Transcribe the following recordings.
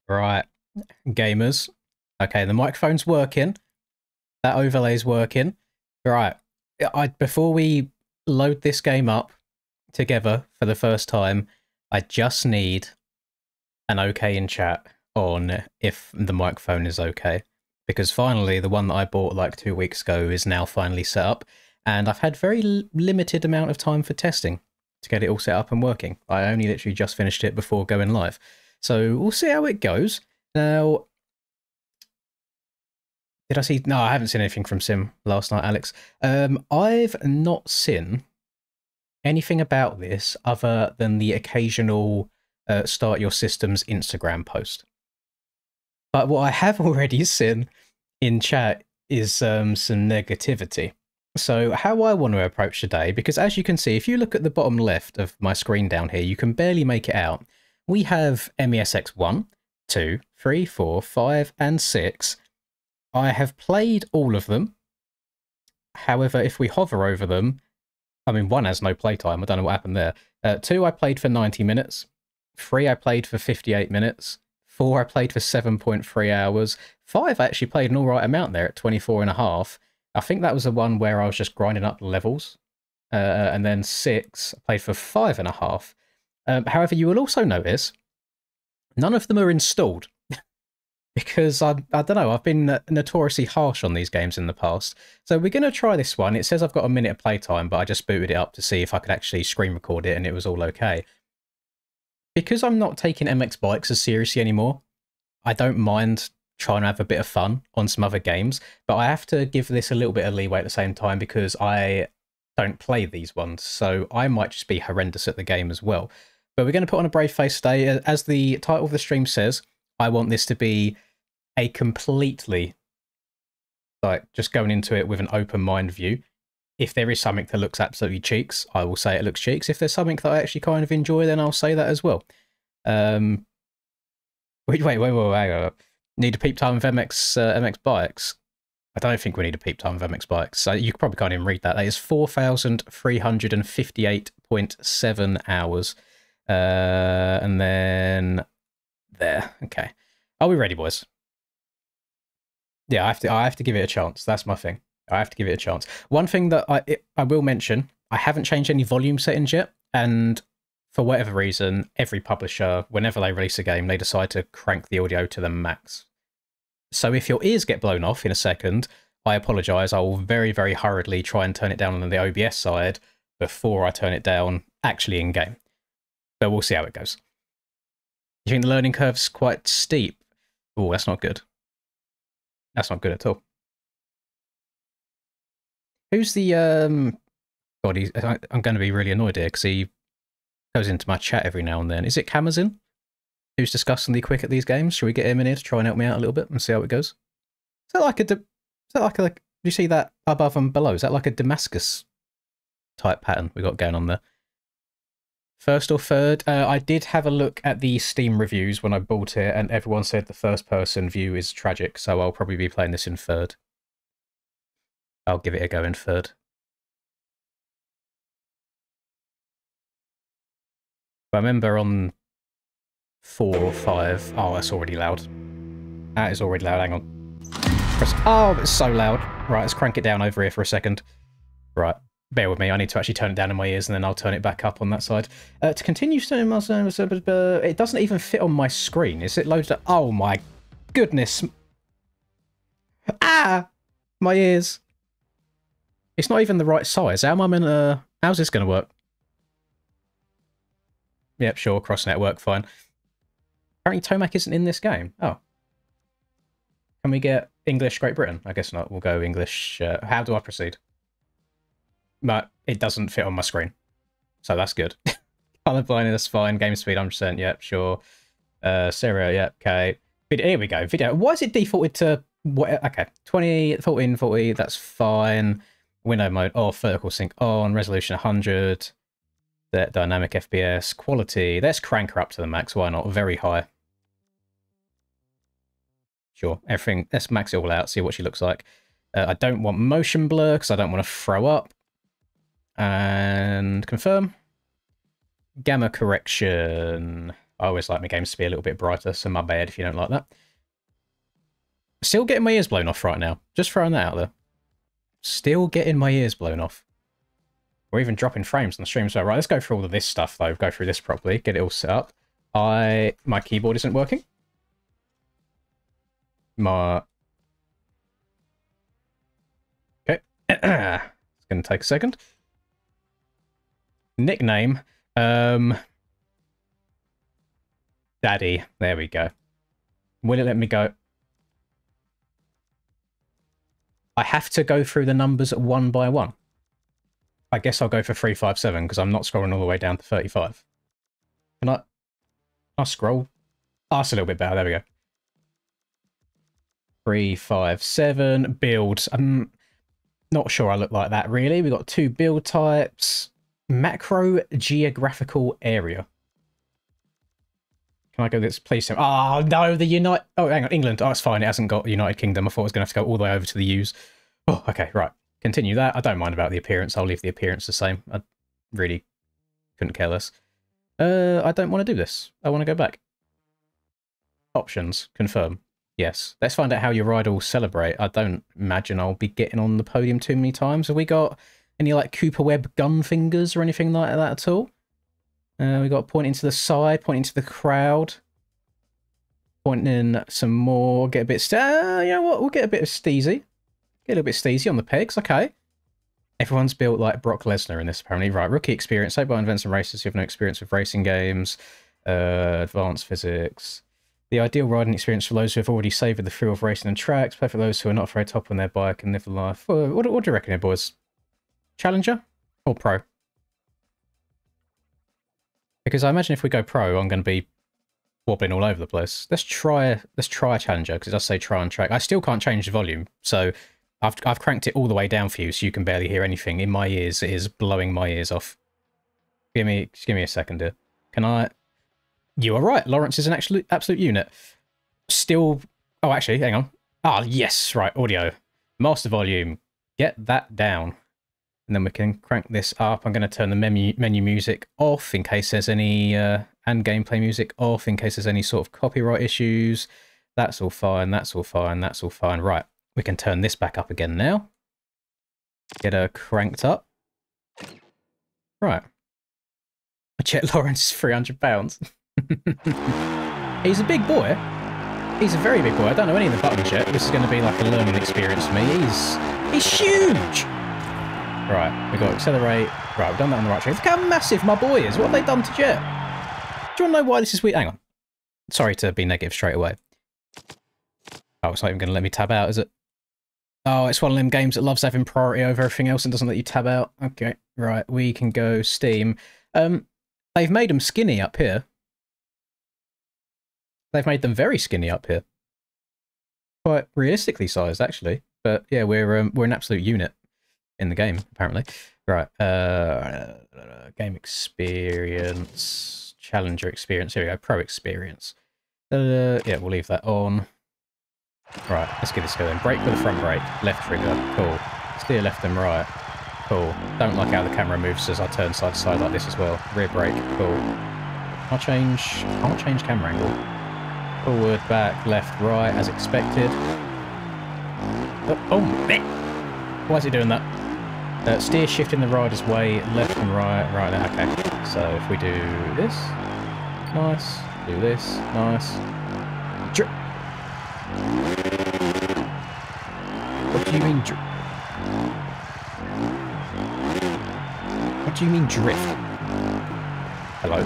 Right, gamers. Okay, the microphone's working. That overlay's working. Right. Before we load this game up together for the first time, I just need an okay in chat on if the microphone is okay. Because finally, the one that I bought like 2 weeks ago is now finally set up, and I've had very limited amount of time for testing to get it all set up and working. I only literally just finished it before going live. So we'll see how it goes. Now, did I see? No, I haven't seen anything from Sim last night, Alex. I've not seen anything about this other than the occasional Start Your Systems Instagram post. But what I have already seen in chat is some negativity. So how I want to approach today, because as you can see, if you look at the bottom left of my screen down here, you can barely make it out. We have MESX 1, 2, 3, 4, 5, and 6. I have played all of them. However, if we hover over them, I mean, 1 has no playtime. I don't know what happened there. 2, I played for 90 minutes. 3, I played for 58 minutes. 4, I played for 7.3 hours. 5, I actually played an all right amount there at 24.5. I think that was the one where I was just grinding up levels. And then 6, I played for 5.5. However, you will also notice none of them are installed. Because I don't know, I've been notoriously harsh on these games in the past. So we're going to try this one. It says I've got a minute of playtime, but I just booted it up to see if I could actually screen record it, and it was all okay. Because I'm not taking MX Bikes as seriously anymore, I don't mind trying to have a bit of fun on some other games, but I have to give this a little bit of leeway at the same time because I don't play these ones, so I might just be horrendous at the game as well. But we're going to put on a brave face today. As the title of the stream says, I want this to be a completely, like, just going into it with an open mind view. If there is something that looks absolutely cheeks, I will say it looks cheeks. If there's something that I actually kind of enjoy, then I'll say that as well. Wait. Need a peep time of MX Bikes? I don't think we need a peep time of MX Bikes. So you probably can't even read that. That is 4,358.7 hours. And then there. Okay. Are we ready, boys? Yeah, I have to give it a chance. That's my thing. I have to give it a chance. One thing that I will mention, I haven't changed any volume settings yet, and for whatever reason, every publisher, whenever they release a game, they decide to crank the audio to the max. So if your ears get blown off in a second, I apologise. I will very, very hurriedly try and turn it down on the OBS side before I turn it down actually in-game. But we'll see how it goes. You think the learning curve's quite steep? Oh, that's not good. That's not good at all. Who's the God? I'm going to be really annoyed here because he goes into my chat every now and then. Is it Kamazin who's disgustingly quick at these games? Should we get him in here to try and help me out a little bit and see how it goes? Is that like a? Do you see that above and below? Is that like a Damascus type pattern we got going on there? First or third? I did have a look at the Steam reviews when I bought it, and everyone said the first-person view is tragic, so I'll probably be playing this in third. I'll give it a go in third. I remember on 4 or 5... Oh, that's already loud. That is already loud. Hang on. Oh, it's so loud. Right, let's crank it down over here for a second. Right. Bear with me, I need to actually turn it down in my ears and then I'll turn it back up on that side. To continue, it doesn't even fit on my screen. Is it loaded up? Oh my goodness. Ah! My ears. It's not even the right size. How am I meant to... How's this going to work? Yep, sure, cross network, fine. Apparently Tomac isn't in this game. Oh. Can we get English Great Britain? I guess not. We'll go English. How do I proceed? But it doesn't fit on my screen. So that's good. Color blindness, fine. Game speed, 100%. Yep, sure. Stereo, yep, okay. Here we go. Video. Why is it defaulted to... What? Okay, 20, 14, 40, that's fine. Window mode off, vertical sync on, resolution 100. Dynamic FPS, quality. Let's crank her up to the max. Why not? Very high. Sure, everything. Let's max it all out, see what she looks like. I don't want motion blur because I don't want to throw up. And confirm. Gamma correction. I always like my games to be a little bit brighter, so my bad if you don't like that. Still getting my ears blown off right now. Just throwing that out there. Still getting my ears blown off. Or even dropping frames on the stream as well. Right, let's go through all of this stuff, though. Go through this properly. Get it all set up. My keyboard isn't working. Okay. It's going to take a second. Nickname. Daddy. There we go. Will it let me go? I have to go through the numbers one by one. I guess I'll go for 357 because I'm not scrolling all the way down to 35. Can I scroll? Oh, it's a little bit better. There we go. 357 builds. I'm not sure I look like that really. We've got 2 build types. Macro geographical area. Can I go this place? Oh no, oh, hang on, England. Oh, it's fine. It hasn't got United Kingdom. I thought I was going to have to go all the way over to the U's. Oh, okay, right. Continue that. I don't mind about the appearance. I'll leave the appearance the same. I really couldn't care less. I don't want to do this. I want to go back. Options. Confirm. Yes. Let's find out how your ride will celebrate. I don't imagine I'll be getting on the podium too many times. Have we got any like Cooper Webb gun fingers or anything like that at all? We got pointing to the side, pointing to the crowd, pointing some more. Get a bit. You know what? We'll get a bit of steezy. Get a little bit steezy on the pegs. Okay. Everyone's built like Brock Lesnar in this apparently. Right. Rookie experience. Saved by events and races who have no experience with racing games. Advanced physics. The ideal riding experience for those who have already savoured the thrill of racing and tracks. Play for those who are not afraid to hop on their bike and live the life. What do you reckon here, boys? Challenger or pro? Because I imagine if we go pro, I'm going to be wobbling all over the place. Let's try Challenger, because it does say try on track. I still can't change the volume, so I've cranked it all the way down for you, so you can barely hear anything. In my ears, it is blowing my ears off. Just give me a second here. Can I? You are right. Lawrence is an absolute unit. Still. Oh, actually, hang on. Ah, yes, right. Audio, master volume. Get that down. And then we can crank this up. I'm going to turn the menu music off in case there's any, and gameplay music off in case there's any sort of copyright issues. That's all fine, that's all fine, that's all fine. Right, we can turn this back up again now. Get her cranked up. Right. Chet Lawrence is 300 pounds. He's a big boy. He's a very big boy. I don't know any of the buttons yet. This is going to be like a learning experience for me. He's huge! Right, we've got to accelerate. Right, we've done that on the right track. Look how massive my boy is. What have they done to Jet? Do you want to know why this is weird? Hang on. Sorry to be negative straight away. Oh, it's not even going to let me tab out, is it? Oh, it's one of them games that loves having priority over everything else and doesn't let you tab out. Okay, right, we can go Steam. They've made them skinny up here. They've made them very skinny up here. Quite realistically sized, actually. But yeah, we're an absolute unit in the game, apparently. Right, game experience, challenger experience, here we go, pro experience. Yeah, we'll leave that on. Right, let's get this going. Brake with the front brake, left trigger, cool. Steer left and right, cool. Don't like how the camera moves as I turn side to side like this as well. Rear brake, cool. Can't change camera angle. Forward, back, left, right, as expected. Oh, why is it doing that? Steer shifting the rider's way, left and right, right there, okay. So if we do this, nice, do this, nice. What do you mean what do you mean drift? Hello?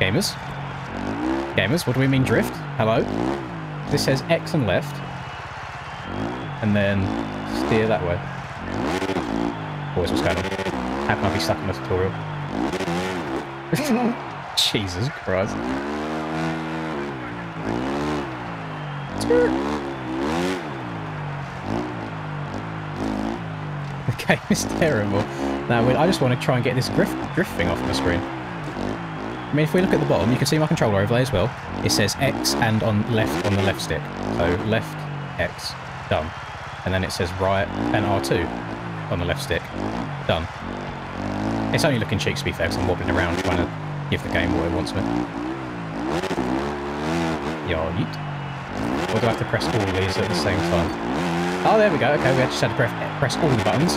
Gamers, what do we mean drift? Hello? This says X and left. And then steer that way. Boys, what's going on? How can I be stuck in the tutorial? Jesus Christ. The game is terrible. Now, I just want to try and get this drift thing off the screen. I mean, if we look at the bottom, you can see my controller overlay as well. It says X and on the left stick. So left, X, done. And then it says right and R2 on the left stick. Done. It's only looking cheap to be fair, because I'm wobbling around trying to give the game what it wants me. Yeah, yeet. Or do I have to press all of these at the same time? Oh, there we go. Okay, we just had to press all the buttons.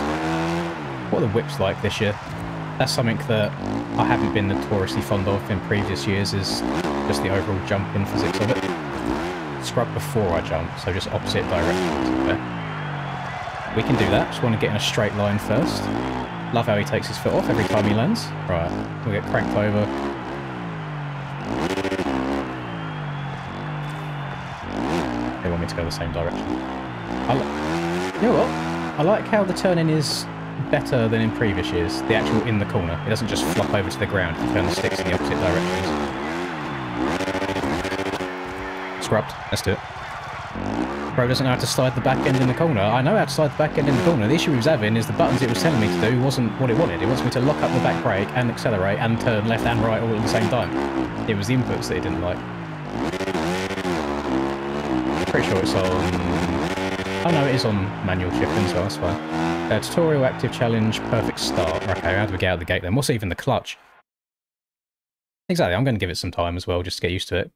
What are the whips like this year? That's something that I haven't been notoriously fond of in previous years, is just the overall jumping physics of it. Scrub before I jump, so just opposite directions. Okay. We can do that. Just want to get in a straight line first. Love how he takes his foot off every time he lands. Right, we'll get cranked over. They want me to go the same direction. You know what? I like how the turning is better than in previous years. The actual in the corner. It doesn't just flop over to the ground if you turn the sticks in the opposite directions. Scrubbed. Let's do it. Bro doesn't know how to slide the back end in the corner. I know how to slide the back end in the corner. The issue he was having is the buttons it was telling me to do wasn't what it wanted. It wants me to lock up the back brake and accelerate and turn left and right all at the same time. It was the inputs that he didn't like. Pretty sure it's on... Oh no, it is on manual shifting, so that's fine. Tutorial, active challenge, perfect start. Okay, how do we get out of the gate then? What's even the clutch? Exactly, I'm going to give it some time as well, just to get used to it.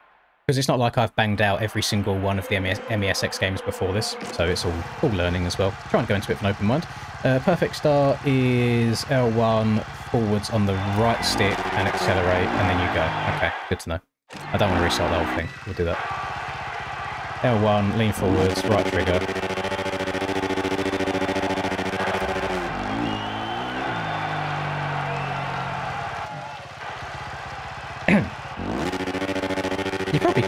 Because it's not like I've banged out every single one of the MESX games before this, so it's all learning as well. Try and go into it with an open mind. Perfect start is L1, forwards on the right stick, and accelerate, and then you go. Okay, good to know. I don't want to restart the whole thing. We'll do that. L1, lean forwards, right trigger.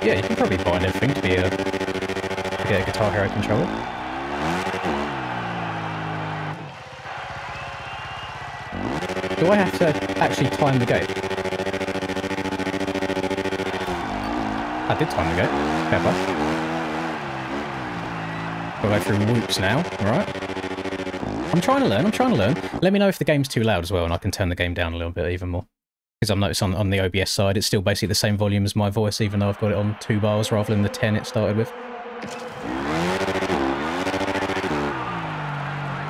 You can probably bind everything to get a Guitar Hero controller. Do I have to actually time the gate? I did time the gate. Clever. We'll go through whoops now, alright? I'm trying to learn. Let me know if the game's too loud as well, and I can turn the game down a little bit even more. Because I've noticed on the OBS side, it's still basically the same volume as my voice, even though I've got it on 2 bars rather than the 10 it started with.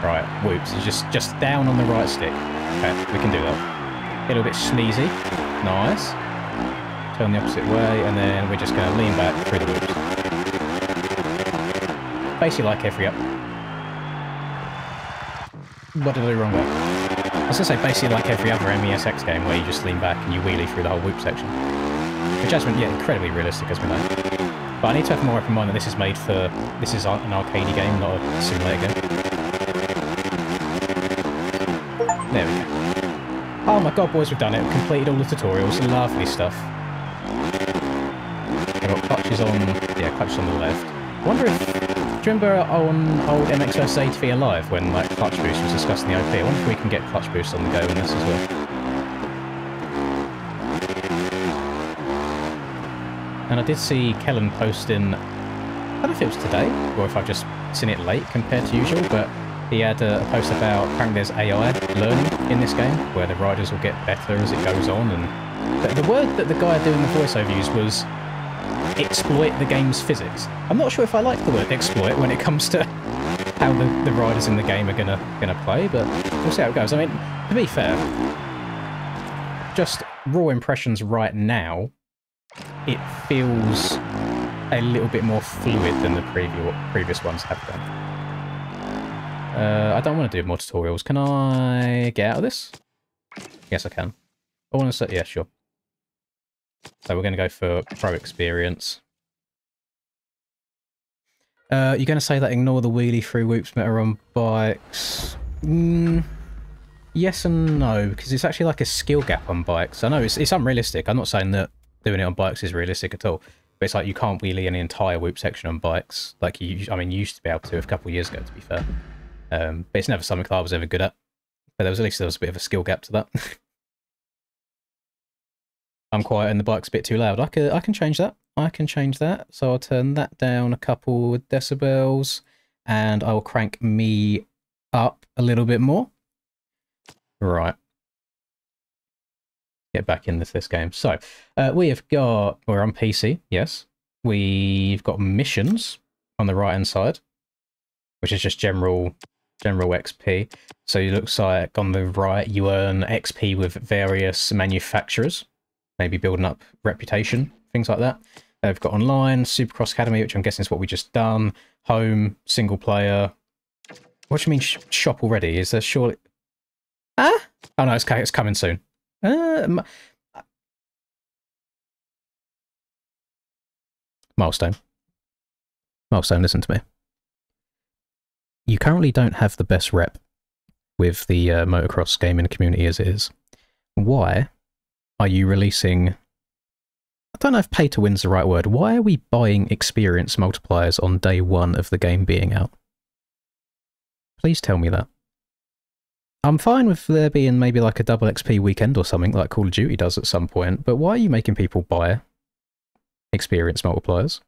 Right, whoops, it's just down on the right stick. Okay, we can do that. Get a little bit sneezy. Nice. Turn the opposite way, and then we're just going to lean back through the whoops. Basically like every up. What did I do wrong there? I was going to say basically like every other MESX game where you just lean back and you wheelie through the whole whoop section. Which has been, yeah, incredibly realistic as we know. But I need to have more open mind that this is made for... This is an arcade game, not a simulator game. There we go. Oh my god, boys, we've done it. We've completed all the tutorials. Lovely stuff. We've got clutches on... Yeah, clutches on the left. I wonder if... Do you remember on old MX vs ATV Alive when like clutch boost was discussed in the OP? I wonder if we can get clutch boost on the go in this as well. And I did see Kellen posting, I don't know if it was today or if I've just seen it late compared to usual, but he had a post about apparently there's AI learning in this game where the riders will get better as it goes on. And the word that the guy doing the voiceover used was exploit the game's physics. I'm not sure if I like the word exploit when it comes to how the riders in the game are gonna play, but we'll see how it goes. I mean, to be fair, just raw impressions right now, it feels a little bit more fluid than the previous ones have done. I don't want to do more tutorials. Can I get out of this? Yes, I can. I want to say, yeah, sure. So we're going to go for pro experience. You're going to say that ignore the wheelie through whoops meta on bikes? Yes and no, because it's actually like a skill gap on bikes. I know it's unrealistic. I'm not saying that doing it on bikes is realistic at all. But it's like you can't wheelie an entire whoop section on bikes. Like you used to be able to a couple of years ago, to be fair. But it's never something that I was ever good at. But at least there was a bit of a skill gap to that. I'm quiet and the bike's a bit too loud. I can change that. I can change that. So I'll turn that down a couple of decibels and I'll crank me up a little bit more. Right. Get back into this game. So we have got, we're on PC, yes. We've got missions on the right hand side, which is just general General XP. So it looks like on the right you earn XP with various manufacturers, maybe building up reputation, things like that. We've got online, Supercross Academy, which I'm guessing is what we just done. Home, single player. What do you mean shop already? Is there surely... Ah? Oh no, it's coming soon. Milestone. Milestone, listen to me. You currently don't have the best rep with the motocross gaming community as it is. Why are you releasing... I don't know if pay to win's the right word. Why are we buying experience multipliers on day one of the game being out? Please tell me that. I'm fine with there being maybe like a double XP weekend or something like Call of Duty does at some point, but why are you making people buy experience multipliers?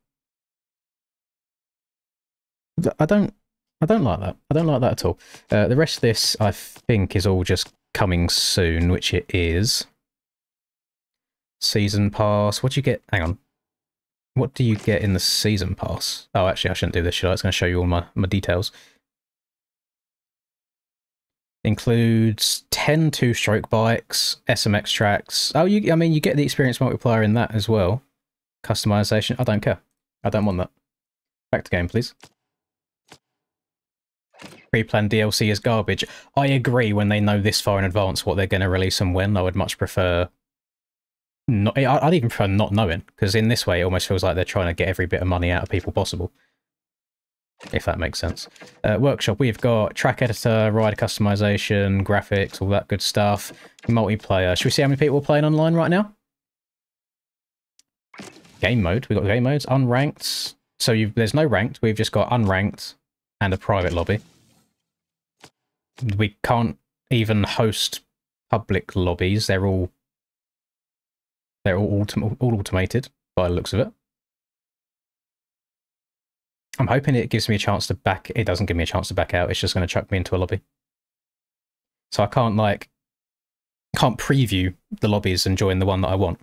I don't like that. I don't like that at all. The rest of this, I think, is all just coming soon, which it is. Season pass. What do you get? Hang on. What do you get in the season pass? Oh, actually, I shouldn't do this, should I? It's going to show you all my details. Includes 10 two-stroke bikes, SMX tracks. Oh, I mean, you get the experience multiplier in that as well. Customization. I don't care. I don't want that. Back to game, please. Pre-planned DLC is garbage. I agree when they know this far in advance what they're going to release and when. I would much prefer... Not, I'd even prefer not knowing, because in this way it almost feels like they're trying to get every bit of money out of people possible. If that makes sense. Workshop, we've got track editor, rider customization, graphics, all that good stuff. Multiplayer. Should we see how many people are playing online right now? Game mode. We've got game modes. Unranked. So there's no ranked. We've just got unranked and a private lobby. We can't even host public lobbies. They're all automated by the looks of it. I'm hoping it gives me a chance to back... It doesn't give me a chance to back out. It's just going to chuck me into a lobby. So I can't, like... Can't preview the lobbies and join the one that I want.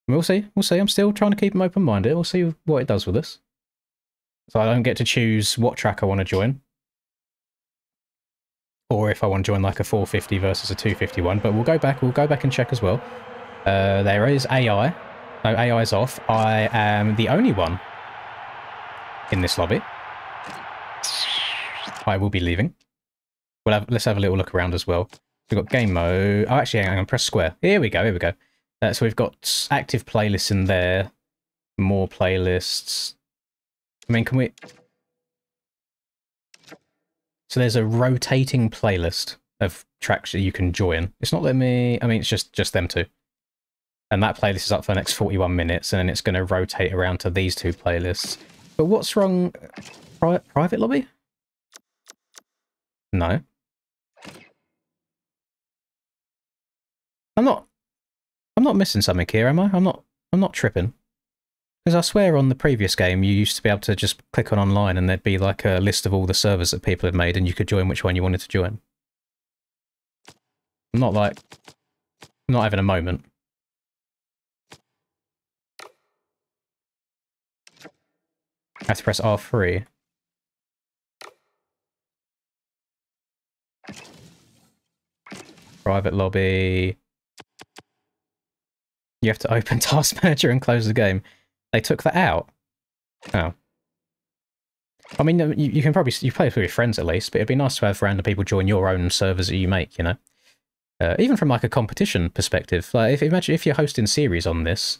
We'll see. We'll see. I'm still trying to keep them open-minded. We'll see what it does with us. So I don't get to choose what track I want to join. Or if I want to join like a 450 versus a 251. But we'll go back and check as well. There is AI. No, AI is off. I am the only one in this lobby. I will be leaving. Let's have a little look around as well. We've got game mode. Oh, actually, hang on, press square. Here we go, here we go. So we've got active playlists in there. More playlists. I mean, can we... So there's a rotating playlist of tracks that you can join. It's not letting me... I mean, it's just them two. And that playlist is up for the next 41 minutes, and then it's going to rotate around to these two playlists. But what's wrong? Private lobby? No. I'm not missing something here, am I? I'm not tripping. Because I swear on the previous game you used to be able to just click on online and there'd be like a list of all the servers that people had made and you could join which one you wanted to join. I'm not having a moment. I have to press R3. Private lobby. You have to open Task Manager and close the game. They took that out. Oh. I mean, you can probably... You play with your friends at least, but it'd be nice to have random people join your own servers that you make, you know? Even from like a competition perspective. Like, imagine if you're hosting series on this,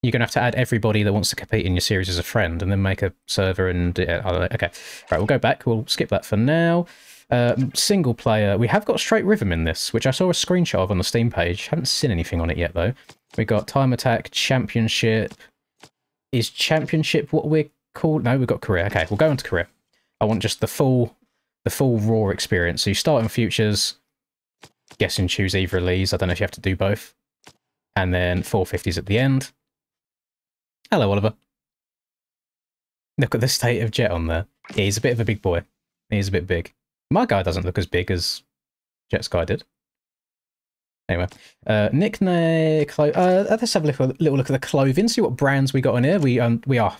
you're going to have to add everybody that wants to compete in your series as a friend and then make a server and... okay. Right, we'll go back. We'll skip that for now. Single player. We have got straight rhythm in this, which I saw a screenshot of on the Steam page. Haven't seen anything on it yet, though. We got time attack, championship. Is championship what we're called? No, we've got career. Okay, we'll go into career. I want just the full raw experience. So you start in futures, guess and choose either of these. I don't know if you have to do both. And then 450s at the end. Hello, Oliver. Look at the state of Jet on there. Yeah, he's a bit of a big boy. He's a bit big. My guy doesn't look as big as Jet's guy did. Anyway, nickname, let's have a little look at the clothing, see what brands we got on here. We are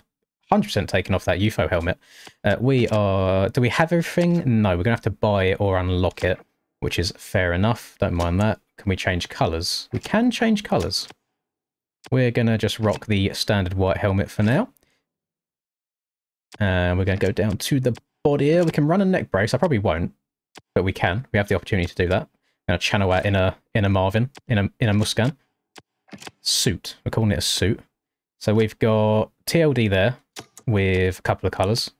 100% taking off that UFO helmet. Do we have everything? No, we're going to have to buy it or unlock it, which is fair enough. Don't mind that. Can we change colours? We can change colours. We're going to just rock the standard white helmet for now. And we're going to go down to the body here. We can run a neck brace. I probably won't, but we can. We have the opportunity to do that. I'm going to channel out in a Marvin, in a Muscan. Suit. We're calling it a suit. So we've got TLD there with a couple of colours.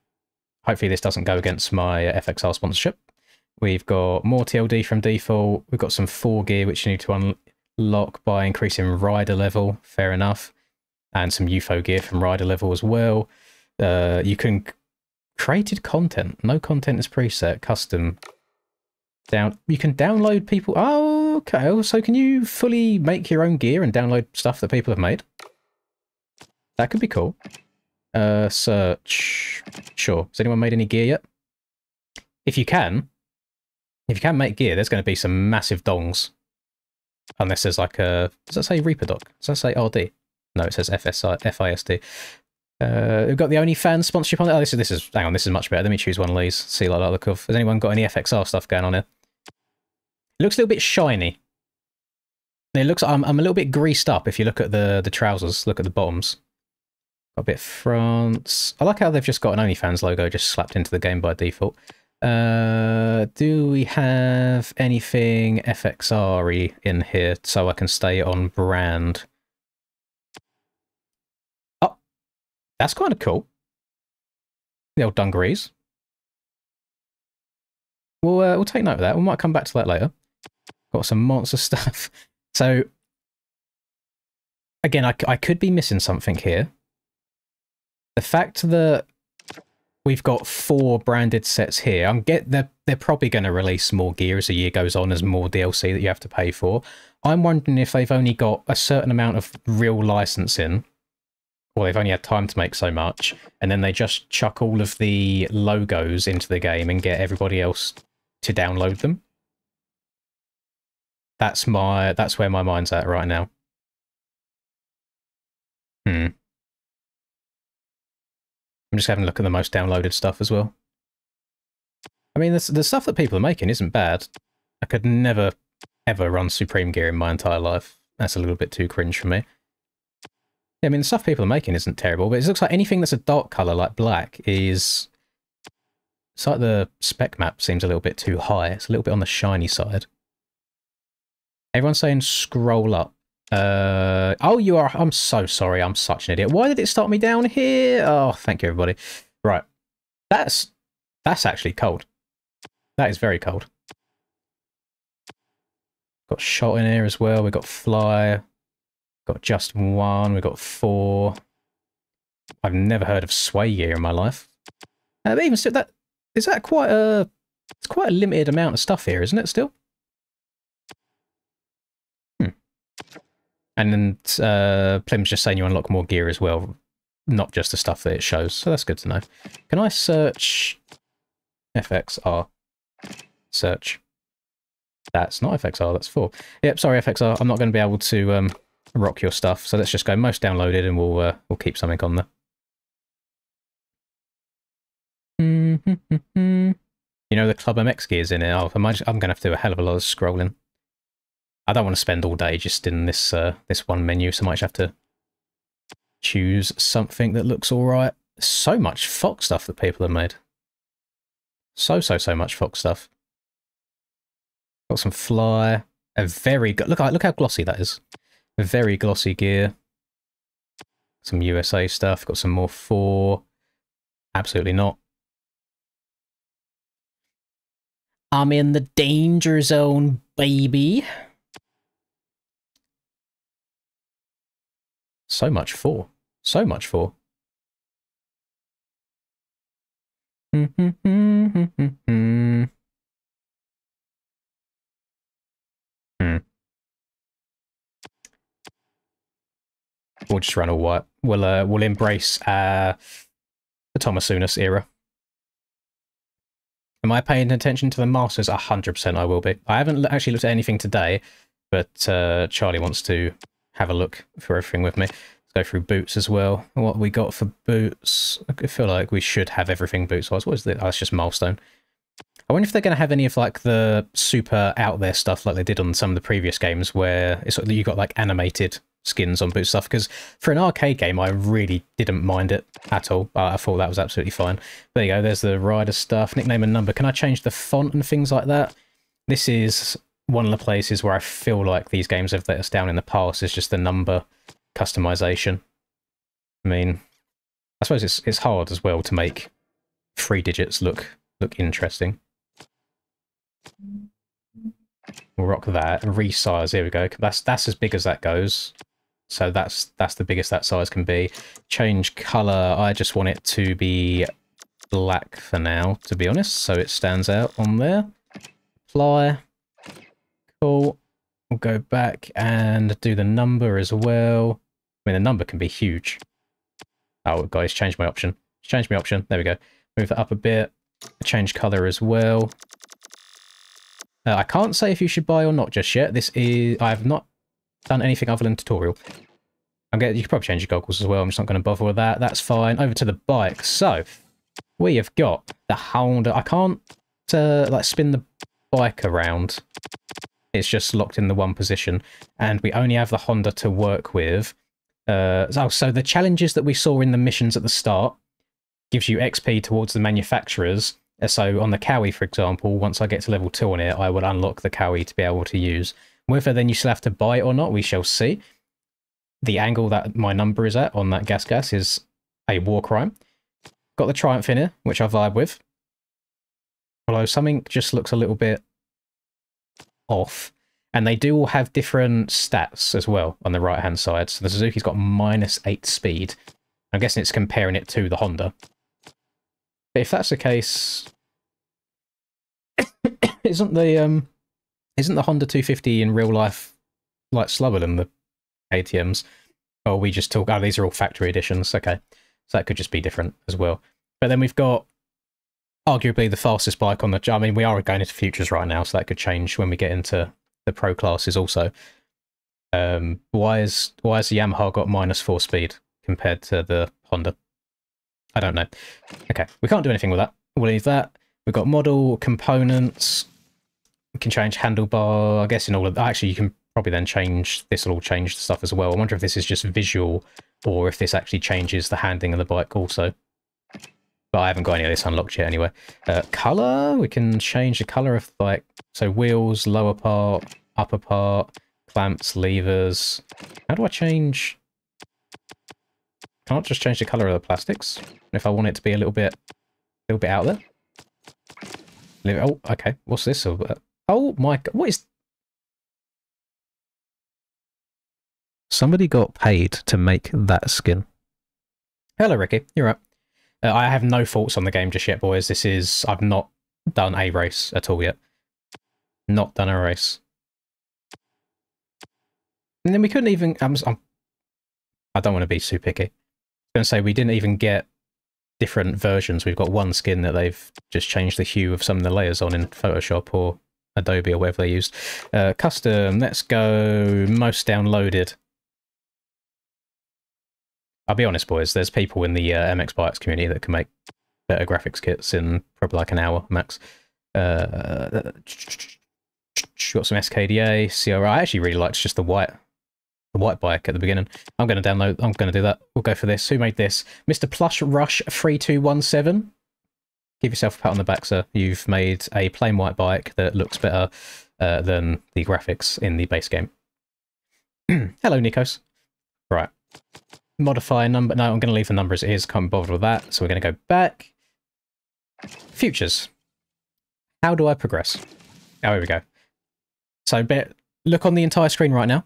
Hopefully this doesn't go against my FXR sponsorship. We've got more TLD from default. We've got some 4 gear, which you need to unlock by increasing rider level. Fair enough. And some UFO gear from rider level as well. You can... Created content. No content is preset. Custom. You can download people... Oh, okay. So can you fully make your own gear and download stuff that people have made? That could be cool. Search. Sure. Has anyone made any gear yet? If you can make gear, there's going to be some massive dongs. Unless there's like a... Does that say Reaper Doc? Does that say RD? No, it says FISD. We've got the OnlyFans sponsorship on it. Oh, this is... Hang on, this is much better. Let me choose one of these. See what I look of. Has anyone got any FXR stuff going on here? It looks a little bit shiny. It looks... I'm a little bit greased up if you look at the trousers. Look at the bottoms. Got a bit front. I like how they've just got an OnlyFans logo just slapped into the game by default. Do we have anything FXR-y in here so I can stay on brand? Oh, that's kind of cool. The old dungarees. We'll take note of that. We might come back to that later. Got some monster stuff. So, again, I could be missing something here. The fact that we've got 4 branded sets here, they're probably going to release more gear as the year goes on, as more DLC that you have to pay for. I'm wondering if they've only got a certain amount of real licensing, or they've only had time to make so much, and then they just chuck all of the logos into the game and get everybody else to download them. That's where my mind's at right now. I'm just having a look at the most downloaded stuff as well. I mean, the stuff that people are making isn't bad. I could never, ever run Supreme Gear in my entire life. That's a little bit too cringe for me. Yeah, I mean, the stuff people are making isn't terrible, but it looks like anything that's a dark colour like black is... It's like the spec map seems a little bit too high. It's a little bit on the shiny side. Everyone's saying scroll up. Oh, you are... I'm so sorry. I'm such an idiot. Why did it start me down here? Oh, thank you, everybody. Right. That's actually cold. That is very cold. Got shot in here as well. We've got fly. Got just 1. We've got 4. I've never heard of sway gear in my life. But even still, is that quite a... It's quite a limited amount of stuff here, isn't it, still? And then Plim's just saying you unlock more gear as well, not just the stuff that it shows. So that's good to know. Can I search FXR? Search. That's not FXR, that's 4. Yep, sorry FXR, I'm not going to be able to rock your stuff. So let's just go most downloaded and we'll keep something on there. You know the Club MX gear's in it. Oh, I'm going to have to do a hell of a lot of scrolling. I don't want to spend all day just in this this one menu, so I might have to choose something that looks alright. So much Fox stuff that people have made. So much Fox stuff. Got some fly. A very good... Look how glossy that is. A very glossy gear. Some USA stuff. Got some more 4. Absolutely not. I'm in the danger zone, baby. So much 4. So much 4. We'll just run all white. We'll embrace the Thomasunas era. Am I paying attention to the Masters? 100% I will be. I haven't actually looked at anything today, but Charlie wants to have a look for everything with me. Go through boots as well. What we got for boots? I feel like we should have everything boots-wise. What is that? Oh, it's just milestone. I wonder if they're going to have any of like the super out there stuff like they did on some of the previous games where it's sort of, you got like animated skins on boot stuff, because for an arcade game I really didn't mind it at all. I thought that was absolutely fine. There you go, there's the rider stuff, nickname and number. Can I change the font and things like that? This is one of the places where I feel like these games have let us down in the past, is just the number customization. I mean, I suppose it's hard as well to make 3 digits look interesting. We'll rock that and resize. Here we go. That's as big as that goes. So that's the biggest that size can be. Change color. I just want it to be black for now, to be honest, so it stands out on there. Apply. Cool. We'll go back and do the number as well. I mean, the number can be huge. Oh, guys, change my option. Change my option. There we go. Move that up a bit. Change color as well. I can't say if you should buy or not just yet. I have not done anything other than tutorial. You can probably change your goggles as well. I'm just not going to bother with that. That's fine. Over to the bike. So we have got the Honda. I can't like spin the bike around. It's just locked in the one position, and we only have the Honda to work with. So the challenges that we saw in the missions at the start gives you XP towards the manufacturers. So on the Cowie, for example, once I get to level 2 on it, I would unlock the Cowie to be able to use. Whether then you still have to buy it or not, we shall see. The angle that my number is at on that gas is a war crime. Got the Triumph in here, which I vibe with. Although something just looks a little bit off. And they do all have different stats as well on the right-hand side. So the Suzuki's got -8 speed. I'm guessing it's comparing it to the Honda. But if that's the case, isn't the Honda 250 in real life like slower than the ATMs? Or we just talk? Oh, these are all factory editions. Okay, so that could just be different as well. But then we've got arguably the fastest bike on the. I mean, we are going into futures right now, so that could change when we get into the pro classes also. Why has the Yamaha got -4 speed compared to the Honda? I don't know. Okay, we can't do anything with that. We'll leave that. We've got model, components. We can change handlebar. I guess in all of... Actually, you can probably then change... This will all change the stuff as well. I wonder if this is just visual or if this actually changes the handling of the bike also. But I haven't got any of this unlocked yet anyway. Colour? We can change the colour of, like... So wheels, lower part, upper part, clamps, levers. How do I change... Can't just change the colour of the plastics if I want it to be a little bit out there. Oh, okay. What's this? Oh my god! What is? Somebody got paid to make that skin. Hello, Ricky. You're right. I have no thoughts on the game just yet, boys. I've not done a race at all yet. Not done a race. And then we couldn't even. I don't want to be too picky. I was going to say, we didn't even get different versions. We've got one skin that they've just changed the hue of some of the layers on in Photoshop or Adobe or whatever they used. Custom, let's go most downloaded. I'll be honest, boys, there's people in the MX Bikes community that can make better graphics kits in probably like an hour max. Got some SKDA, CRI. I actually really liked just the white bike at the beginning. I'm going to do that. We'll go for this. Who made this? Mr. Plush Rush 3217. Give yourself a pat on the back, sir. You've made a plain white bike that looks better than the graphics in the base game. Hello, Nikos. Right. Modify number. No, I'm going to leave the number as it is. Can't be bothered with that. So we're going to go back. Futures. How do I progress? Oh, here we go. So look on the entire screen right now.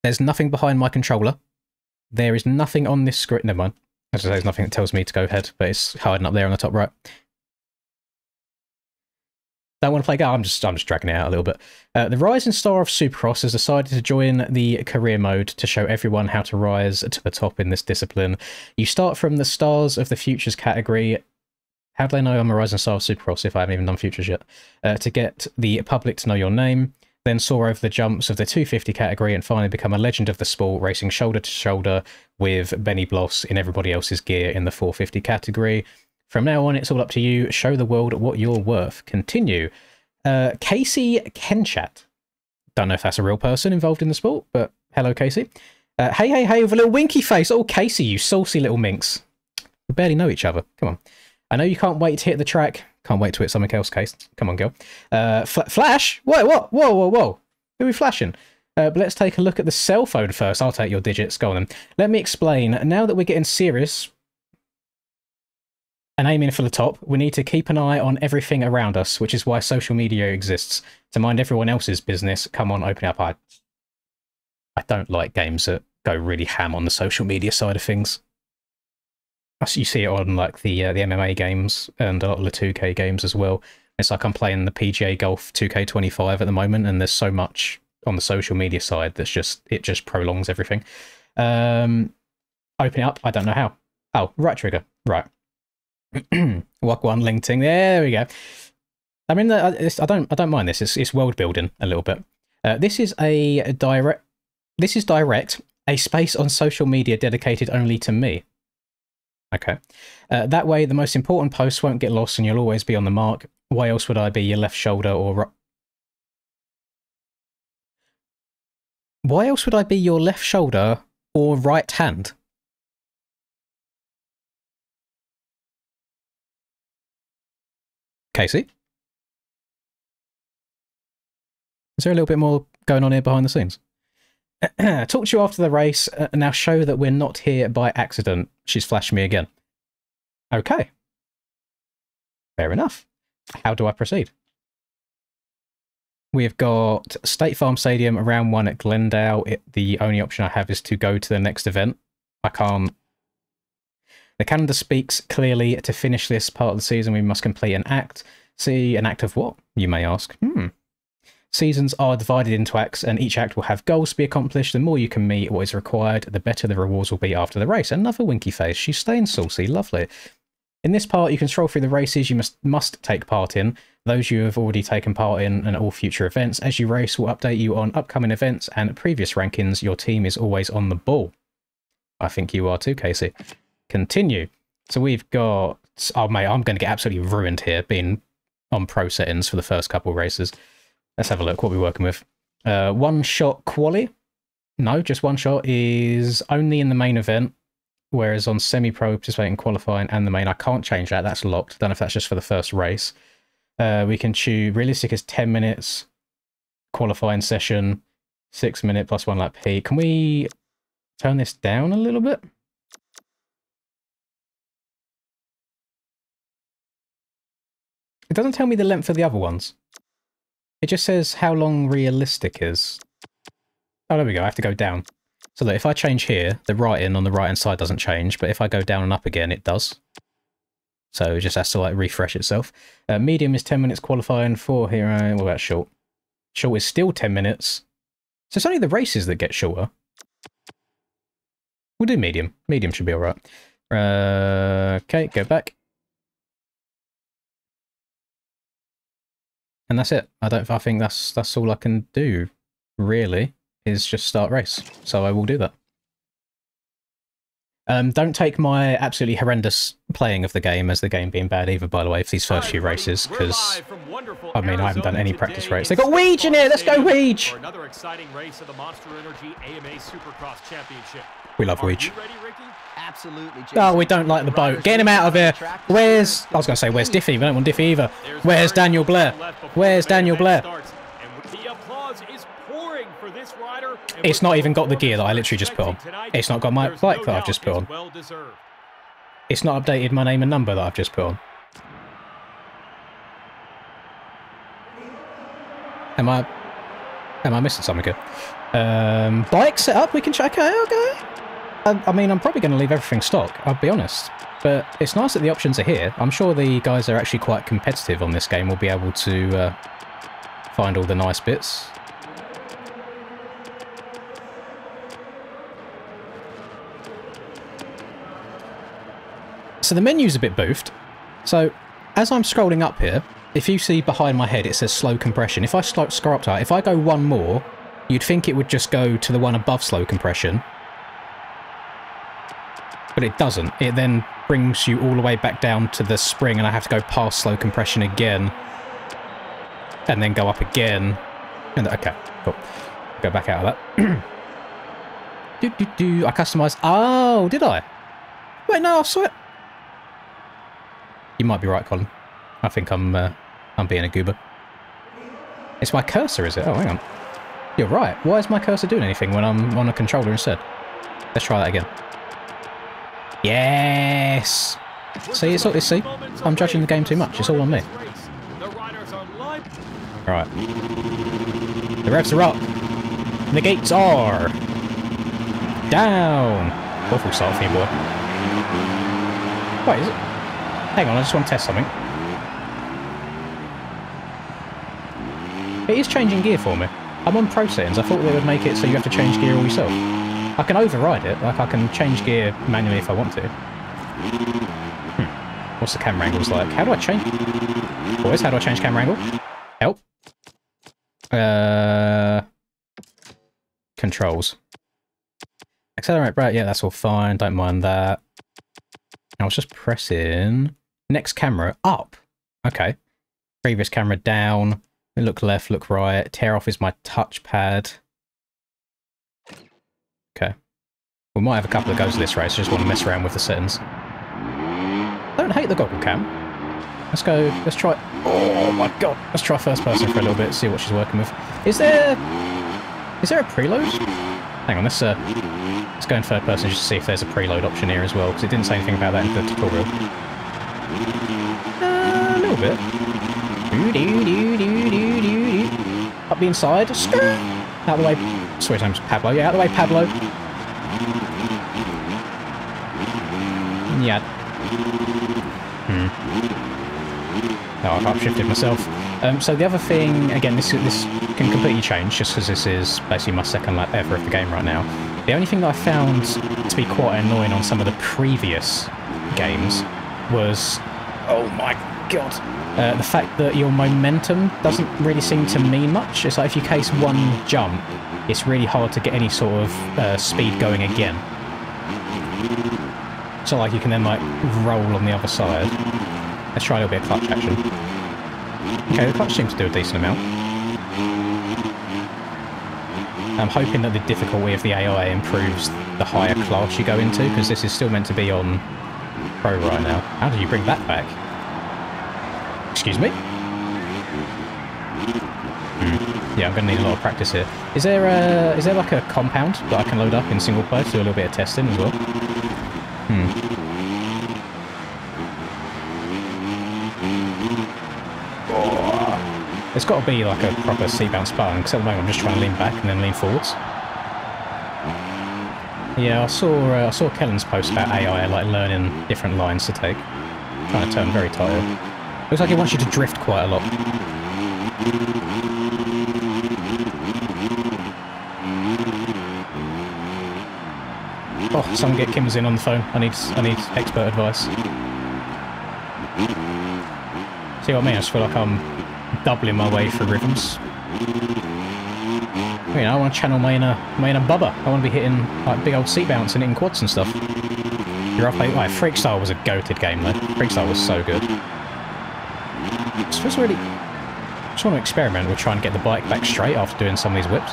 There's nothing behind my controller. There is nothing on this screen. Never mind. There's nothing that tells me to go ahead, but it's hiding up there on the top right. Don't want to play. I'm just dragging it out a little bit. The rising star of Supercross has decided to join the career mode to show everyone how to rise to the top in this discipline. You start from the stars of the futures category. How do they know I'm a rising star of Supercross if I haven't even done futures yet? To get the public to know your name. then soar over the jumps of the 250 category and finally become a legend of the sport, racing shoulder to shoulder with Benny Bloss in everybody else's gear in the 450 category. From now on, it's all up to you. Show the world what you're worth. Continue. Casey Kenchat. Don't know if that's a real person involved in the sport, but hello, Casey. Hey, with a little winky face. Oh, Casey, you saucy little minx. We barely know each other. Come on. I know you can't wait to hit the track. Can't wait to hit something else, Case. Come on, girl. Flash? What? Whoa. Who are we flashing? But let's take a look at the cell phone first. I'll take your digits. Go on then. Let me explain. Now that we're getting serious and aiming for the top, we need to keep an eye on everything around us, which is why social media exists. To mind everyone else's business. Come on, open up. I don't like games that go really ham on the social media side of things. You see it on like the MMA games and a lot of the 2K games as well. It's like I'm playing the PGA Golf 2K25 at the moment, and there's so much on the social media side that's it just prolongs everything. Open it up. I don't know how. Oh, right trigger. Right. Walk one, LinkedIn. There we go. I mean, I don't mind this. It's world building a little bit. This is direct. A space on social media dedicated only to me. Okay. That way, the most important posts won't get lost and you'll always be on the mark. Why else would I be your left shoulder or... Why else would I be your left shoulder or right hand? Casey? Is there a little bit more going on here behind the scenes? Talk to you after the race. Now show that we're not here by accident. She's flashed me again. Okay. Fair enough. How do I proceed? We've got State Farm Stadium, round 1 at Glendale. The only option I have is to go to the next event. I can't... The calendar speaks clearly. To finish this part of the season, we must complete an act. See, an act of what, you may ask? Seasons are divided into acts, and each act will have goals to be accomplished. The more you can meet what is required, the better the rewards will be after the race. Another winky face. She's staying saucy. Lovely. In this part, you can scroll through the races you must take part in. Those you have already taken part in and all future events. As you race, will update you on upcoming events and previous rankings. Your team is always on the ball. I think you are too, Casey. Continue. So we've got... Oh, mate, I'm going to get absolutely ruined here, being on pro settings for the first couple of races. Let's have a look what we're working with. One shot quali. No, just one shot is only in the main event, whereas on semi-pro, participating, qualifying, and the main, I can't change that. That's locked. Don't know if that's just for the first race. We can choose realistic is 10 minutes, qualifying session, 6 minute plus 1 lap P. Can we turn this down a little bit? It doesn't tell me the length of the other ones. It just says how long realistic is. Oh, there we go. I have to go down. So that if I change here, the writing on the right-hand side doesn't change, but if I go down and up again, it does. So it just has to like refresh itself. Medium is 10 minutes qualifying for here. What about short? Short is still 10 minutes. So it's only the races that get shorter. We'll do medium. Medium should be all right. Okay, go back. And that's it. I think that's all I can do, really, is just start race. So I will do that. Don't take my absolutely horrendous playing of the game as the game being bad either, by the way, for these first few races, because, I mean, I haven't done any practice race. They got Weege in here! Let's go, Weege! Another exciting race of the Monster Energy AMA Supercross Championship. We love Weege. Absolutely. Oh, we don't like the boat. Get him out of here. Where's... I was going to say, where's Diffie? We don't want Diffie either. Where's Daniel Blair? Where's Daniel Blair? It's not even got the gear that I literally just put on. It's not got my bike that I've just put on. It's not updated my name and number that I've just put on. Am I missing something here? Bike setup, we can check out, okay. I mean, I'm probably going to leave everything stock, I'll be honest. But it's nice that the options are here. I'm sure the guys are actually quite competitive on this game. Will be able to find all the nice bits. So the menu's a bit boofed. So as I'm scrolling up here, if you see behind my head, it says slow compression. If I scroll up to it, if I go one more, you'd think it would just go to the one above slow compression. But it doesn't. It then brings you all the way back down to the spring, and I have to go past slow compression again. And then go up again. And okay, cool. Go back out of that. I customised... Oh, did I? Wait, no, I saw it. You might be right, Colin. I think I'm being a goober. It's my cursor, is it? Oh, hang on. You're right. Why is my cursor doing anything when I'm on a controller instead? Let's try that again. Yes! See, it's all, see? I'm judging the game too much. It's all on me. Right. The revs are up. The gates are down. Awful start for you, boy. Wait, is it? Hang on, I just want to test something. It is changing gear for me. I'm on Pro settings. I thought they would make it so you have to change gear all yourself. I can override it. Like, I can change gear manually if I want to. What's the camera angles like? How do I change... Boys, how do I change camera angle? Help. Controls. Accelerate, right, yeah, that's all fine. Don't mind that. I was just pressing... Next camera, up. Okay. Previous camera, down. Look left, look right. Tear off is my touchpad. Okay. We might have a couple of goes of this race. I just want to mess around with the settings. Don't hate the goggle cam. Let's go. Let's try... Oh my god. Let's try first person for a little bit, see what she's working with. Is there a preload? Hang on, let's go in third person just to see if there's a preload option here as well, because it didn't say anything about that in the tutorial. A little bit. Up the inside. Out of the way. Sorry, times Pablo. Yeah, out of the way, Pablo. Yeah. Oh, I've upshifted myself. So the other thing, again, this can completely change, just because this is basically my second lap ever of the game right now. The only thing that I found to be quite annoying on some of the previous games was, oh my god, the fact that your momentum doesn't really seem to mean much. It's like if you case one jump, it's really hard to get any sort of speed going again. So like you can then like roll on the other side. Let's try a little bit of clutch action. Okay, the clutch seems to do a decent amount. I'm hoping that the difficulty of the AI improves the higher class you go into, because this is still meant to be on Pro right now. How do you bring that back? Excuse me? Yeah, I'm going to need a lot of practice here. Is there like a compound that I can load up in single player to do a little bit of testing as well? There's got to be like a proper seat bounce button, because at the moment I'm just trying to lean back and then lean forwards. Yeah, I saw Kellen's post about AI, like learning different lines to take. Trying to turn very tight. Looks like it wants you to drift quite a lot. Oh, someone get Kim's in on the phone. I need expert advice. See what I mean? I just feel like I'm doubling my way through rhythms. You know, I want to channel my inner Bubba. I want to be hitting like big old seat bounce and hitting quads and stuff. You're up like Freakstyle was a goated game though. Freakstyle was so good. Just really, just want to experiment with trying to get the bike back straight after doing some of these whips.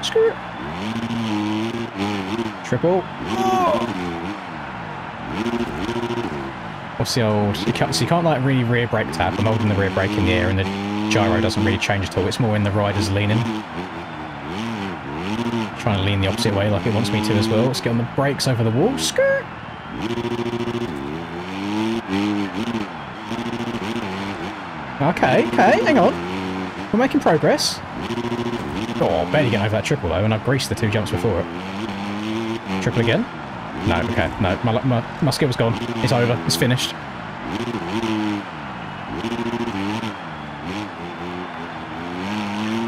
Screw it. Triple. What's the old... So you can't like really rear brake tap. I'm holding the rear brake in the air and the gyro doesn't really change at all. It's more when the rider's leaning. Trying to lean the opposite way like it wants me to as well. Let's get on the brakes over the wall. Skirt! Okay, hang on. We're making progress. Oh, barely getting over that triple though, and I've greased the two jumps before it. Triple again? No, okay, no, my skill's gone. It's over, it's finished.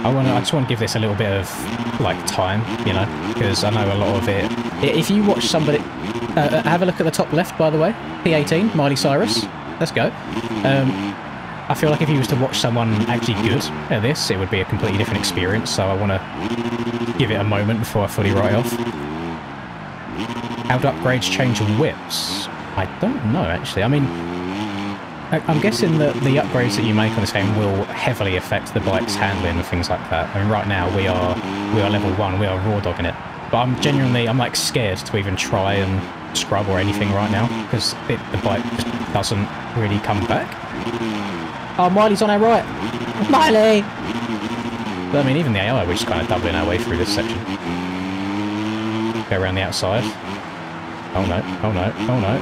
I just want to give this a little bit of, like, time, you know, because I know a lot of it If you watch somebody... have a look at the top left, by the way. P18, Miley Cyrus. Let's go. I feel like if you was to watch someone actually good at this, it would be a completely different experience, so I want to give it a moment before I fully write off. How do upgrades change whips? I don't know, actually. I mean, I'm guessing that the upgrades that you make on this game will heavily affect the bike's handling and things like that. I mean, right now we are level 1, we are raw dogging it. But I'm like scared to even try and scrub or anything right now, because the bike just doesn't really come back. Oh, Miley's on our right! Miley! But I mean, even the AI, we're just kind of doubling our way through this section. Go around the outside. Oh no, oh no, oh no.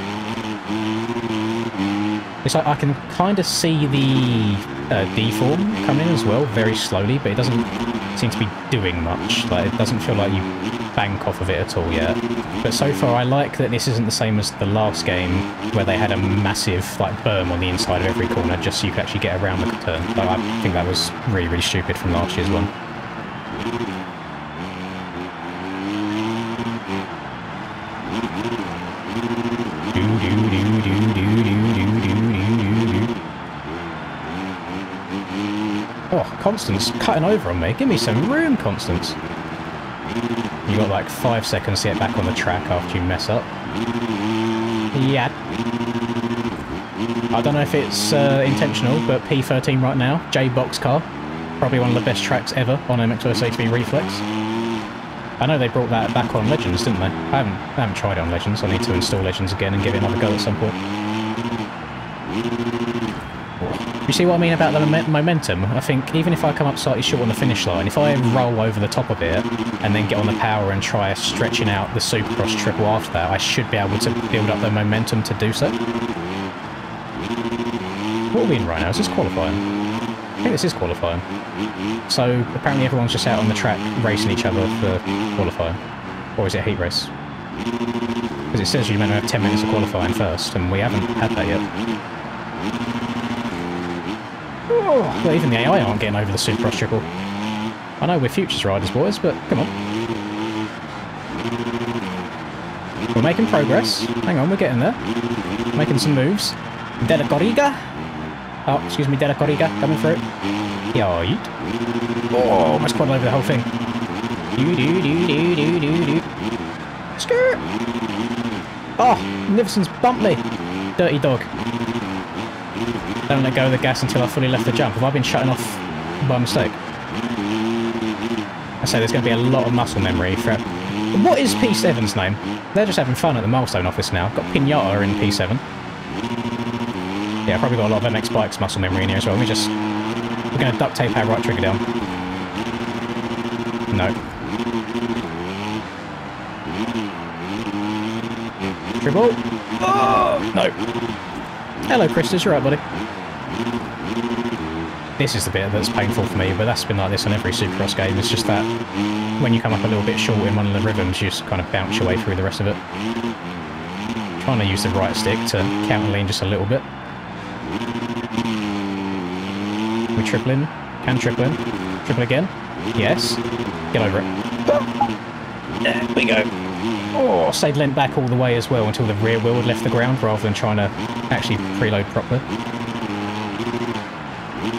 It's like I can kind of see the deform coming as well, very slowly, but it doesn't seem to be doing much. Like, it doesn't feel like you bank off of it at all yet. But so far, I like that this isn't the same as the last game, where they had a massive like berm on the inside of every corner just so you could actually get around the turn. But I think that was really, really stupid from last year's one. Oh, Constance cutting over on me. Give me some room, Constance. You got like 5 seconds to get back on the track after you mess up. Yeah. I don't know if it's intentional, but P13 right now, J-Box car. Probably one of the best tracks ever on MX-2 Reflex. I know they brought that back on Legends, didn't they? I haven't tried it on Legends. I need to install Legends again and give it another go at some point. You see what I mean about the momentum? I think even if I come up slightly short on the finish line, if I roll over the top of it and then get on the power and try stretching out the Supercross triple after that, I should be able to build up the momentum to do so. What are we in right now? Is this qualifying? I think this is qualifying. So apparently everyone's just out on the track racing each other for qualifying. Or is it a heat race? Because it says you're meant to have 10 minutes of qualifying first, and we haven't had that yet. Oh, well, even the AI aren't getting over the Supercross triple. I know we're futures riders, boys, but come on. We're making progress. Hang on, we're getting there. Making some moves. Della Corriga. Oh, excuse me, Della Corriga coming through. Yoit. Oh, almost quad over the whole thing. Do. Skirt. Oh, Niverson's bumped me. Dirty dog. Don't let go of the gas until I've fully left the jump. Have I been shutting off by mistake? I say there's going to be a lot of muscle memory for... What is P7's name? They're just having fun at the milestone office now. I've got Pinata in P7. Yeah, I've probably got a lot of MX Bikes muscle memory in here as well. Let me just... We're going to duct tape our right trigger down. No. Triple. Oh! No. Hello, Christus. You're right, buddy. This is the bit that's painful for me, but that's been like this on every Supercross game. It's just that when you come up a little bit short in one of the rhythms, you just kind of bounce your way through the rest of it. Trying to use the right stick to counter lean just a little bit. We triple in. Can triple in. Triple again. Yes. Get over it. There we go. Oh, stayed leant back all the way as well until the rear wheel had left the ground rather than trying to actually preload properly.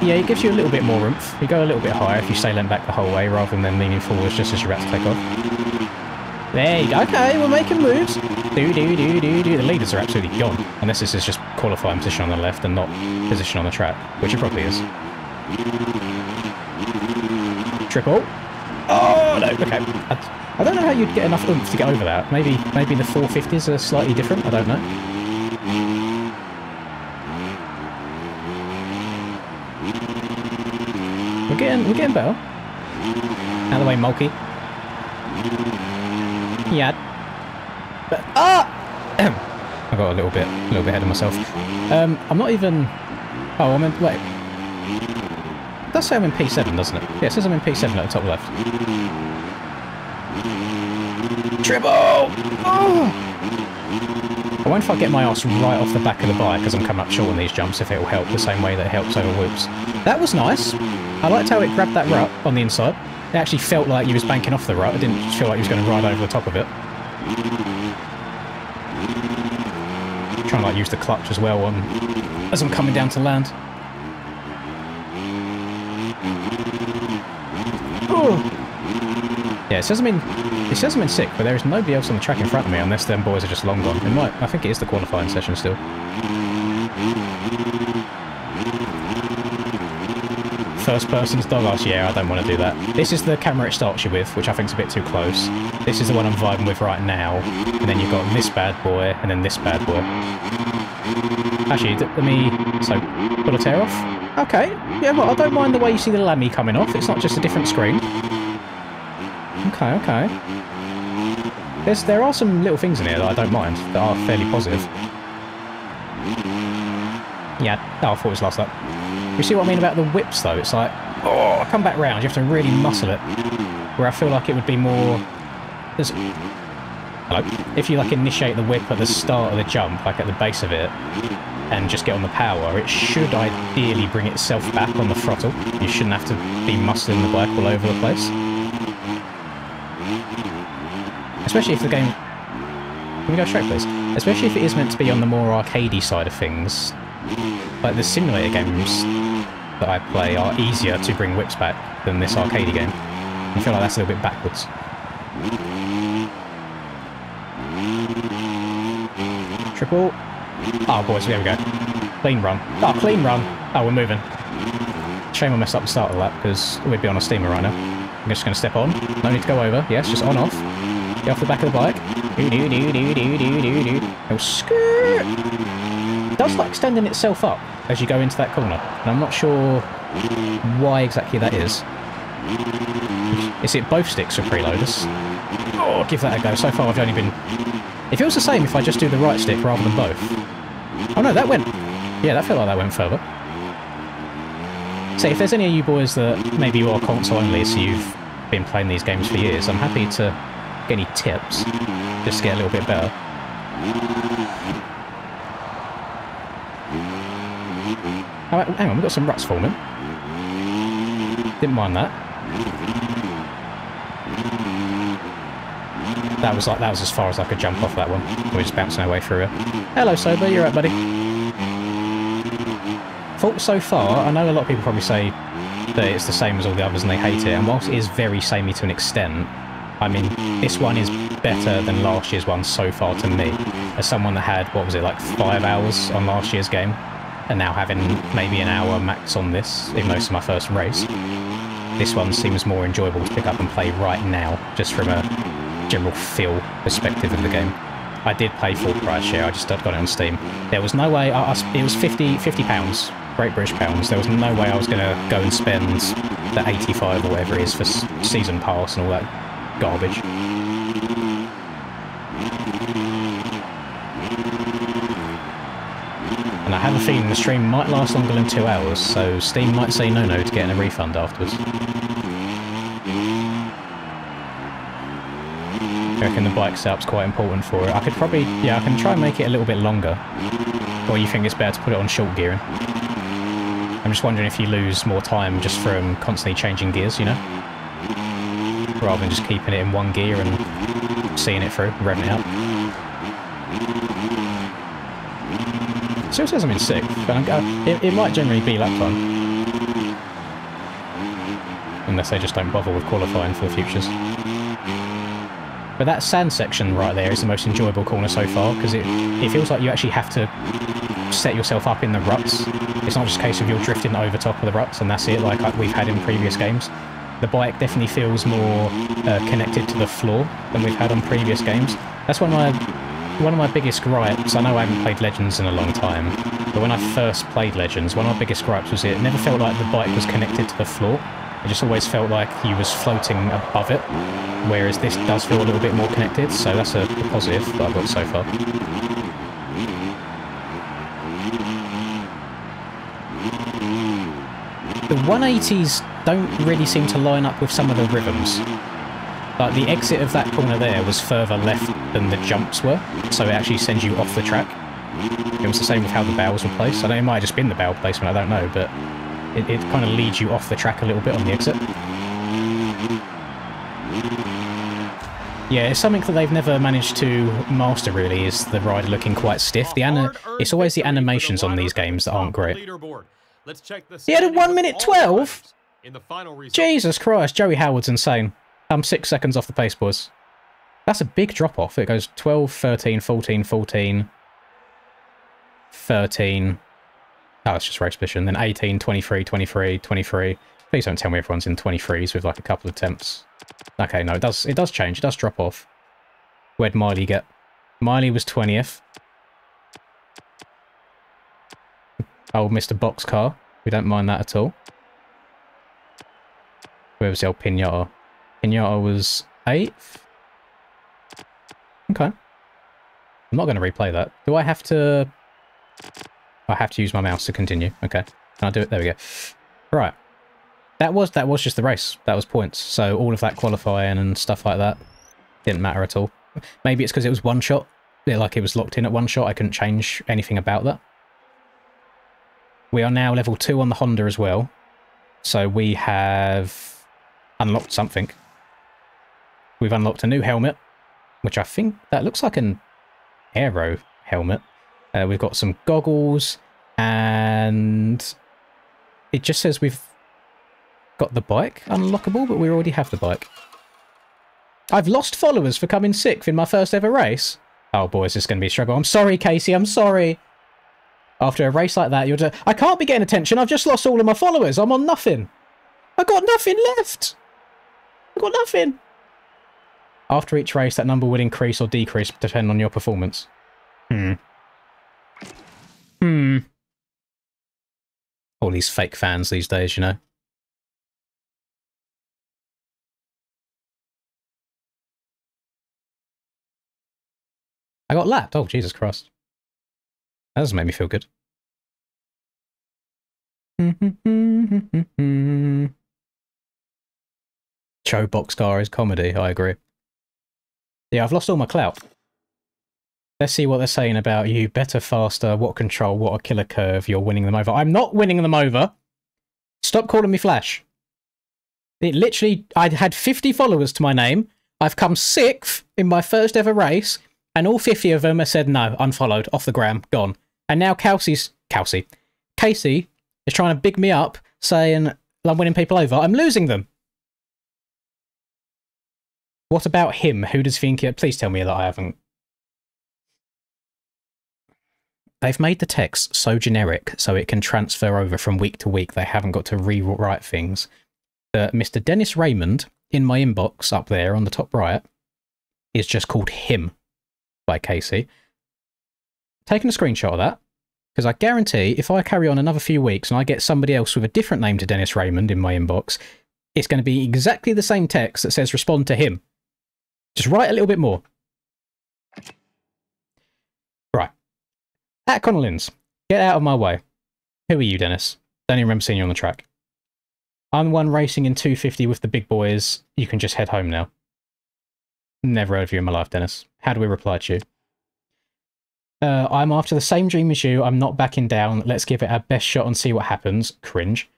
Yeah, it gives you a little bit more oomph. You go a little bit higher if you stay leant back the whole way rather than leaning forwards just as you're about to take off. There you go. Okay, we're making moves. Do. The leaders are absolutely gone. Unless this is just qualifying position on the left and not position on the track, which it probably is. Triple. Oh, no. Okay. I don't know how you'd get enough oomph to get over that. Maybe the 450s are slightly different. I don't know. We're getting better. Out of the way, Mulkey. Yeah. But I got a little bit ahead of myself. I'm not even. Oh, I'm in. Wait. It does say I'm in P7, doesn't it? Yeah, it says I'm in P7 at the top left. Triple! Oh! I wonder if I get my arse right off the back of the bike as I'm coming up short on these jumps, if it will help the same way that it helps over whoops. That was nice. I liked how it grabbed that rut on the inside. It actually felt like you was banking off the rut. It didn't feel like you was going to ride over the top of it. Trying to like use the clutch as well on as I'm coming down to land. Oh. Yeah, it says I'm in sixth, but there is nobody else on the track in front of me unless them boys are just long gone. It might, I think it is the qualifying session still. First person's doghouse, yeah, I don't want to do that. This is the camera it starts you with, which I think is a bit too close. This is the one I'm vibing with right now, and then you've got this bad boy, and then this bad boy. Actually, let me... So, pull a tear off? Okay, yeah, well, I don't mind the way you see the lammy coming off. It's not just a different screen. Okay, okay. There are some little things in here that I don't mind, that are fairly positive. Yeah, oh, I thought it was last lap. You see what I mean about the whips, though? It's like, oh, I come back round, you have to really muscle it. Where I feel like it would be more... Hello? If you, like, initiate the whip at the start of the jump, like at the base of it, and just get on the power, it should ideally bring itself back on the throttle. You shouldn't have to be muscling the bike all over the place. Especially if the game... Can we go straight, please? Especially if it is meant to be on the more arcadey side of things. Like, the simulator games that I play are easier to bring whips back than this arcadey game. I feel like that's a little bit backwards. Triple. Oh, boys, there we go. Clean run. Oh, clean run. Oh, we're moving. Shame I messed up the start of the lap, because we'd be on a steamer right now. I'm just going to step on. No need to go over. Yes, just on, off. Get off the back of the bike. Oh, skirt. It does like extending itself up as you go into that corner. And I'm not sure why exactly that is. Is it both sticks or preloaders? Oh, give that a go. So far I've only been... It feels the same if I just do the right stick rather than both. Oh no, that went... Yeah, that felt like that went further. So if there's any of you boys that maybe you are console only, so you've been playing these games for years, I'm happy to get any tips, just to get a little bit better. Oh, hang on, we've got some ruts forming. Didn't mind that. That was as far as I could jump off that one. We're just bouncing our way through it. Hello, Sober, you're right, buddy. Thoughts so far, I know a lot of people probably say that it's the same as all the others and they hate it, and whilst it is very samey to an extent, I mean, this one is better than last year's one so far to me. As someone that had, what was it, like 5 hours on last year's game, and now having maybe an hour max on this, even though it's my first race, this one seems more enjoyable to pick up and play right now, just from a general feel perspective of the game. I did pay full price share, I just got it on Steam. There was no way, it was £50, Great British pounds, there was no way I was going to go and spend the 85 or whatever it is for season pass and all that garbage. And I have a feeling the stream might last longer than 2 hours, so Steam might say no to getting a refund afterwards. I reckon the bike setup's quite important for it. I could probably, yeah, I can try and make it a little bit longer. Or you think it's better to put it on short gearing? I'm just wondering if you lose more time just from constantly changing gears, you know? Rather than just keeping it in one gear and seeing it through, revving it up. Still says I'm in 6th, but it might generally be lap time. Unless they just don't bother with qualifying for the futures. But that sand section right there is the most enjoyable corner so far, because it feels like you actually have to set yourself up in the ruts. It's not just a case of you're drifting over top of the ruts and that's it, like we've had in previous games. The bike definitely feels more connected to the floor than we've had on previous games. That's one of my biggest gripes. I know I haven't played Legends in a long time, but when I first played Legends, one of my biggest gripes was it never felt like the bike was connected to the floor. It just always felt like he was floating above it, whereas this does feel a little bit more connected, so that's a positive that I've got so far. The 180s don't really seem to line up with some of the rhythms. Like, the exit of that corner there was further left than the jumps were, so it actually sends you off the track. It was the same with how the barrels were placed. I know it might have just been the barrel placement, I don't know, but it kind of leads you off the track a little bit on the exit. Yeah, it's something that they've never managed to master, really, is the rider looking quite stiff. It's always the animations on these games that aren't great. He had a 1 minute 12? Jesus Christ, Joey Howard's insane. I'm 6 seconds off the pace, boys. That's a big drop-off. It goes 12, 13, 14, 14, 13. Oh, it's just race position. Then 18, 23, 23, 23. Please don't tell me everyone's in 23s with like a couple of attempts. Okay, no, it does change. It does drop off. Where'd Miley get? Miley was 20th. Oh, Mr. Boxcar. We don't mind that at all. Where was the old Pinata? Pinata was 8th. Okay. I'm not going to replay that. Do I have to... I have to use my mouse to continue. Okay. Can I do it? There we go. Right. That was just the race. That was points. So all of that qualifying and stuff like that didn't matter at all. Maybe it's because it was one shot. Like it was locked in at one shot. I couldn't change anything about that. We are now level 2 on the Honda as well. So we have unlocked something. We've unlocked a new helmet, which I think that looks like an aero helmet. We've got some goggles, and it just says we've got the bike unlockable, but we already have the bike. I've lost followers for coming 6th in my first ever race. Oh, boys, this is going to be a struggle. I'm sorry, Casey, I'm sorry. After a race like that, you're just... I can't be getting attention. I've just lost all of my followers. I'm on nothing. I got nothing left. I got nothing. After each race, that number would increase or decrease depending on your performance. All these fake fans these days, you know. I got lapped. Oh, Jesus Christ. That doesn't make me feel good. Joe Boxcar is comedy, I agree. Yeah, I've lost all my clout. Let's see what they're saying about you. Better, faster, what control, what a killer curve, you're winning them over. I'm not winning them over! Stop calling me Flash. It literally, I had 50 followers to my name. I've come 6th in my first ever race, and all 50 of them have said no, unfollowed, off the gram, gone. And now Casey is trying to big me up, saying I'm winning people over. I'm losing them. What about him? Who does think it? Please tell me that I haven't. They've made the text so generic so it can transfer over from week to week. They haven't got to rewrite things. Mr. Dennis Raymond, in my inbox up there on the top right, is just called Him by Casey. Taking a screenshot of that, because I guarantee if I carry on another few weeks and I get somebody else with a different name to Dennis Raymond in my inbox, it's going to be exactly the same text that says respond to him. Just write a little bit more. Right. At Connellins, get out of my way. Who are you, Dennis? Don't even remember seeing you on the track. I'm the one racing in 250 with the big boys. You can just head home now. Never heard of you in my life, Dennis. How do we reply to you? I'm after the same dream as you. I'm not backing down. Let's give it our best shot and see what happens. Cringe.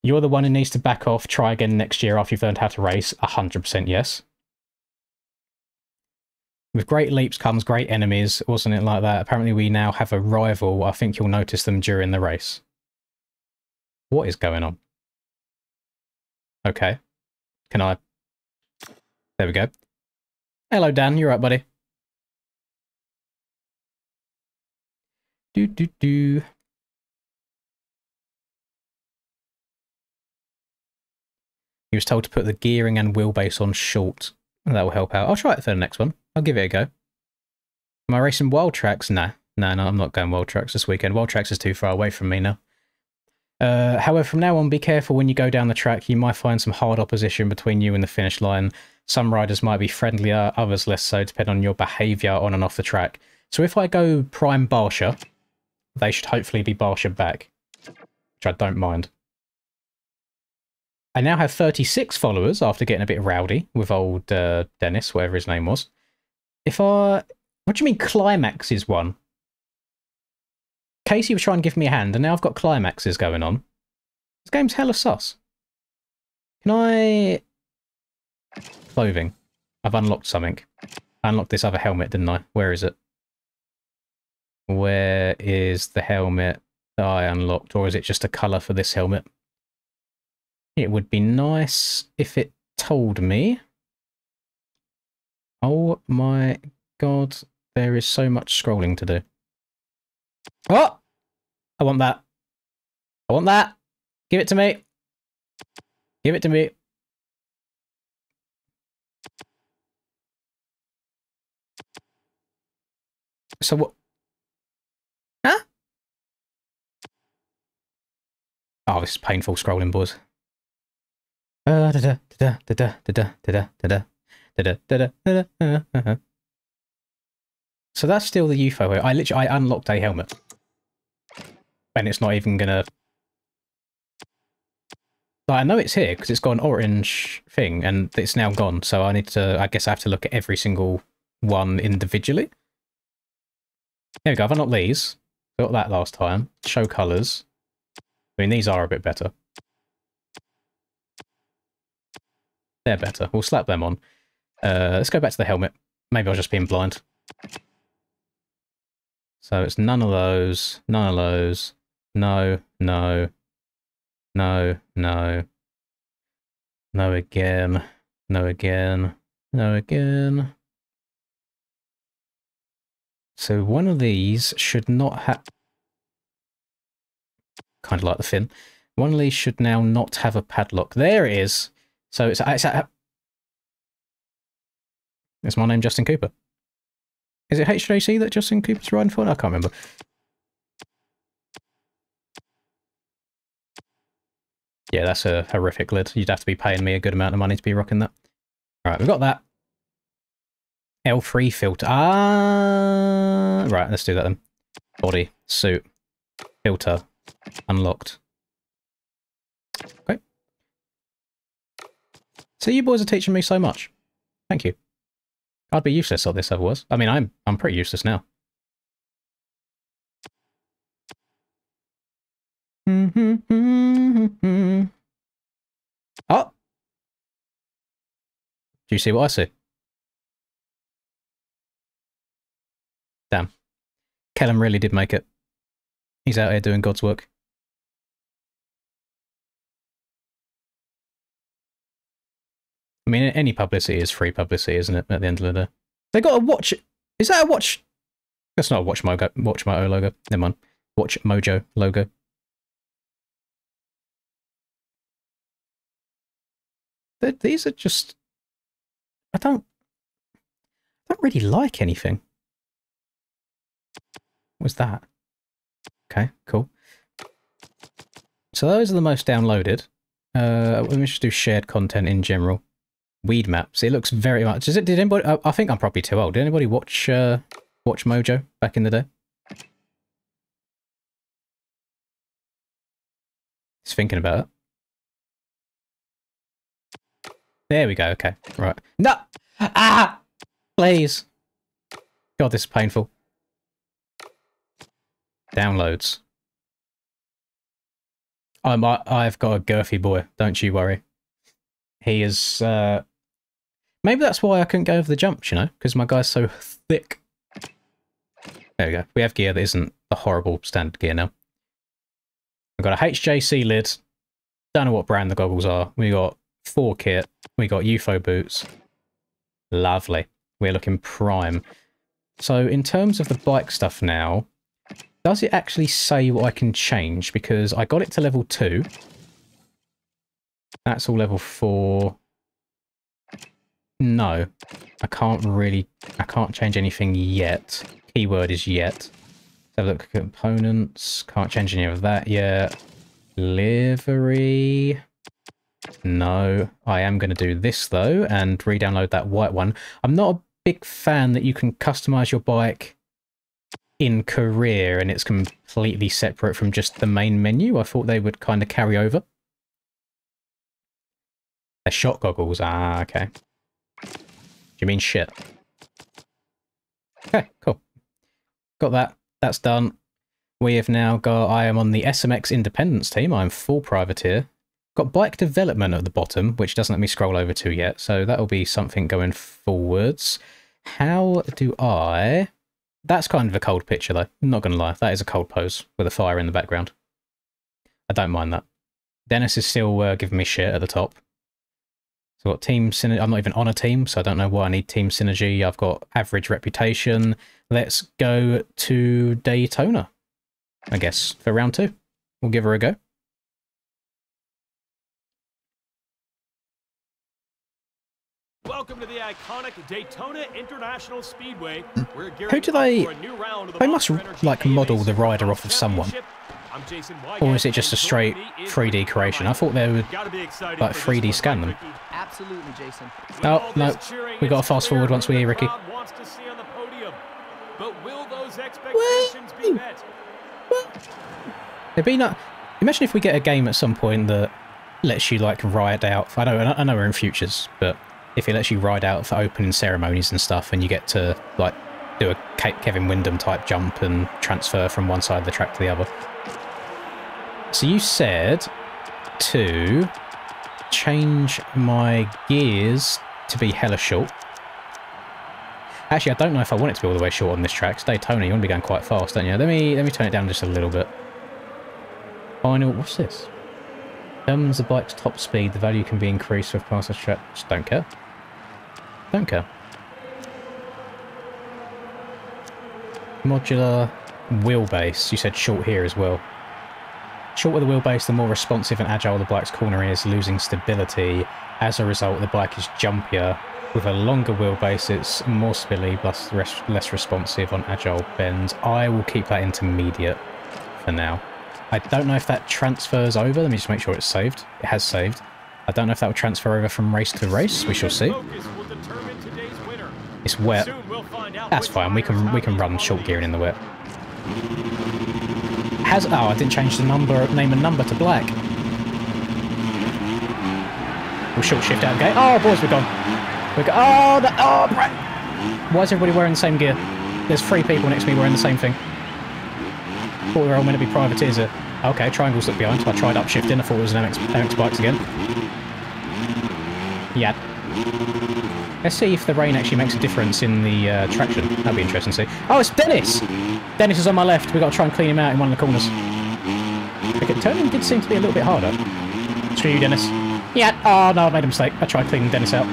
You're the one who needs to back off. Try again next year after you've learned how to race. 100% yes. With great leaps comes great enemies. Wasn't it like that? Apparently we now have a rival. I think you'll notice them during the race. What is going on? Okay. Can I... There we go. Hello, Dan. You right, buddy? He was told to put the gearing and wheelbase on short. That will help out. I'll try it for the next one. I'll give it a go. Am I racing Wild Tracks? Nah. No, I'm not going Wild Tracks this weekend. Wild Tracks is too far away from me now. However, from now on, be careful when you go down the track. You might find some hard opposition between you and the finish line. Some riders might be friendlier, others less so, depending on your behaviour on and off the track. So if I go Prime Barsha, they should hopefully be Barsha back, which I don't mind. I now have 36 followers after getting a bit rowdy with old Dennis, whatever his name was. What do you mean Climax is one? Casey was trying to give me a hand, and now I've got climaxes going on. This game's hella sus. Can I... Clothing. I've unlocked something. I unlocked this other helmet, didn't I? Where is it? Where is the helmet that I unlocked? Or is it just a colour for this helmet? It would be nice if it told me. Oh my god, there is so much scrolling to do. Oh! I want that. I want that. Give it to me. Give it to me. So what? Huh? Oh, this is painful scrolling, boys. So that's still the UFO here. I unlocked a helmet. And it's not even gonna... Like, I know it's here, because it's got an orange thing, and it's now gone, so I need to... I guess I have to look at every single one individually. There we go, I've unlocked these. Got that last time. Show colours. I mean, these are a bit better. They're better. We'll slap them on. Let's go back to the helmet. Maybe I was just being blind. So it's none of those. None of those. No, no. No, no. No again. No again. No again. So one of these should not have... Kind of like the fin. One of these should now not have a padlock. There it is. So it's my name, Justin Cooper. Is it HJC that Justin Cooper's riding for? I can't remember. Yeah, that's a horrific lid. You'd have to be paying me a good amount of money to be rocking that. Alright, we've got that. L3 filter. Ah, right, let's do that then. Body, suit, filter, unlocked. Okay. So you boys are teaching me so much. Thank you. I'd be useless at this otherwise. I mean, I'm pretty useless now. Oh! Do you see what I see? Damn. Kellum really did make it. He's out here doing God's work. I mean, any publicity is free publicity, isn't it, at the end of the day? They got a watch. Is that a watch? That's not a Watch Mojo logo. Never mind. Watch Mojo logo. These are just... I don't really like anything. What's that? Okay, cool. So those are the most downloaded. Let me just do shared content in general. Weed maps. It looks very much... Did anybody... I think I'm probably too old. Did anybody watch Watch Mojo back in the day? Just thinking about it. There we go. Okay, right. No! Ah! Please. God, this is painful. Downloads. I've got a girthy boy. Don't you worry. He is... Maybe that's why I couldn't go over the jumps, you know? Because my guy's so thick. There we go. We have gear that isn't the horrible standard gear now. We've got a HJC lid. Don't know what brand the goggles are. We got 4 kit. We got UFO boots. Lovely. We're looking prime. So in terms of the bike stuff now, does it actually say what I can change? Because I got it to level 2. That's all level 4. No, I can't change anything yet. Keyword is yet. Let's have a look at components. Can't change any of that yet. Livery. No, I am going to do this though and re-download that white one. I'm not a big fan that you can customize your bike in career and it's completely separate from just the main menu. I thought they would kind of carry over. They're shot goggles. Ah, okay. Do you mean shit? Okay, cool. Got that. That's done. We have now got... I am on the SMX Independence team. I'm full privateer. Got bike development at the bottom, which doesn't let me scroll over to yet, so that'll be something going forwards. How do I... That's kind of a cold picture, though. I'm not going to lie. That is a cold pose with a fire in the background. I don't mind that. Dennis is still giving me shit at the top. So I've got team synergy. I'm not even on a team, so I don't know why I need team synergy. I've got average reputation. Let's go to Daytona, I guess, for round 2. We'll give her a go. Welcome to the iconic Daytona International Speedway. Who do they must, like, model the rider off of someone. Or is it just a straight 3D creation? I thought they would, like, 3D scan them. Absolutely, Jason. Oh, no. We got to fast forward once we hear Ricky. It'd be not... Imagine if we get a game at some point that lets you, like, ride out... I know we're in futures, but if it lets you ride out for opening ceremonies and stuff, and you get to, like, do a Kevin Windham type jump and transfer from one side of the track to the other. So you said to change my gears to be hella short. Actually, I don't know if I want it to be all the way short on this track. It's Daytona, you want to be going quite fast, don't you? Let me turn it down just a little bit. Final, what's this? Determines the bike's top speed. The value can be increased with past the track. Just don't care. Don't care. Modular wheelbase. You said short here as well. Shorter the wheelbase, the more responsive and agile the bike's corner is, losing stability. As a result, the bike is jumpier. With a longer wheelbase, it's more spilly, plus less responsive on agile bends. I will keep that intermediate for now. I don't know if that transfers over. Let me just make sure it's saved. It has saved. I don't know if that will transfer over from race to race. We shall see. It's wet. That's fine. We can run short gearing in the wet. Oh, I didn't change the name and number to black. We'll short shift out the gate. Oh, boys, we're gone. Why is everybody wearing the same gear? There's 3 people next to me wearing the same thing. Thought we were all meant to be privateers here. Okay, triangles look behind. I tried upshifting. I thought it was an MX bikes again. Yeah. Let's see if the rain actually makes a difference in the traction. That'd be interesting to see. Oh, it's Dennis! Dennis is on my left. We've got to try and clean him out in one of the corners. Okay, turning did seem to be a little bit harder. Screw you, Dennis. Yeah. Oh, no, I made a mistake. I tried cleaning Dennis out.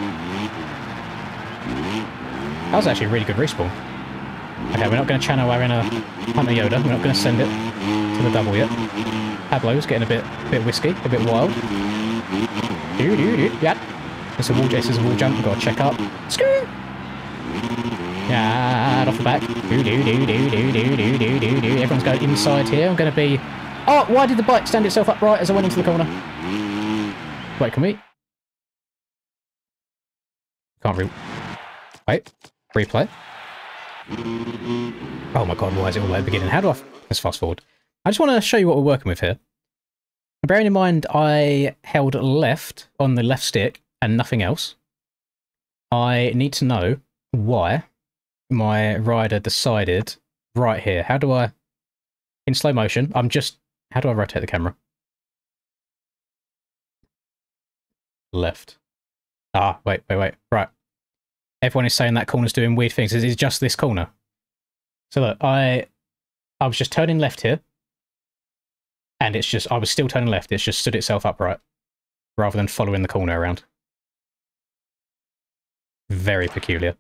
That was actually a really good respawn. Okay, we're not going to channel our inner Hunter Yoda. We're not going to send it to the double yet. Pablo's getting a bit whiskey, a bit wild. Yeah. It's a wall jump. We've got to check up. Screw. Yeah, off the back. Everyone's going inside here. I'm going to be... Oh, why did the bike stand itself upright as I went into the corner? Wait, can we... Can't Wait. Replay. Oh my god, why is it all at the beginning? How do I... Let's fast forward. I just want to show you what we're working with here. Bearing in mind I held left on the left stick and nothing else, I need to know why my rider decided right here. How do I... In slow motion, I'm just... How do I rotate the camera? Left. Ah, wait. Right. Everyone is saying that corner's doing weird things. Is it just this corner? So look, I was just turning left here. And it's just... I was still turning left. It's just stood itself upright. Rather than following the corner around. Very peculiar.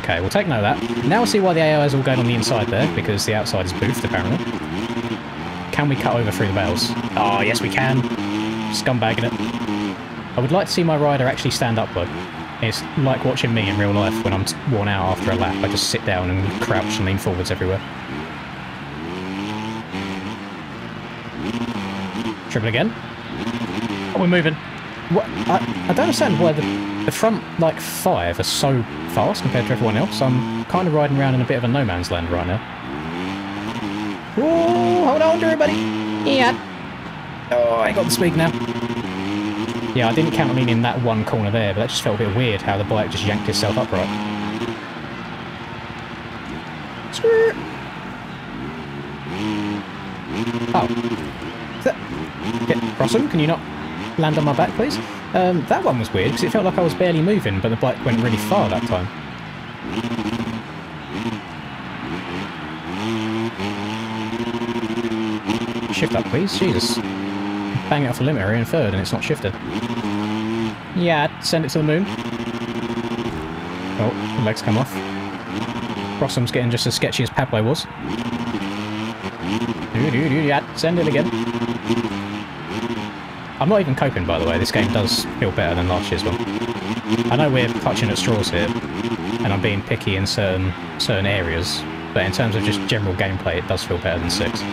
Okay, we'll take note of that. Now we'll see why the AI is all going on the inside there, because the outside is boofed, apparently. Can we cut over through the bales? Oh, yes we can. Scumbagging it. I would like to see my rider actually stand up, though. It's like watching me in real life when I'm worn out after a lap. I just sit down and crouch and lean forwards everywhere. Triple again. Oh, we're moving. What? I don't understand why the front, like, 5 are so fast compared to everyone else. I'm kind of riding around in a bit of a no man's land right now. Whoa, hold on to everybody. Yeah. Oh, I got the speed now. Yeah, I didn't count on leaning in that one corner there, but that just felt a bit weird how the bike just yanked itself upright. Oh. Is that... Okay. Crossum, can you not land on my back, please? That one was weird, because it felt like I was barely moving, but the bike went really far that time. Shift up, please. Jesus. Bang it off a limit area in third, and it's not shifted. Yeah, send it to the moon. Oh, the legs come off. Crossum's getting just as sketchy as Pablo was. Yeah, send it again. I'm not even coping, by the way. This game does feel better than last year's one. I know we're clutching at straws here, and I'm being picky in certain areas, but in terms of just general gameplay, it does feel better than 6.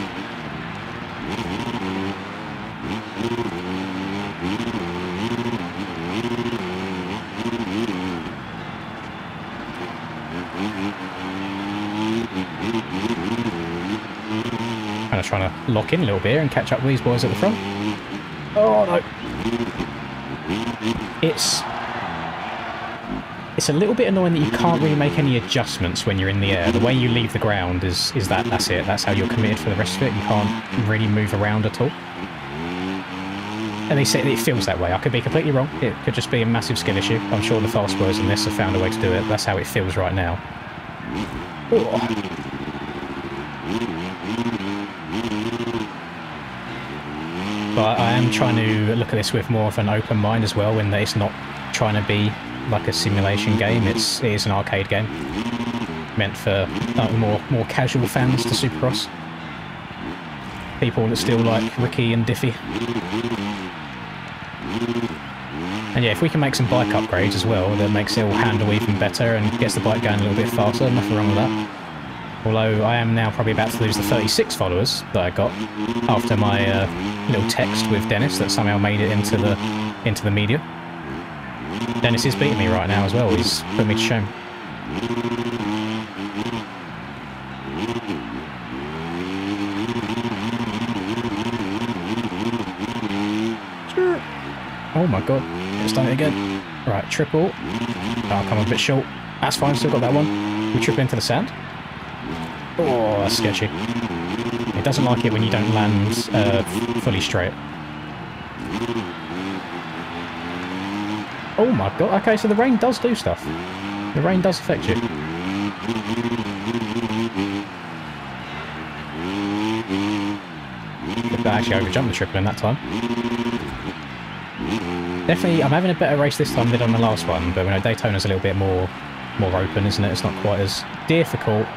Kind of trying to lock in a little bit here and catch up with these boys at the front. Oh no! It's a little bit annoying that you can't really make any adjustments when you're in the air. The way you leave the ground is that's it. That's how you're committed for the rest of it. You can't really move around at all. And they say it feels that way. I could be completely wrong. It could just be a massive skill issue. I'm sure the fast boys in this have found a way to do it. That's how it feels right now. Oh. But I am trying to look at this with more of an open mind as well, in that it's not trying to be like a simulation game. It is an arcade game meant for more casual fans to Supercross. People that still like Ricky and Diffie. And yeah, if we can make some bike upgrades as well, that makes it all handle even better and gets the bike going a little bit faster. Nothing wrong with that. Although I am now probably about to lose the 36 followers that I got after my little text with Dennis that somehow made it into the media. Dennis is beating me right now as well. He's put me to shame. Oh my god, it's done it again. Right, triple. Oh, come on, a bit short. That's fine, still got that one. We triple into the sand. Oh, that's sketchy. It doesn't like it when you don't land fully straight. Oh my god, okay, so the rain does do stuff. The rain does affect you. But I actually overjumped the triple in that time. Definitely, I'm having a better race this time than on the last one, but you know, Daytona's a little bit more open, isn't it? It's not quite as difficult.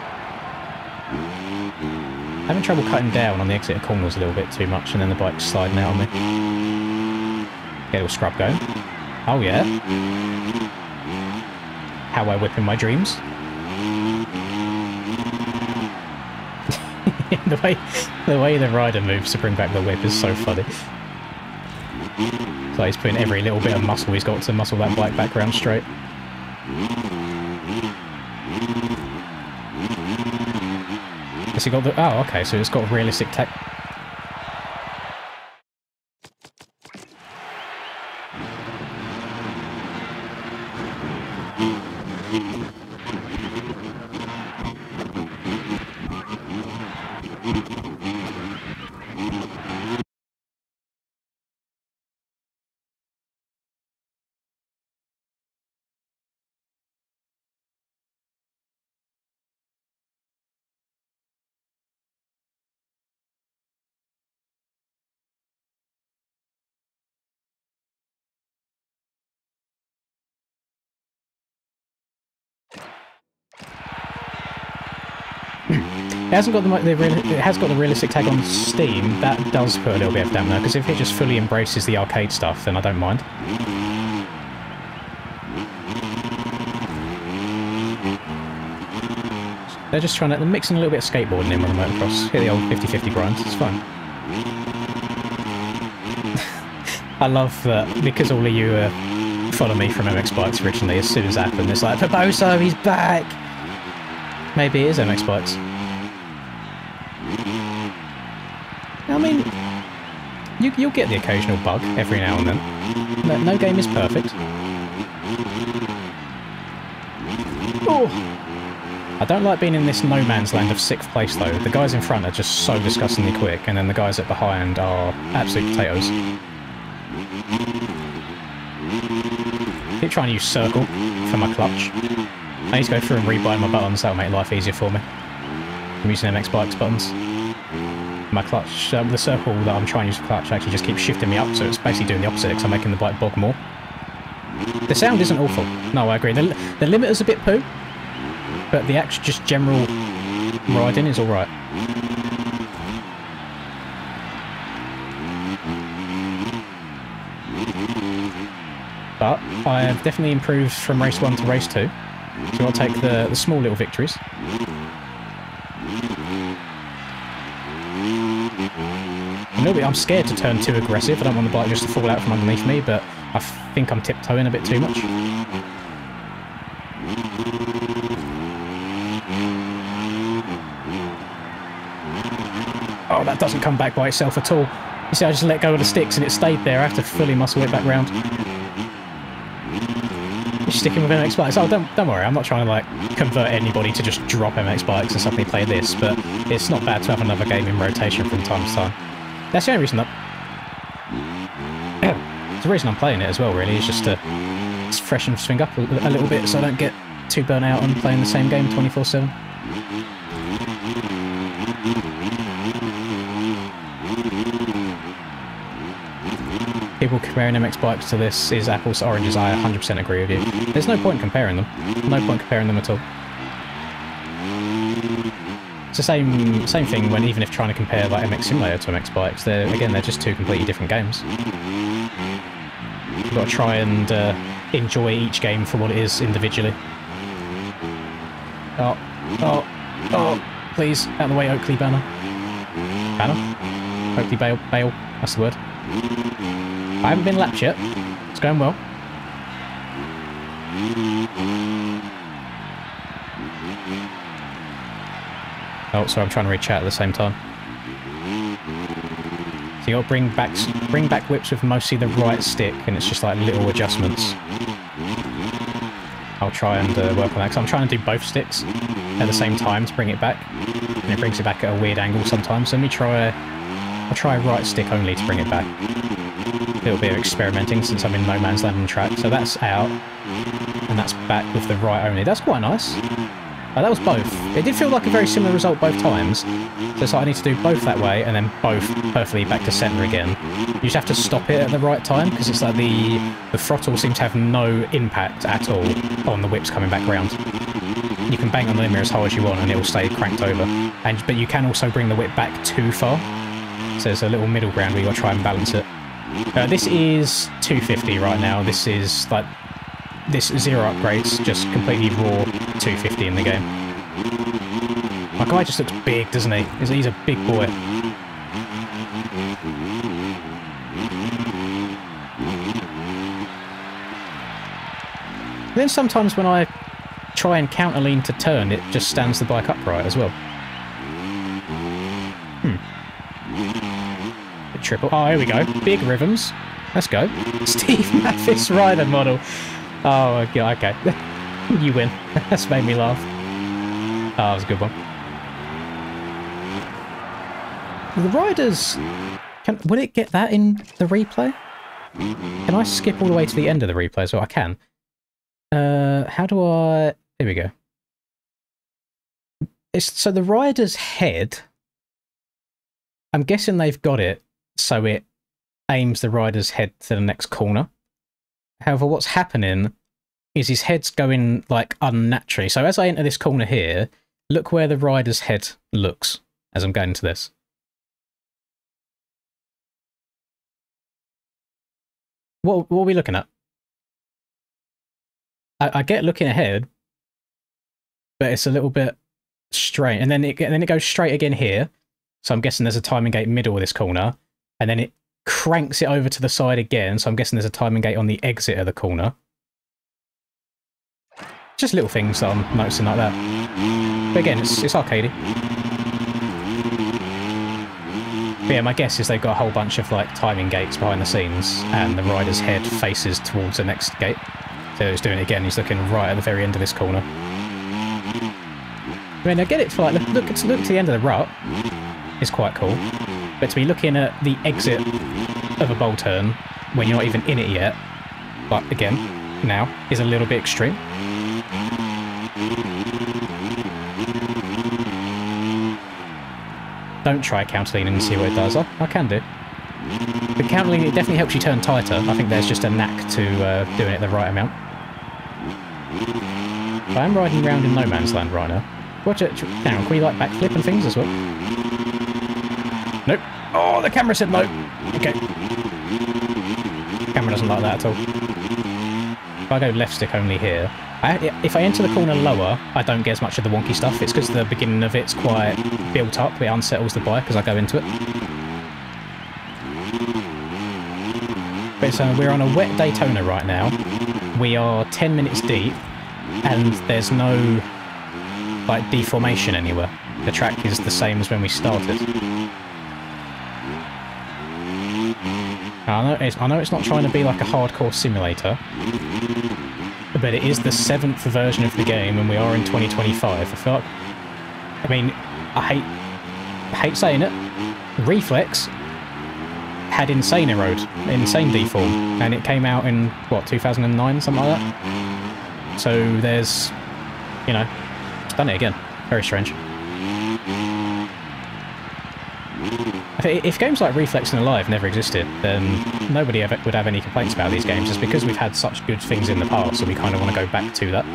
Having trouble cutting down on the exit of corners a little bit too much, and then the bike's sliding out on me. Get a little scrub going. Oh yeah. How I whip in my dreams. the way the rider moves to bring back the whip is so funny. So he's putting every little bit of muscle he's got to muscle that bike back round straight. Has he got the... Oh, okay, so it's got realistic tech. It hasn't got it has got the realistic tag on Steam. That does put a little bit of dampener, because if it just fully embraces the arcade stuff, then I don't mind. They're just trying to... They're mixing a little bit of skateboarding in with the motocross. Hit the old 50-50 grind. It's fine. I love that, because all of you follow me from MX Bikes originally. As soon as it happened, it's like, Paboso, he's back! Maybe it is MX Bikes. I mean, you'll get the occasional bug every now and then. No game is perfect. Oh! I don't like being in this no man's land of 6th place though. The guys in front are just so disgustingly quick, and then the guys at behind are absolute potatoes. Keep trying to use circle for my clutch. I need to go through and rebind my buttons, that'll make life easier for me. I'm using MX Bikes buttons. My clutch, the circle that I'm trying to use for clutch actually just keeps shifting me up, so it's basically doing the opposite because I'm making the bike bog more. The sound isn't awful. No, I agree. The limiter's a bit poo, but the actual just general riding is alright. But I have definitely improved from race 1 to race 2, so I'll take the small little victories. I'm scared to turn too aggressive. I don't want the bike just to fall out from underneath me, but I think I'm tiptoeing a bit too much. Oh, that doesn't come back by itself at all. You see, I just let go of the sticks and it stayed there. I have to fully muscle it back round. You're sticking with MX Bikes. Oh, don't worry. I'm not trying to, like, convert anybody to just drop MX Bikes and suddenly play this, but it's not bad to have another game in rotation from time to time. That's the only reason that... It's the reason I'm playing it as well, really, is just to freshen swing up a little bit so I don't get too burnt out on playing the same game 24/7. People comparing MX Bikes to this is apples to oranges. I 100% agree with you. There's no point comparing them. No point comparing them at all. It's the same thing when even if trying to compare like MX Simulator to MX Bikes, they're just two completely different games. You've got to try and enjoy each game for what it is individually. Oh, please, out of the way, Oakley banner. Banner? Oakley Bale, that's the word. I haven't been lapped yet. It's going well. Oh, sorry, I'm trying to read chat at the same time. So you got to bring back whips with mostly the right stick, and it's just like little adjustments. I'll try and work on that, because I'm trying to do both sticks at the same time to bring it back, and it brings it back at a weird angle sometimes. So I'll try right stick only to bring it back. A little bit of experimenting since I'm in no man's land on track. So that's out, and that's back with the right only. That's quite nice. That was both. It did feel like a very similar result both times. So it's like I need to do both that way and then both perfectly back to centre again. You just have to stop it at the right time because it's like the throttle seems to have no impact at all on the whips coming back round. You can bang on the limiter as hard as you want and it will stay cranked over. But you can also bring the whip back too far. So there's a little middle ground where you've got to try and balance it. This is 250 right now. This is like... This zero upgrades, just completely raw 250 in the game. My guy just looks big, doesn't he? He's a big boy. Then sometimes when I try and counter lean to turn, it just stands the bike upright as well. Triple. Oh, here we go. Big rhythms. Let's go. Steve Mathis rider model. Oh, okay. You win. That's made me laugh. Oh, that was a good one. The riders... Will it get that in the replay? Can I skip all the way to the end of the replay as well? I can. How do I... Here we go. So the rider's head... I'm guessing they've got it so it aims the rider's head to the next corner. However, what's happening is his head's going, like, unnaturally. So as I enter this corner here, look where the rider's head looks as I'm going into this. What are we looking at? I get looking ahead, but it's a little bit straight. And then it goes straight again here. So I'm guessing there's a timing gate middle of this corner. And then it cranks it over to the side again, so I'm guessing there's a timing gate on the exit of the corner. Just little things that I'm noticing like that. But again, it's arcadey. But yeah, my guess is they've got a whole bunch of like timing gates behind the scenes, and the rider's head faces towards the next gate. So he's doing it again, he's looking right at the very end of this corner. I mean, I get it for like, look to the end of the rut is quite cool. But to be looking at the exit of a bowl turn when you're not even in it yet, but again, now, is a little bit extreme. Don't try counterleaning and see what it does. I can do. But counterleaning, it definitely helps you turn tighter. I think there's just a knack to doing it the right amount. But I am riding around in no man's land right now. Watch it. Hang on, can we like backflip and things as well? Nope. Oh, the camera said no. Okay. Camera doesn't like that at all. If I go left stick only here, if I enter the corner lower, I don't get as much of the wonky stuff. It's because the beginning of it's quite built up. It unsettles the bike as I go into it. But so we're on a wet Daytona right now. We are 10 minutes deep, and there's no like deformation anywhere. The track is the same as when we started. I know it's not trying to be like a hardcore simulator, but it is the 7th version of the game, and we are in 2025. I feel like, I mean, I hate saying it. Reflex had insane erode, insane deform, and it came out in what, 2009, something like that. So there's, you know, it's done it again. Very strange. If games like Reflex and Alive never existed, then nobody ever would have any complaints about these games. Just because we've had such good things in the past, so we kind of want to go back to that.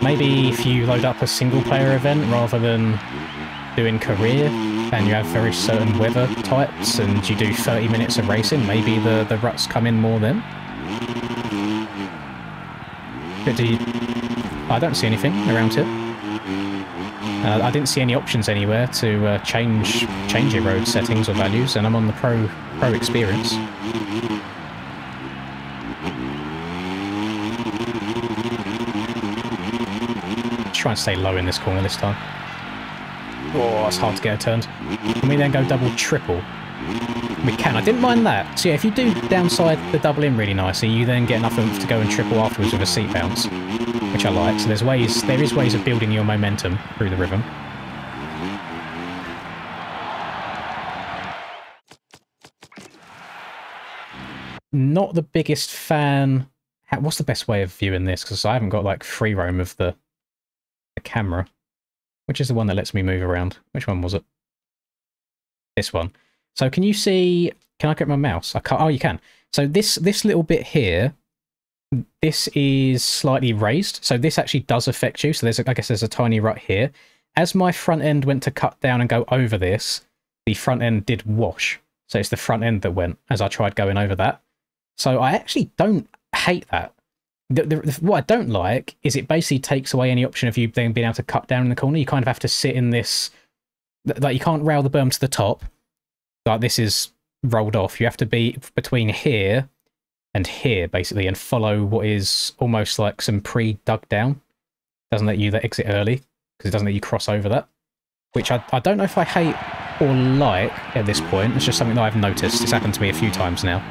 Maybe if you load up a single-player event rather than doing career, and you have very certain weather types, and you do 30 minutes of racing, maybe the ruts come in more then. But I don't see anything around here. I didn't see any options anywhere to change your road settings or values, and I'm on the pro experience. Try and stay low in this corner this time. Oh, it's hard to get it turned. Can we then go double triple? We can. I didn't mind that. So yeah, if you do downside the double in really nicely, you then get enough oomph to go and triple afterwards with a seat bounce, which I like. So there is ways of building your momentum through the rhythm. Not the biggest fan. What's the best way of viewing this? Because I haven't got like free roam of the camera. Which is the one that lets me move around? Which one was it? This one. So can you see... Can I get my mouse? I can't. Oh, you can. So this little bit here, this is slightly raised. So this actually does affect you. So I guess there's a tiny rut here. As my front end went to cut down and go over this, the front end did wash. So it's the front end that went as I tried going over that. So I actually don't hate that. What I don't like is it basically takes away any option of you then being able to cut down in the corner. You kind of have to sit in this... Like, you can't rail the berm to the top. Like, this is rolled off. You have to be between here and here, basically, and follow what is almost like some pre-dug down. Doesn't let you exit early, because it doesn't let you cross over that. Which I don't know if I hate or like at this point. It's just something that I've noticed. It's happened to me a few times now.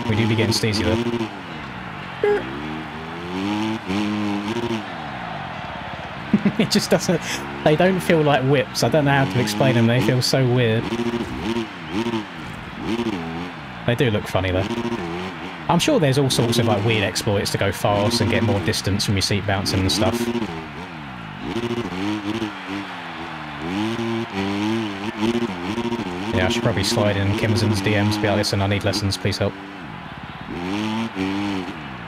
We do be getting steezy though. It just doesn't... They don't feel like whips. I don't know how to explain them. They feel so weird. They do look funny though. I'm sure there's all sorts of like weird exploits to go fast and get more distance from your seat bouncing and stuff. Yeah, I should probably slide in Kimson's DMs, be like, listen, I need lessons, please help.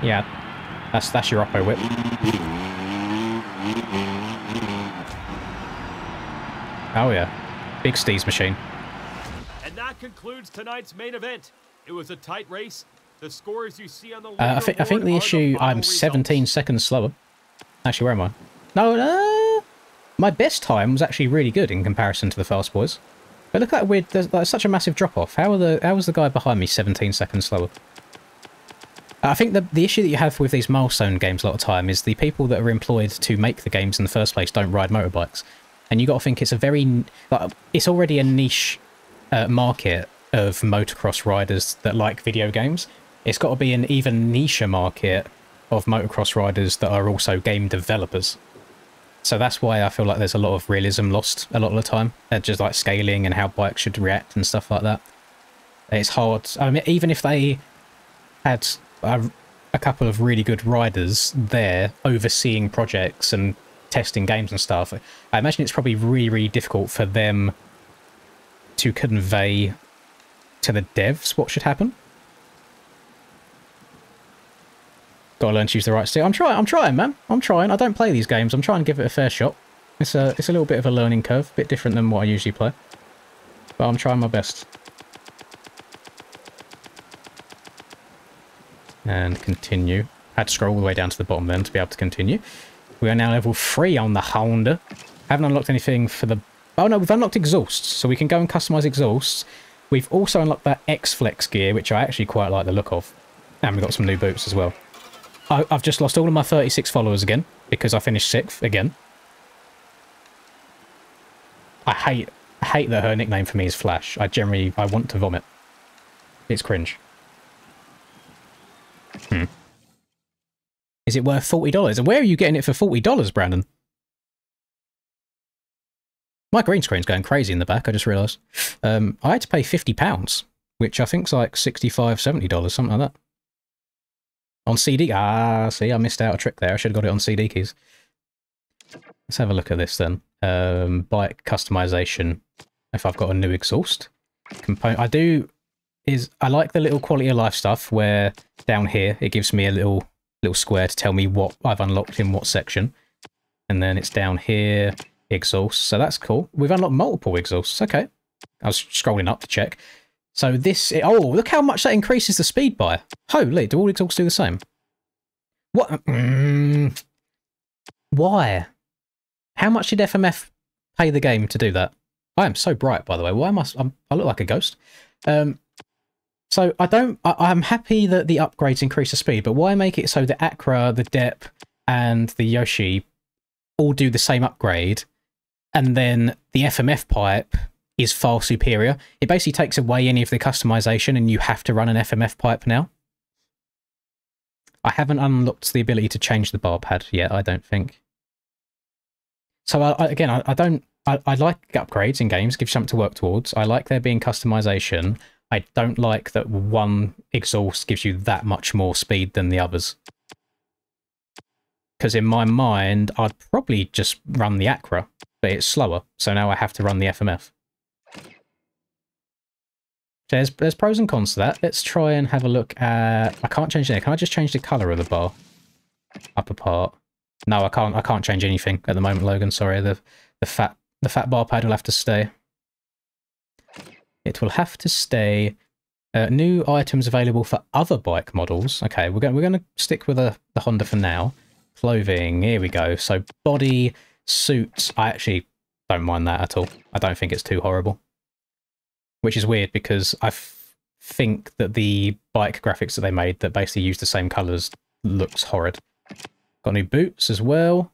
Yeah, that's your Oppo whip. Oh yeah, big Steve's machine. And that concludes tonight's main event. It was a tight race. The scores you see on the I think the issue, I'm 17 seconds slower. Actually, where am I? No, My best time was actually really good in comparison to the fast boys. But look at that weird, there's such a massive drop-off. How was the guy behind me 17 seconds slower? I think the issue that you have with these milestone games a lot of time is the people that are employed to make the games in the first place don't ride motorbikes. And you got to think it's a very... it's already a niche market of motocross riders that like video games. It's got to be an even nicher market of motocross riders that are also game developers. So that's why I feel like there's a lot of realism lost a lot of the time. Just like scaling and how bikes should react and stuff like that. It's hard. I mean, even if they had a couple of really good riders there overseeing projects and testing games and stuff, I imagine it's probably really, really difficult for them to convey to the devs what should happen. Gotta learn to use the right stick. I'm trying, man. I'm trying. I don't play these games. I'm trying to give it a fair shot. It's a little bit of a learning curve, a bit different than what I usually play. But I'm trying my best. And continue. I had to scroll all the way down to the bottom then to be able to continue. We are now level 3 on the Honda. Haven't unlocked anything for the... Oh no, we've unlocked exhausts, so we can go and customise exhausts. We've also unlocked that X-Flex gear, which I actually quite like the look of. And we've got some new boots as well. I've just lost all of my 36 followers again, because I finished 6th again. I hate that her nickname for me is Flash. I want to vomit. It's cringe. Is it worth $40? And where are you getting it for $40, Brandon? My green screen's going crazy in the back, I just realised. I had to pay £50, which I think's like $65, $70, something like that. On CD. Ah, see, I missed out a trick there. I should have got it on CD keys. Let's have a look at this then. Bike customization. If I've got a new exhaust component, I like the little quality of life stuff where down here it gives me a little square to tell me what I've unlocked in what section, and then it's down here exhausts. So that's cool. We've unlocked multiple exhausts. Okay, I was scrolling up to check. So this... Oh, look how much that increases the speed by. Holy, do all exhausts do the same? What? Why? How much did FMF pay the game to do that? I am so bright, by the way. Why am I look like a ghost. So I'm happy that the upgrades increase the speed, but why make it so the Acra, the Dep, and the Yoshi all do the same upgrade, and then the FMF pipe is far superior? It basically takes away any of the customization and you have to run an FMF pipe now. I haven't unlocked the ability to change the bar pad yet, I don't think. So I like upgrades in games, give something to work towards. I like there being customization. I don't like that one exhaust gives you that much more speed than the others. Because in my mind, I'd probably just run the Acra, but it's slower, so now I have to run the FMF. There's pros and cons to that. Let's try and have a look at... I can't change it. Can I just change the colour of the bar? Upper part. No, I can't change anything at the moment, Logan. Sorry, the fat bar pad will have to stay. It will have to stay. New items available for other bike models. Okay, we're going to stick with the Honda for now. Clothing, here we go. So body, suits. I actually don't mind that at all. I don't think it's too horrible. Which is weird because I think that the bike graphics that they made that basically use the same colours looks horrid. Got new boots as well.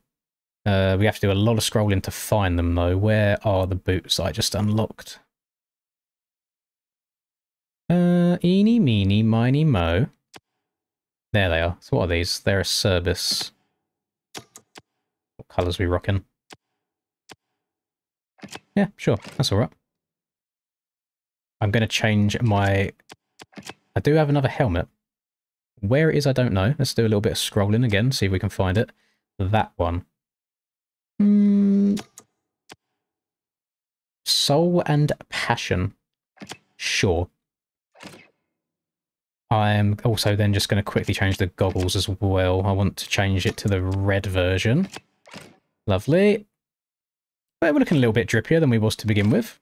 We have to do a lot of scrolling to find them though. Where are the boots I just unlocked? Eeny, meeny, miny, mo. There they are. So what are these? They're a Cerbis. What colours are we rocking? Yeah, sure. That's alright. I'm going to change my... I do have another helmet. Where it is, I don't know. Let's do a little bit of scrolling again, see if we can find it. That one. Soul and Passion. Sure. I'm also then just going to quickly change the goggles as well. I want to change it to the red version. Lovely. But we're looking a little bit drippier than we was to begin with.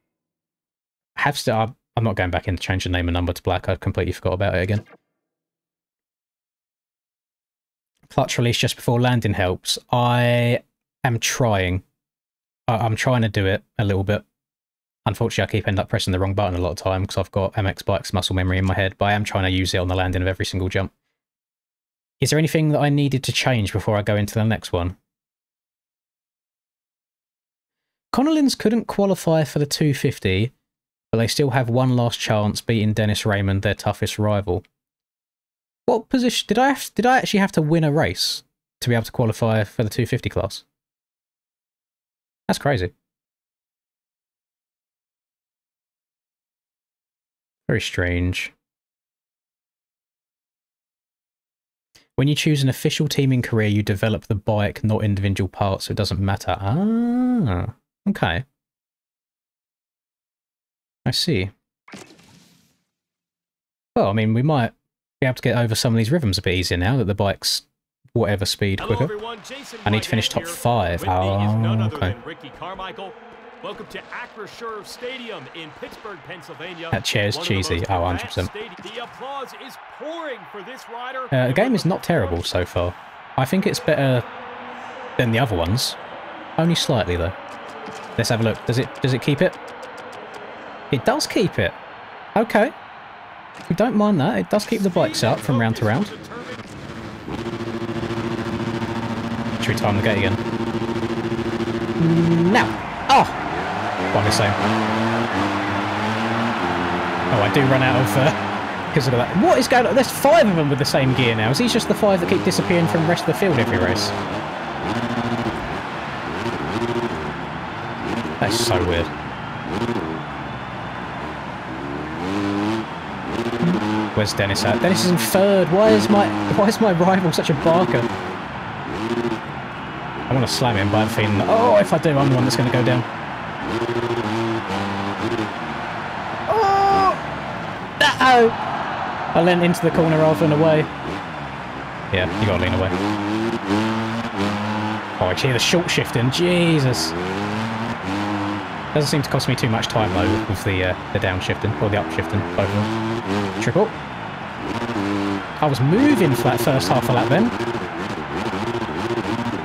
I'm not going back in to change the name and number to black. I completely forgot about it again. Clutch release just before landing helps. I am trying. I'm trying to do it a little bit. Unfortunately, I keep end up pressing the wrong button a lot of time because I've got MX Bike's muscle memory in my head, but I am trying to use it on the landing of every single jump. Is there anything that I needed to change before I go into the next one? Connellins couldn't qualify for the 250, but they still have one last chance beating Dennis Raymond, their toughest rival. What position did I actually have to win a race to be able to qualify for the 250 class? That's crazy. Very strange. When you choose an official teaming career, you develop the bike, not individual parts, so it doesn't matter. Ah, okay. I see. Well, I mean, we might be able to get over some of these rhythms a bit easier now that the bike's whatever speed quicker. I need to finish top 5. Oh, okay. Welcome to Acrisure Stadium in Pittsburgh, Pennsylvania. That chair's cheesy. Oh, 100%. The applause is pouring for this rider. The game is not terrible so far. I think it's better than the other ones. Only slightly, though. Let's have a look. Does it keep it? It does keep it. Okay. We don't mind that. It does keep the bikes up from round to round. Should we time the gate again? Now! Oh! What am I saying? Oh, I do run out of... because of that. What is going on? There's 5 of them with the same gear now. Is he just the 5 that keep disappearing from the rest of the field every race? That's so weird. Where's Dennis at? Dennis is in 3rd. Why is my rival such a barker? I want to slam him, but I'm feeling... Oh, if I do, I'm the one that's going to go down. Oh! Uh-oh! I leant into the corner rather than away. Yeah, you got to lean away. Oh, actually, the short shifting. Jesus. Doesn't seem to cost me too much time, though, with the downshifting, or the upshifting, both of them. Triple. I was moving for that first half of lap then.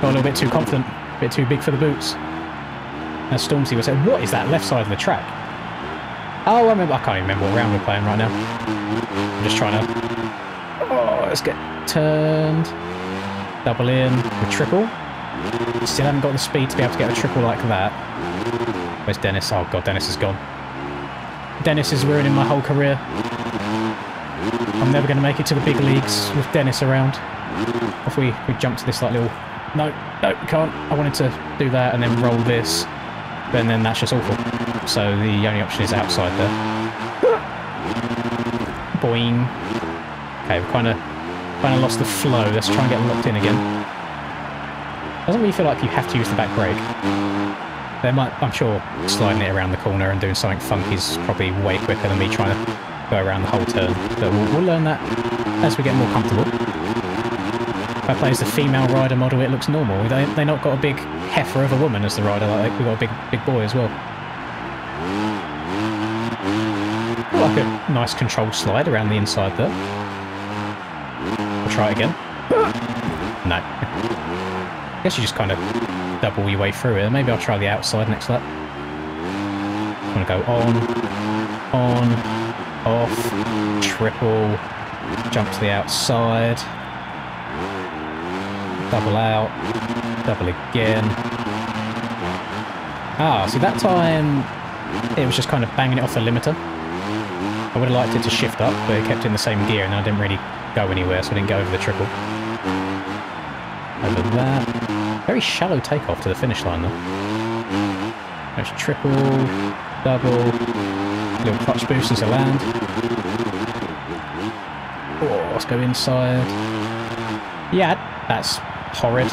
Got a little bit too confident, a bit too big for the boots. As Stormzy was saying, what is that left side of the track? Oh, I remember. I can't even remember what round we're playing right now. I'm just trying to... Oh, let's get turned. Double in with triple. Still haven't got the speed to be able to get a triple like that. Where's Dennis? Oh god, Dennis is gone. Dennis is ruining my whole career. I'm never going to make it to the big leagues with Dennis around. If we jump to this like little... No, we can't. I wanted to do that and then roll this. But then that's just awful. So the only option is outside there. Boing. Okay, we've kind of lost the flow. Let's try and get locked in again. Doesn't really feel like you have to use the back brake. There might, I'm sure, sliding it around the corner and doing something funky is probably way quicker than me trying to go around the whole turn. But we'll learn that as we get more comfortable. If I play as the female rider model, it looks normal. They not got a big heifer of a woman as the rider. Like we've got a big boy as well. Like a nice controlled slide around the inside there. We'll try it again. No. I guess you just kind of double your way through it. Maybe I'll try the outside next lap. I'm going to go on, off, triple, jump to the outside, double out, double again. Ah, see that time it was just kind of banging it off the limiter. I would have liked it to shift up, but it kept in the same gear and I didn't really go anywhere, so I didn't go over the triple. Over that. Very shallow takeoff to the finish line though. There's triple, double, little clutch boost as I land. Oh, let's go inside. Yeah, that's horrid.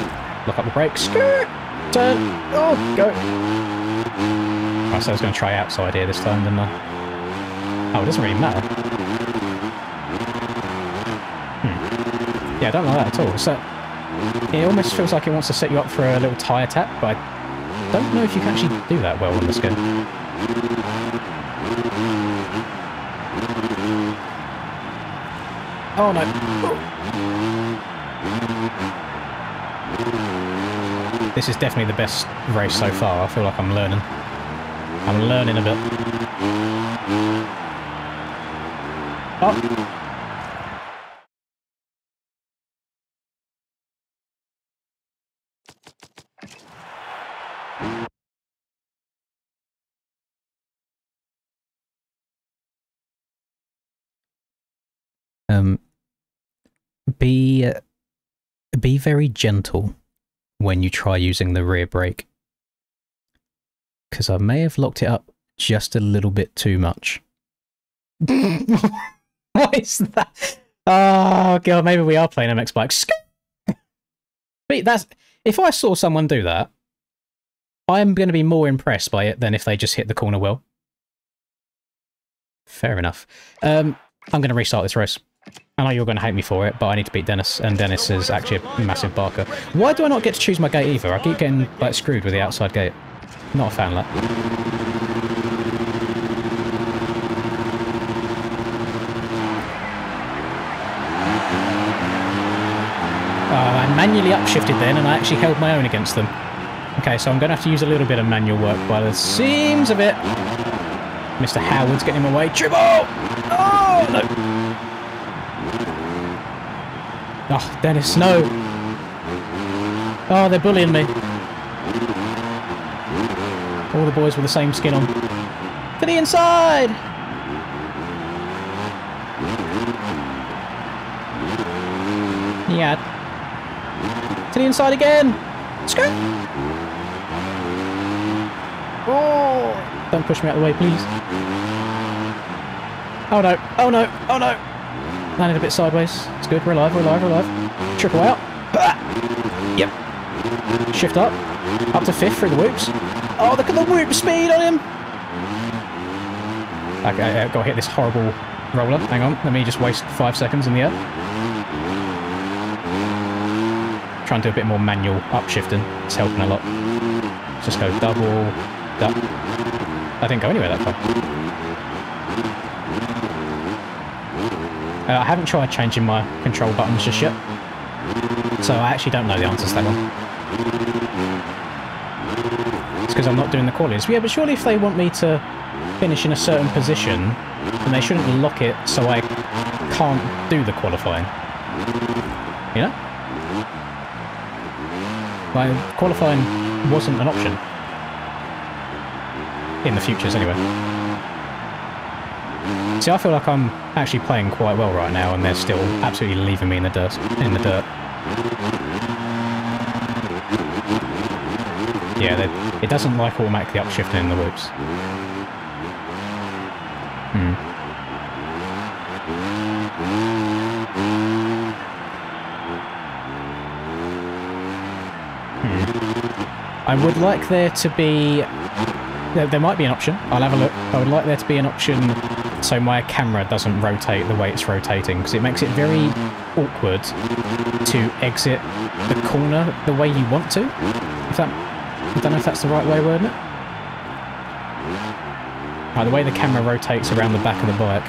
Lock up the brakes. Skirt! Turn! Oh, go! Right, so I was going to try outside here this time, didn't I? Oh, it doesn't really matter. Yeah, I don't like that at all. So, it almost feels like it wants to set you up for a little tyre tap, but I don't know if you can actually do that well on this game. Oh no! This is definitely the best race so far. I feel like I'm learning. I'm learning a bit. Oh. Be very gentle when you try using the rear brake, because I may have locked it up just a little bit too much. What is that? Oh god, maybe we are playing MX bikes. But that's, if I saw someone do that, I'm going to be more impressed by it than if they just hit the corner well. Fair enough. I'm going to restart this race. I know you're going to hate me for it, but I need to beat Dennis, and Dennis is actually a massive barker. Why do I not get to choose my gate either? I keep getting like screwed with the outside gate. Not a fan of that. I manually upshifted then, and I actually held my own against them. Okay, so I'm going to have to use a little bit of manual work by the seams of it. Mr. Howard's getting in my way. Triple! Oh, no! Oh, Dennis, no! Oh, they're bullying me. All the boys with the same skin on. To the inside! Yeah. To the inside again! Skirt! Oh! Don't push me out of the way, please. Oh no! Oh no! Oh no! Landed a bit sideways. It's good. We're alive. We're alive. We're alive. Triple out. Yep. Shift up. Up to 5th through the whoops. Oh, look at the whoop speed on him! Okay, I've got to hit this horrible roller. Hang on. Let me just waste 5 seconds in the air. Try and do a bit more manual upshifting. It's helping a lot. Just go double. I didn't go anywhere that far. I haven't tried changing my control buttons just yet, so I actually don't know the answers to that one. It's because I'm not doing the qualies. Yeah, but surely if they want me to finish in a certain position, then they shouldn't lock it so I can't do the qualifying. You know? Like, qualifying wasn't an option. In the futures, anyway. See, I feel like I'm actually playing quite well right now, and they're still absolutely leaving me in the dirt. Yeah, it doesn't like automatically upshifting in the whoops. I would like there to be... There might be an option. I'll have a look. I would like there to be an option so my camera doesn't rotate the way it's rotating, because it makes it very awkward to exit the corner the way you want to. I don't know if that's the right way of wording it. Right, the way the camera rotates around the back of the bike.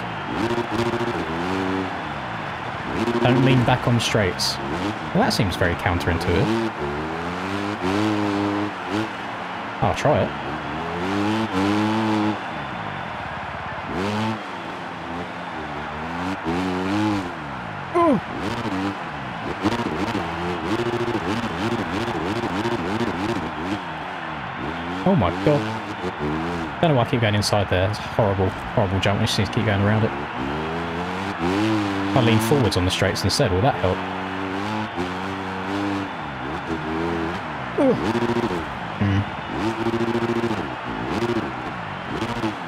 Don't lean back on straights. Well, that seems very counterintuitive. I'll try it. Oh my god. Don't know why I keep going inside there. It's a horrible, horrible jump. I just need to keep going around it. I'll lean forwards on the straights instead. Will that help?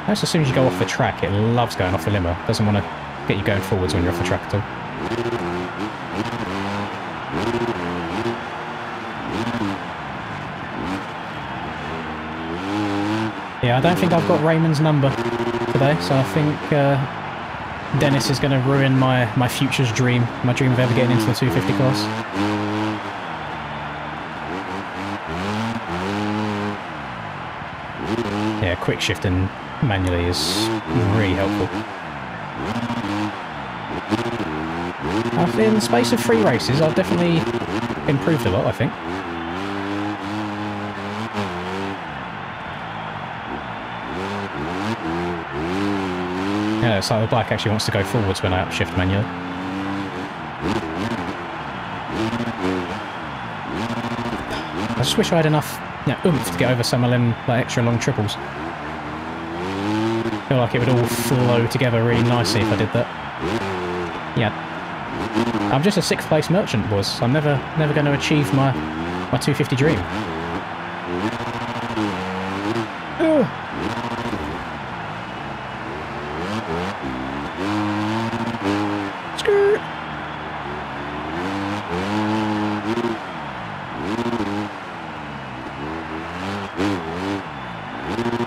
That's as soon as you go off the track, it loves going off the limber. It doesn't want to get you going forwards when you're off the track at all. Yeah, I don't think I've got Raymond's number today, so I think Dennis is going to ruin my future's dream, my dream of ever getting into the 250 class. Yeah, quick shifting manually is really helpful. In the space of 3 races, I've definitely improved a lot, I think. Yeah, it's like the bike actually wants to go forwards when I upshift manually. I just wish I had enough oomph to get over some of them like extra long triples. I feel like it would all flow together really nicely if I did that. Yeah. I'm just a 6th place merchant, boys. I'm never going to achieve my 250 dream. Ugh. Skirt.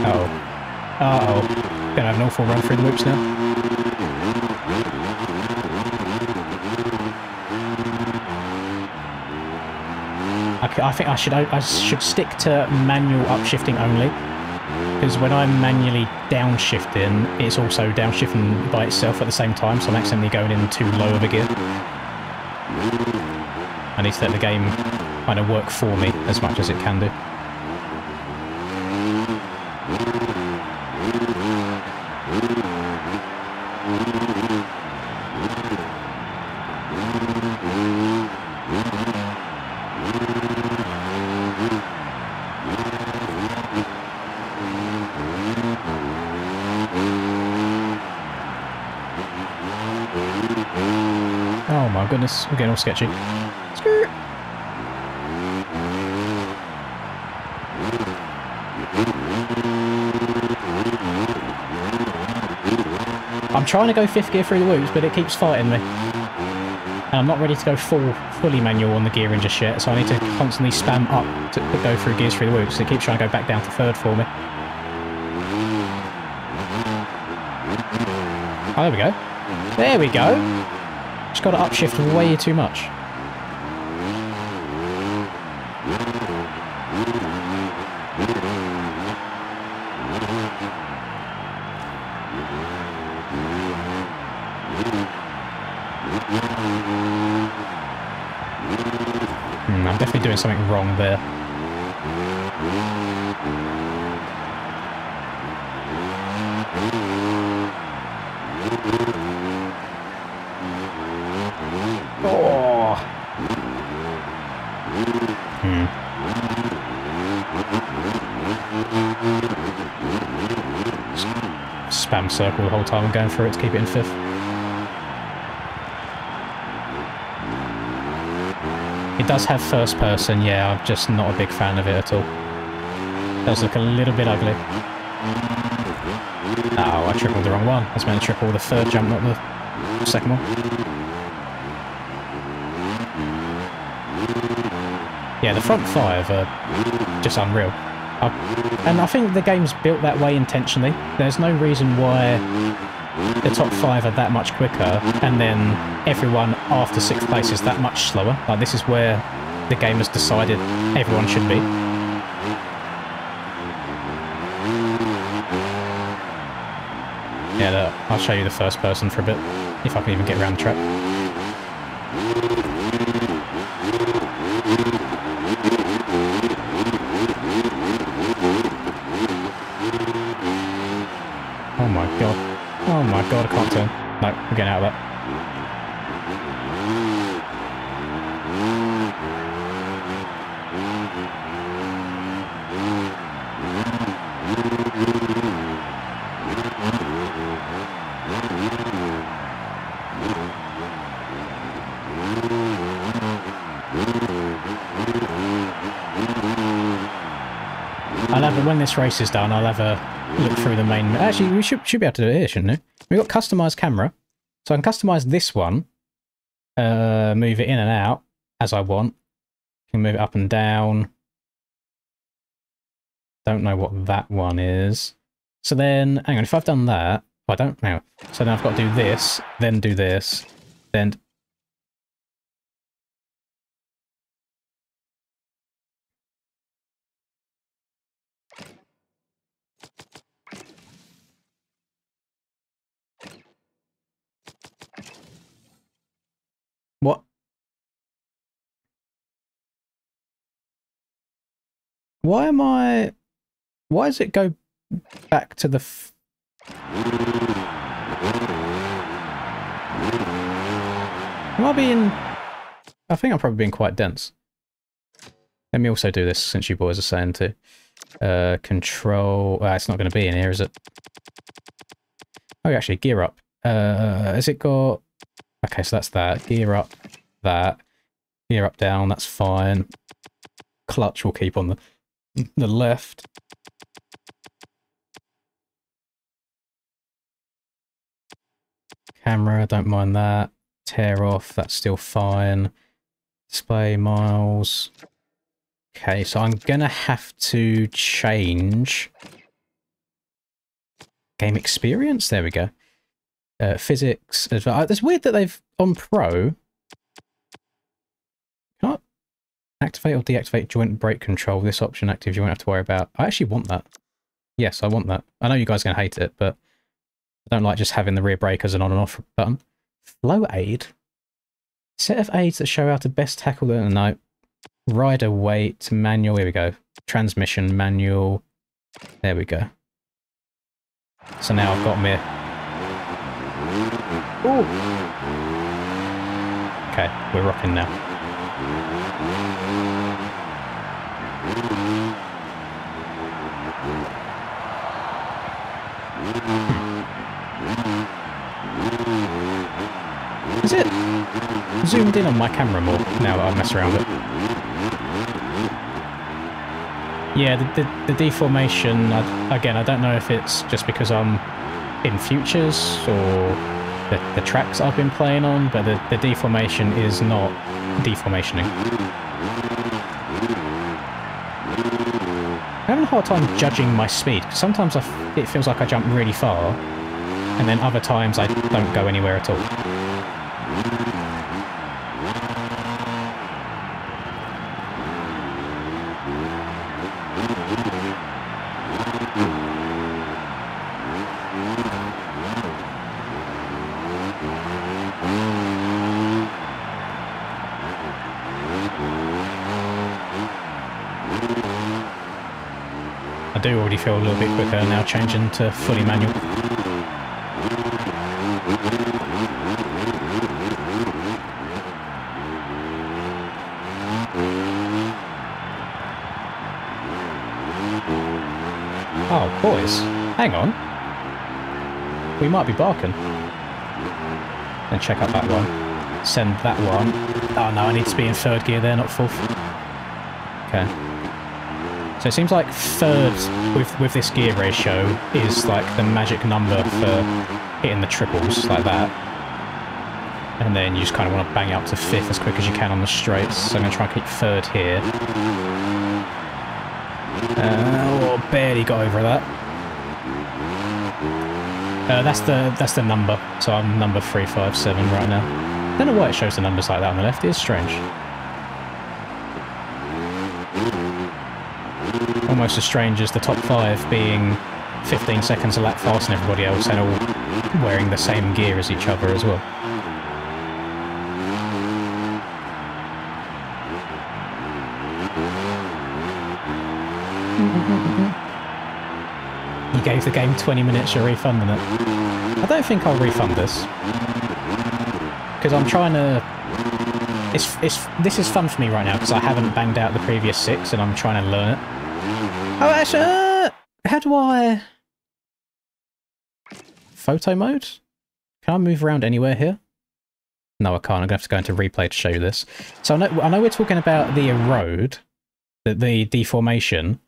Uh-oh. Uh-oh. Gonna have an awful run through the loops now. I think I should stick to manual upshifting only, because when I'm manually downshifting, it's also downshifting by itself at the same time, so I'm accidentally going in too low of a gear. I need to let the game kind of work for me as much as it can do. Oh my goodness, we're getting all sketchy. Skirt. I'm trying to go 5th gear through the loops, but it keeps fighting me. And I'm not ready to go fully manual on the gearing just yet, so I need to constantly spam up to go through gears through the loops. It keeps trying to go back down to 3rd for me. Oh, there we go. There we go! Just got to upshift way too much. I'm definitely doing something wrong there. Oh. Spam circle the whole time I'm going through it to keep it in 5th. It does have 1st person, yeah, I'm just not a big fan of it at all. It does look a little bit ugly. Oh, I tripled the wrong one. I was meant to triple the 3rd jump, not the 2nd one. Yeah, the front 5 are just unreal. And I think the game's built that way intentionally. There's no reason why the top 5 are that much quicker, and then everyone after 6th place is that much slower. Like, this is where the game has decided everyone should be. Yeah, look, I'll show you the 1st person for a bit, if I can even get around the track. Oh my god. Oh my god, I can't turn. No, I'm getting out of that. When this race is done, I'll have a look through the main... Actually, we should be able to do it here, shouldn't we? We've got customised camera. So I can customise this one. Move it in and out as I want. Can move it up and down. Don't know what that one is. So then, hang on, if I've done that... I don't know. So then I've got to do this, then do this, then... What? Why am I... Why does it go... back to the... Am I being... I think I'm probably being quite dense. Let me also do this, since you boys are saying to. Control... it's not going to be in here, is it? Oh, actually, gear up. Has it got... Okay, so that's that. Gear up, that. Gear up, down, that's fine. Clutch will keep on the left. Camera, don't mind that. Tear off, that's still fine. Display miles. Okay, so I'm gonna have to change game experience. There we go. Physics. It's weird that they've on Pro. Can I activate or deactivate joint brake control? This option active, you won't have to worry about. I actually want that. Yes, I want that. I know you guys are gonna hate it, but I don't like just having the rear brake as an on and off button. Flow aid. Set of aids that show how to best tackle the... No. Rider weight, manual, here we go. Transmission, manual. There we go. So now I've got me... Ooh. Okay, we're rocking now. Is it zoomed in on my camera more now that I mess around with it? Yeah, the deformation, again, I don't know if it's just because I'm in futures or the tracks I've been playing on, but the deformation is not deformationing. I'm having a hard time judging my speed. Sometimes it feels like I jump really far, and then other times I don't go anywhere at all. I do already feel a little bit quicker now changing to fully manual. Oh, boys, hang on. We might be barking. Then check out that one. Send that one. Oh no, I need to be in third gear there, not fourth. Okay. So it seems like third with this gear ratio is like the magic number for hitting the triples like that. And then you just kind of want to bang up to fifth as quick as you can on the straights. So I'm going to try and keep third here. Oh, barely got over that. That's the number. So I'm number 357 right now. Don't know why it shows the numbers like that on the left. It is strange. Almost as strange as the top 5 being 15 seconds a lap faster than everybody else and all wearing the same gear as each other as well. You gave the game 20 minutes, you're refunding it. I don't think I'll refund this. Because I'm trying to... This is fun for me right now because I haven't banged out the previous 6 and I'm trying to learn it. Oh, actually, how do I... Photo mode? Can I move around anywhere here? No, I can't. I'm going to have to go into replay to show you this. So I know we're talking about the erode, the deformation.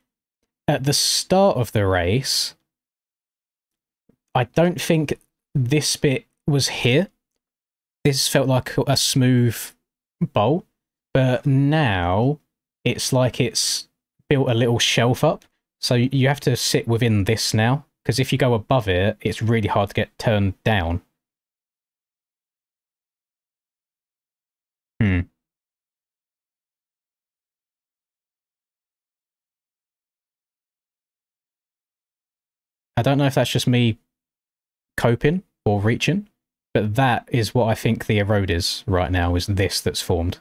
At the start of the race, I don't think this bit was here. This felt like a smooth bowl. But now, it's like it's built a little shelf up. So you have to sit within this now. Because if you go above it, it's really hard to get turned down. I don't know if that's just me coping or reaching, but that is what I think the erode is right now, is this that's formed.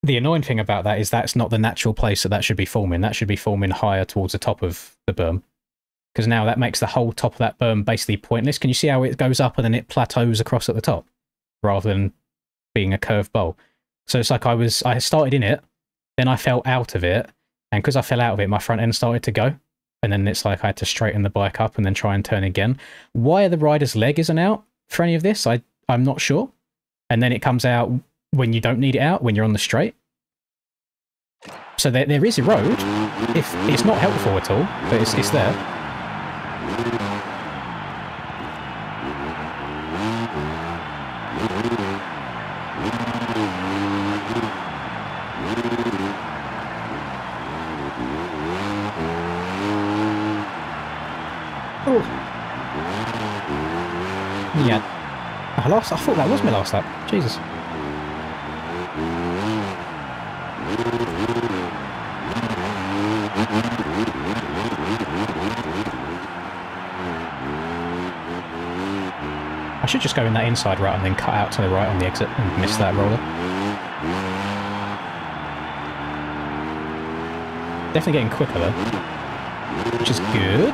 The annoying thing about that is that's not the natural place that should be forming. That should be forming higher towards the top of the berm. because now that makes the whole top of that berm basically pointless. Can you see how it goes up and then it plateaus across at the top rather than being a curved bowl? So it's like I started in it, then I fell out of it, and because I fell out of it, my front end started to go, and then it's like I had to straighten the bike up and then try and turn again. Why the rider's leg isn't out for any of this, I'm not sure. And then it comes out when you don't need it out, when you're on the straight. So there is a road. If it's not helpful at all, but it's there. Oh. Yeah. I thought that was my last lap. Jesus. I should just go in that inside route and then cut out to the right on the exit and miss that roller. Definitely getting quicker though, which is good.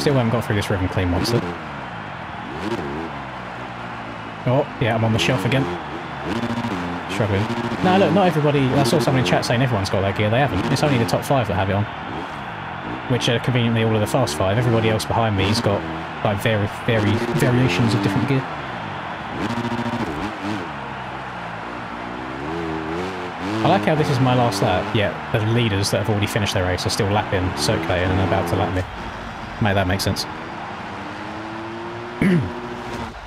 Still haven't got through this Ribbon Clean monster. Oh, yeah, I'm on the shelf again. Struggling. No, look, not everybody... I saw someone in chat saying everyone's got that gear. They haven't. It's only the top 5 that have it on. Which are conveniently all of the fast 5. Everybody else behind me's got like variations of different gear. I like how this is my last lap, yet the leaders that have already finished their race are still lapping, circulating, and about to lap me. Mate, that makes sense.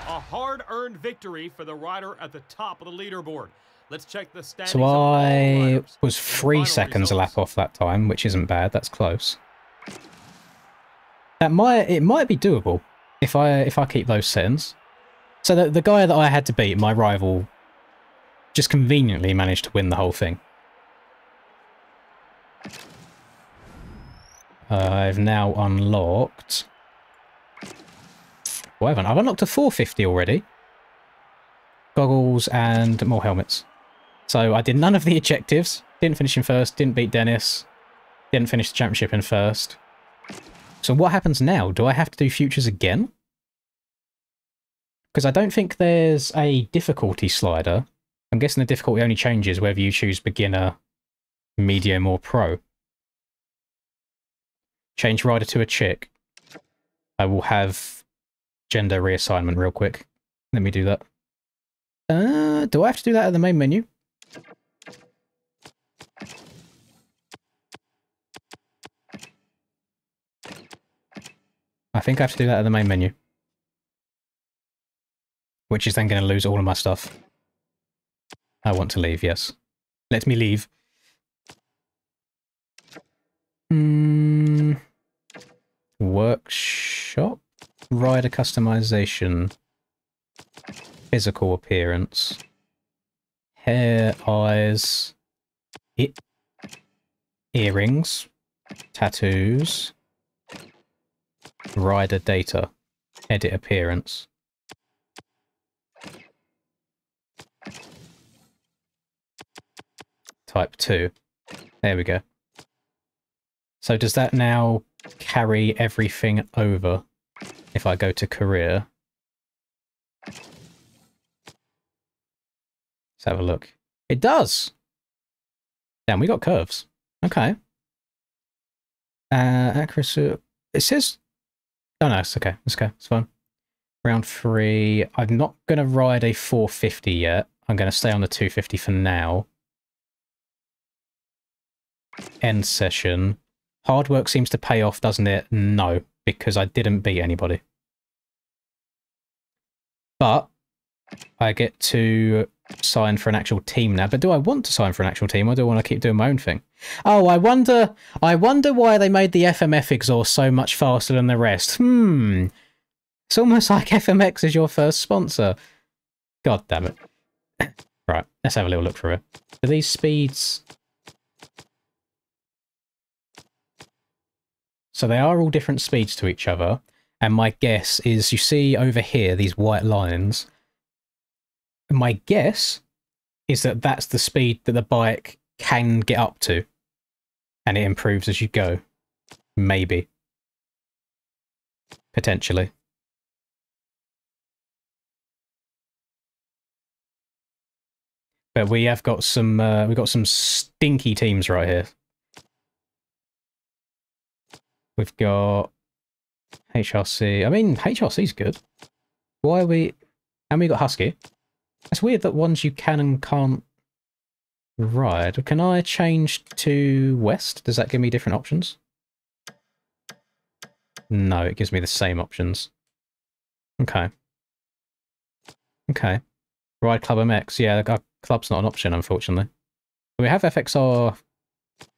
A hard-earned victory for the rider at the top of the leaderboard. Let's check the standings. So I was 3 seconds a lap off that time, which isn't bad. That's close. It might be doable if I keep those settings. So the guy that I had to beat, my rival, just conveniently managed to win the whole thing. I've now unlocked... Well, I've unlocked a 450 already. Goggles and more helmets. So I did none of the objectives. Didn't finish in first, didn't beat Dennis. Didn't finish the championship in first. So what happens now? Do I have to do futures again? Because I don't think there's a difficulty slider. I'm guessing the difficulty only changes whether you choose beginner, medium, or pro. Change rider to a chick. I will have gender reassignment real quick. Let me do that. Do I have to do that at the main menu? I think I have to do that at the main menu. Which is then going to lose all of my stuff. I want to leave, yes. Let me leave. Workshop? Rider customization. Physical appearance. Hair, eyes. Earrings. Tattoos. Rider data. Edit appearance. Type 2. There we go. So does that now carry everything over if I go to career? Let's have a look. It does! Damn, we got curves. Okay. Accuracy. It says... Oh no, it's okay. It's okay. It's fine. Round 3. I'm not going to ride a 450 yet. I'm going to stay on the 250 for now. End session. Hard work seems to pay off, doesn't it? No, because I didn't beat anybody. But I get to sign for an actual team now. But do I want to sign for an actual team, or do I want to keep doing my own thing? Oh, I wonder why they made the FMF exhaust so much faster than the rest. It's almost like FMX is your first sponsor. God damn it. Right, let's have a little look through it. Do these speeds... So they are all different speeds to each other, and my guess is, you see over here, these white lines, my guess is that that's the speed that the bike can get up to, and it improves as you go. Maybe. Potentially. But we have got some, we've got some stinky teams right here. We've got HRC. I mean, HRC's good. Why are we... And we got Husky. It's weird that ones you can and can't ride. Can I change to West? Does that give me different options? No, it gives me the same options. Okay. Okay. Ride Club MX. Yeah, our club's not an option, unfortunately. We have FXR...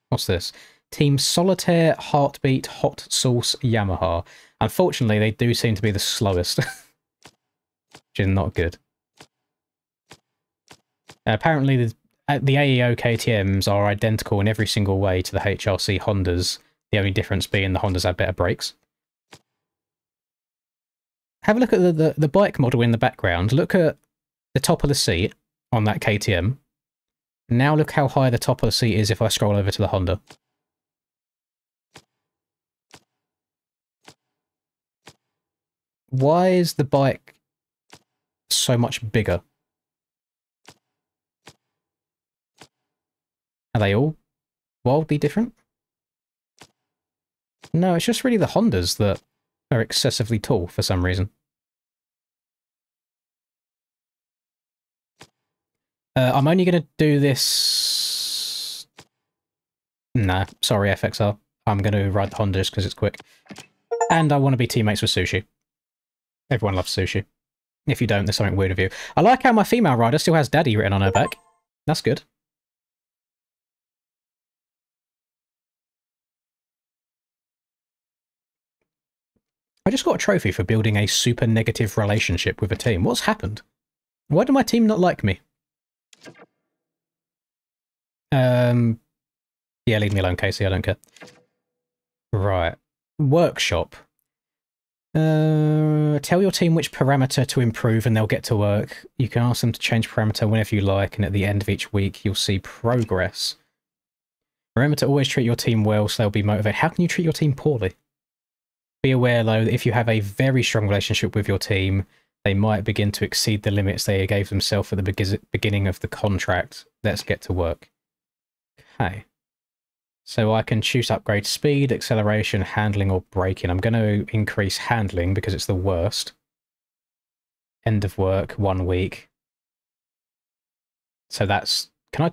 What's this? Team Solitaire, Heartbeat, Hot Sauce, Yamaha. Unfortunately, they do seem to be the slowest. Which is not good. Apparently, the AEO KTMs are identical in every single way to the HRC Hondas, the only difference being the Hondas have better brakes. Have a look at the bike model in the background. Look at the top of the seat on that KTM. Now look how high the top of the seat is if I scroll over to the Honda. Why is the bike so much bigger? Are they all wildly different? No, it's just really the Hondas that are excessively tall for some reason. I'm only going to do this... Nah, sorry FXR. I'm going to ride the Honda just because it's quick. And I want to be teammates with Sushi. Everyone loves Sushi. If you don't, there's something weird with you. I like how my female rider still has Daddy written on her back. That's good. I just got a trophy for building a super negative relationship with a team. What's happened? Why do my team not like me? Yeah, leave me alone, Casey. I don't care. Right. Workshop. Tell your team which parameter to improve and they'll get to work. You can ask them to change parameter whenever you like, and at the end of each week, you'll see progress. Remember to always treat your team well so they'll be motivated. How can you treat your team poorly? Be aware, though, that if you have a very strong relationship with your team, they might begin to exceed the limits they gave themselves at the beginning of the contract. Let's get to work. Okay. So I can choose to upgrade speed, acceleration, handling, or braking. I'm going to increase handling because it's the worst. End of work, 1 week. So that's... Can I...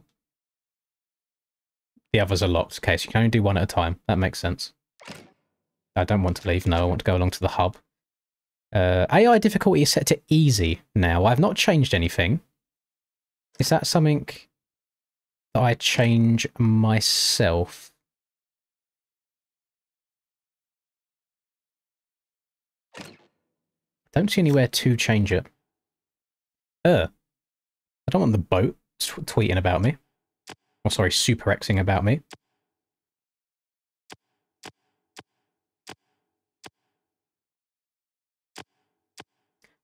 The others are locked. Okay, so you can only do one at a time. That makes sense. I don't want to leave. No, I want to go along to the hub. AI difficulty is set to easy now. I've not changed anything. Is that something that I change myself? Don't see anywhere to change it. I don't want the boat tweeting about me. Or sorry, super Xing about me.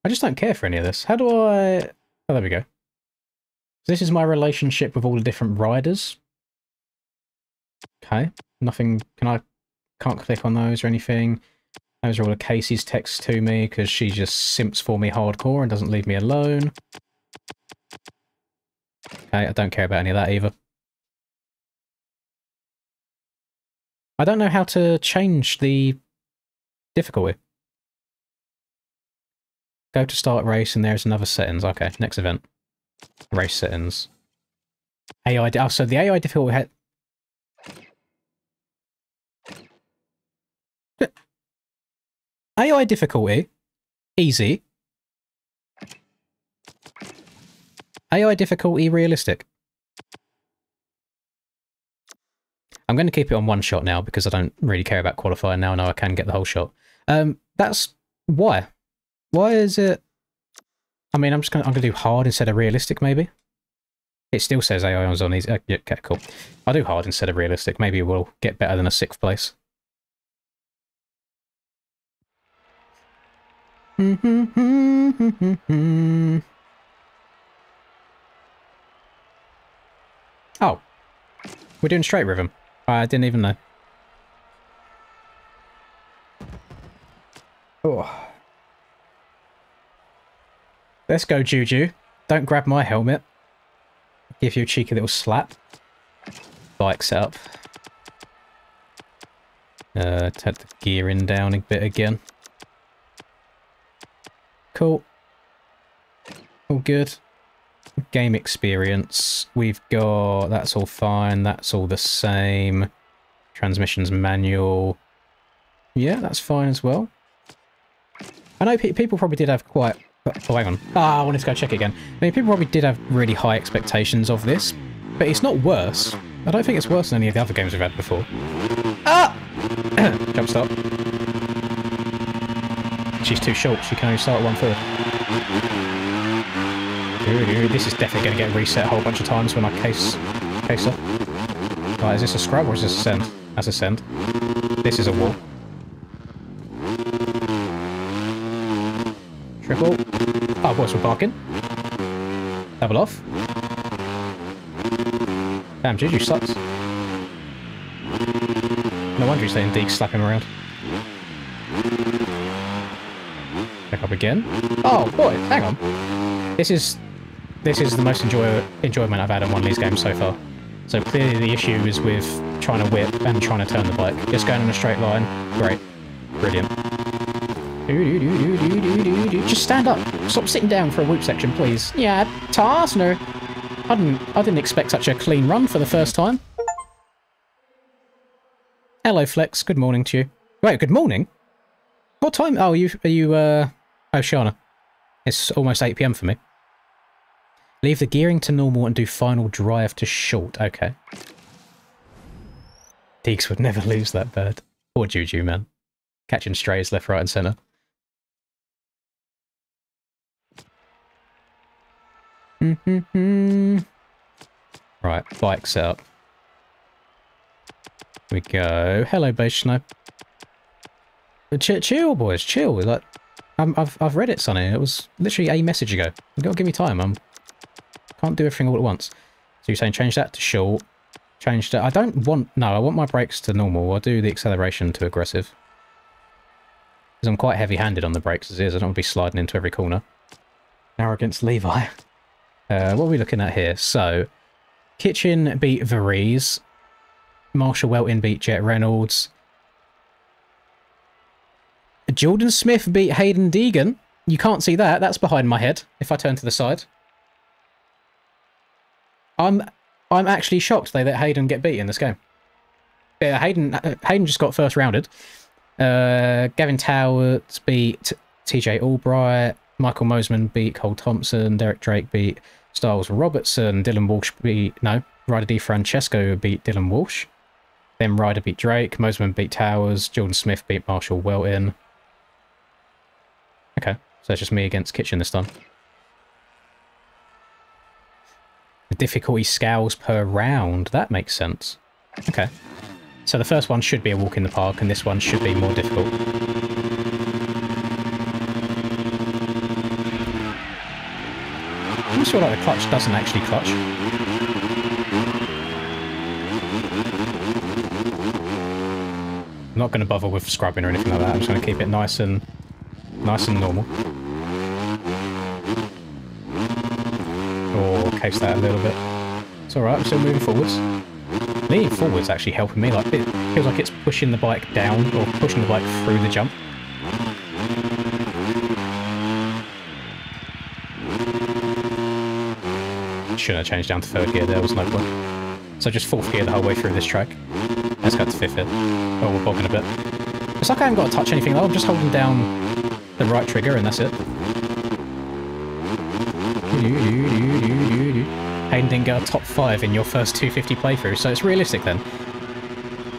I just don't care for any of this. How do I... Oh, there we go. This is my relationship with all the different riders. Okay. Nothing... Can't click on those or anything. Those are all of Casey's texts to me because she just simps for me hardcore and doesn't leave me alone. Okay, I don't care about any of that either. I don't know how to change the difficulty. Go to start race and there's another settings. Okay, next event. Race settings. AI... Oh, so the AI difficulty had... AI difficulty, easy. AI difficulty, realistic. I'm going to keep it on one shot now because I don't really care about qualifying now. I know I can get the whole shot. That's why. Why is it? I mean, I'm gonna do hard instead of realistic. Maybe it still says AI on easy. Yeah, okay, cool. I'll do hard instead of realistic. Maybe we'll get better than a 6th place. Oh, we're doing straight rhythm. I didn't even know. Oh. Let's go, Juju. Don't grab my helmet. Give you a cheeky little slap. Bike setup. Take the gearing down a bit again. Cool. All good. Game experience. We've got... That's all fine. That's all the same. Transmissions manual. Yeah, that's fine as well. I know people probably did have quite... Oh, hang on. Ah, I wanted to go check it again. I mean, people probably did have really high expectations of this, but it's not worse. I don't think it's worse than any of the other games we've had before. Ah! Jump start. She's too short. She can only start at 1/3. This is definitely going to get reset a whole bunch of times when I case her. Right, is this a scrub or is this a send? That's a send. This is a wall. Triple. Oh, boys, we're barking. Double off. Damn, Juju sucks. No wonder he's letting Deke slap him around. Back up again. Oh, boy, hang on. This is the most enjoyment I've had in one of these games so far. So clearly the issue is with trying to whip and trying to turn the bike. Just going in a straight line. Great. Brilliant. Just stand up. Stop sitting down for a whoop section, please. Yeah, Tarsner. I didn't expect such a clean run for the first time. Hello, Flex. Good morning to you. Wait, good morning? What time? Oh, are you, oh, Shana. It's almost 8 PM for me. Leave the gearing to normal and do final drive to short. Okay. Deeks would never lose that bird. Poor Juju, man. Catching strays left, right, and centre. Right, bike setup. Here we go. Hello, Base Snow. Chill, boys, chill. Like, I've read it, Sonny. It was literally a message ago. You gotta give me time. Can't do everything all at once. So you're saying change that to short. Change that. I don't want... No, I want my brakes to normal. I'll do the acceleration to aggressive. Because I'm quite heavy-handed on the brakes as is. I don't want to be sliding into every corner. Now we're against Levi. What are we looking at here? So, Kitchen beat Varese. Marshall Weltin beat Jet Reynolds. Jordan Smith beat Hayden Deegan. You can't see that. That's behind my head if I turn to the side. I'm actually shocked they let Hayden get beat in this game. Yeah, Hayden just got first rounded. Gavin Towers beat TJ Albright. Michael Mosman beat Cole Thompson. Derek Drake beat Styles Robertson. Dylan Walsh beat... No, Ryder DiFrancesco beat Dylan Walsh. Then Ryder beat Drake. Mosman beat Towers. Jordan Smith beat Marshall Weltin. Okay, so it's just me against Kitchen this time. The difficulty scales per round. That makes sense. Okay. So the first one should be a walk in the park, and this one should be more difficult. I feel like the clutch doesn't actually clutch. I'm not going to bother with scrubbing or anything like that. I'm just going to keep it nice and normal. Or case that a little bit. It's alright, I'm still moving forwards. Leaning forwards actually helping me. Like, it feels like it's pushing the bike down or pushing the bike through the jump. Shouldn't have changed down to third gear, there was no point. So just fourth gear the whole way through this track. Let's go to fifth gear. Oh, we're bogging a bit. It's like I haven't got to touch anything though, I'm just holding down the right trigger and that's it. Hayden didn't get a top 5 in your first 250 playthrough, so it's realistic then.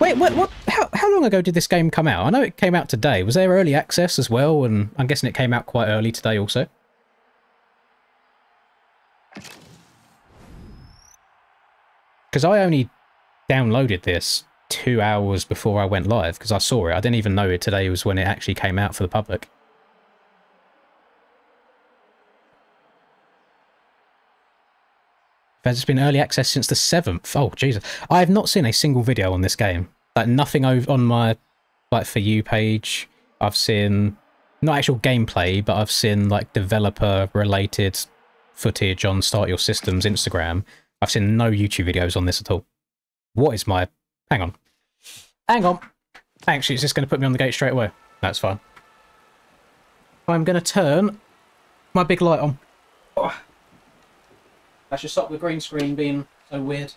Wait, what? How long ago did this game come out? I know it came out today. Was there early access as well? And I'm guessing it came out quite early today also. Because I only downloaded this 2 hours before I went live, because I saw it. I didn't even know it today was when it actually came out for the public. It's been early access since the 7th. Oh, Jesus. I have not seen a single video on this game. Like, nothing on my, like, For You page. I've seen not actual gameplay, but I've seen like developer-related footage on Start Your System's Instagram. I've seen no YouTube videos on this at all. What is my... Hang on. Hang on. Actually, it's just going to put me on the gate straight away. That's fine. I'm going to turn my big light on. Oh. That should stop the green screen being so weird.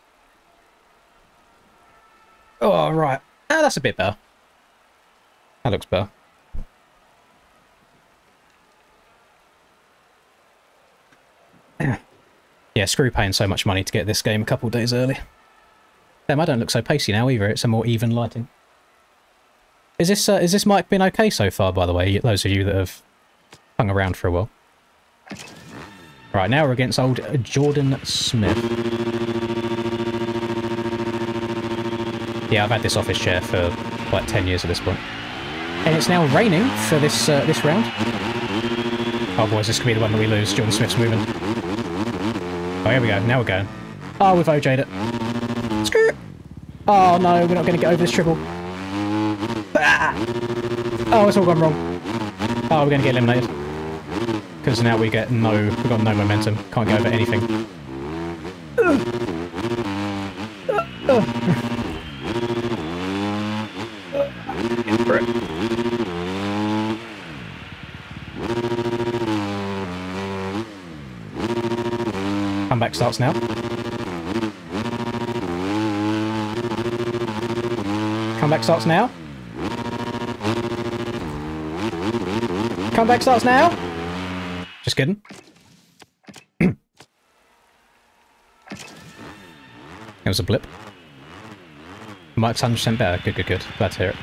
Oh, right. Ah, that's a bit better. That looks better. Yeah, screw paying so much money to get this game a couple of days early. Damn, I don't look so pacey now either. It's a more even lighting. Is this mic been okay so far, by the way? Those of you that have hung around for a while. Right, now we're against old Jordan Smith. Yeah, I've had this office chair for like 10 years at this point. And it's now raining for this this round. Oh boys, this could be the one that we lose. Jordan Smith's moving. Oh, here we go. Now we're going. Oh, we've OJ'd it. Screw it. Oh no, we're not going to get over this triple. Ah! Oh, it's all gone wrong. Oh, we're going to get eliminated. Because now we've got no momentum. Can't get over anything. Comeback starts now. Comeback starts now. Comeback starts now. Just kidding. It was a blip. Mike's 100% better. Good, good, good. Glad to hear it.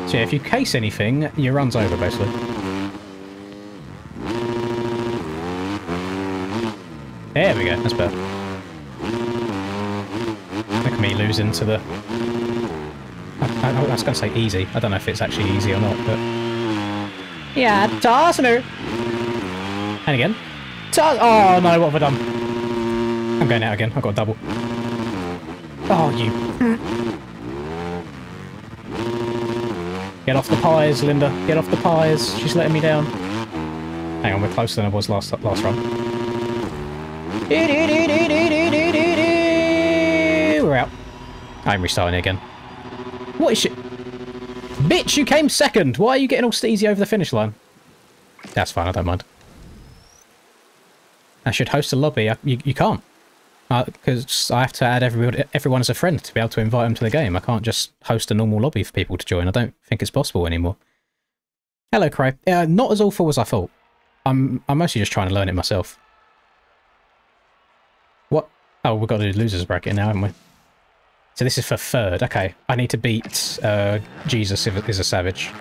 So yeah, if you case anything, your run's over, basically. There we go, that's better. Look at me losing to the... I was going to say easy. I don't know if it's actually easy or not, but... Yeah, tossing her! And again. Oh no, what have I done? I'm going out again, I've got a double. Oh, you... Get off the pies, Linda. Get off the pies. She's letting me down. Hang on, we're closer than I was last run. We're out. I'm restarting again. What is shit? Bitch, you came second! Why are you getting all steezy over the finish line? That's fine, I don't mind. I should host a lobby. You can't. Because I have to add everyone as a friend to be able to invite them to the game. I can't just host a normal lobby for people to join. I don't think it's possible anymore. Hello, Cray. Not as awful as I thought. I'm mostly just trying to learn it myself. What? Oh, we've got to do losers bracket now, haven't we? So this is for third. Okay, I need to beat Jesus is a savage.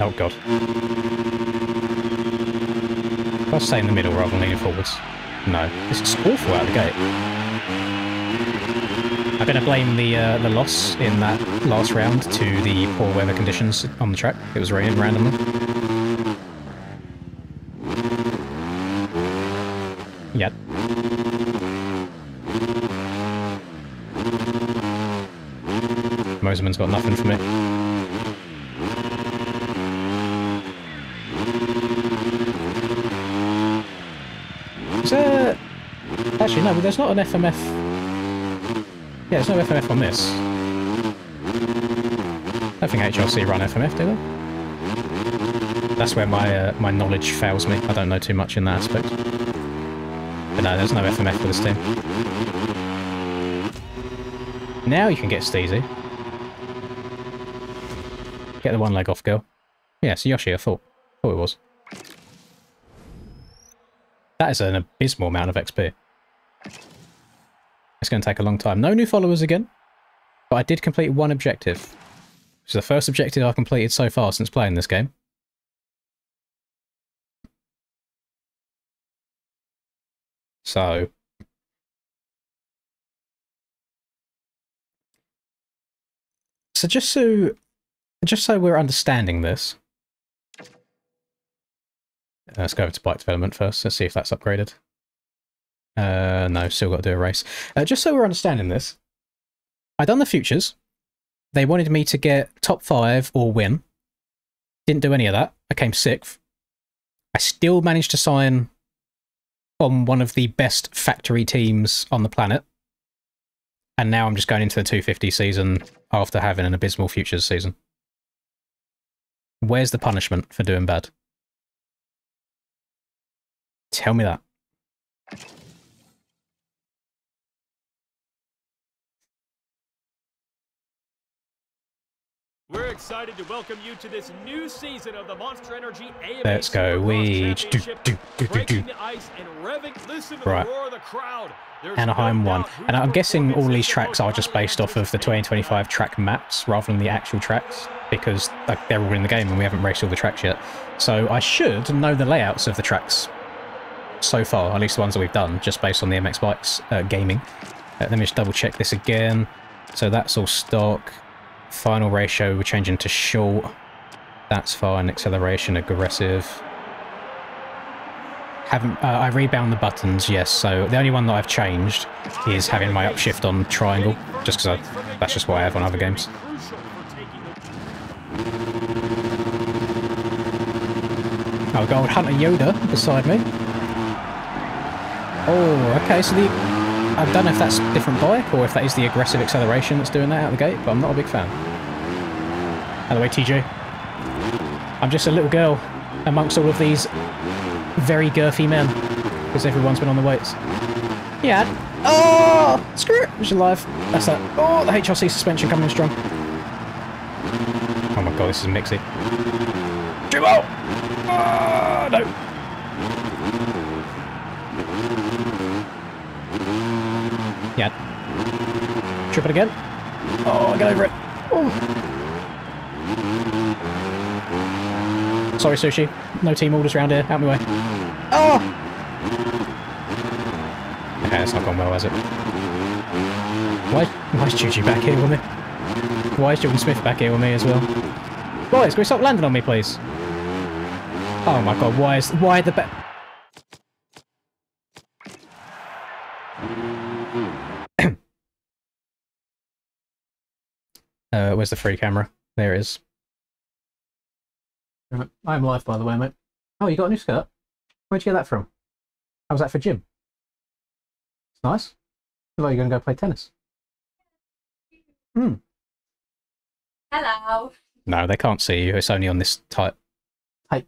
Oh god. I'll stay in the middle rather than leaning forwards. No, this is awful out of the gate. I'm going to blame the loss in that last round to the poor weather conditions on the track. It was raining randomly. Yeah. Moserman's got nothing for me. Is there... Actually, no, but there's not an FMF... Yeah, there's no FMF on this. I don't think HRC run FMF, do they? That's where my knowledge fails me. I don't know too much in that aspect. But no, there's no FMF for this team. Now you can get steezy. Get the one leg off, girl. Yeah, it's Yoshi, I thought it was. That is an abysmal amount of XP. It's going to take a long time. No new followers again, but I did complete one objective. It's the first objective I've completed so far since playing this game. So... So just so we're understanding this, Let's go over to bike development first. Let's see if that's upgraded. No, still got to do a race. Just so we're understanding this, I done the futures. They wanted me to get top 5 or win. Didn't do any of that. I came 6th. I still managed to sign on one of the best factory teams on the planet. And now I'm just going into the 250 season after having an abysmal futures season. Where's the punishment for doing bad? Tell me that. We're excited to welcome you to this new season of the Monster Energy AMA Let's go. Breaking the ice and revving. Listen to Right. the roar of the crowd. There's Anaheim no won. doubt who's And I'm guessing all performing these the tracks most are just based off of the 2025 track maps rather than the actual tracks, because like, they're all in the game and we haven't raced all the tracks yet. So I should know the layouts of the tracks so far, at least the ones that we've done, just based on the MX Bikes gaming. Let me just double check this again. So that's all stock. Final ratio, we're changing to short. That's fine. Acceleration, aggressive. I rebound the buttons, yes. So the only one that I've changed is having my upshift on triangle, just because that's just what I have on other games. Oh, gold Hunter Yoda beside me. Oh, okay. So I don't know if that's a different bike or if that is the aggressive acceleration that's doing that out the gate, but I'm not a big fan. Out of the way, TJ. I'm just a little girl amongst all of these very girthy men, because everyone's been on the weights. Yeah. Oh, screw it. It's alive. That's that. Oh, the HRC suspension coming in strong. Oh my god, this is mixy. Jimbo! Oh, no. Yeah. Trip it again. Oh, get over it. Oh. Sorry, Sushi. No team orders around here. Out my way. Oh! Okay, that's not gone well, has it? Why is Chuchi back here with me? Why is Jordan Smith back here with me as well? Boys, can we stop landing on me, please? Oh my god, why the where's the free camera? There it is. I'm live, by the way, mate. Oh, you got a new skirt? Where'd you get that from? How was that for gym? It's nice. I thought you were going to go play tennis. Hmm. Hello. No, they can't see you. It's only on this tight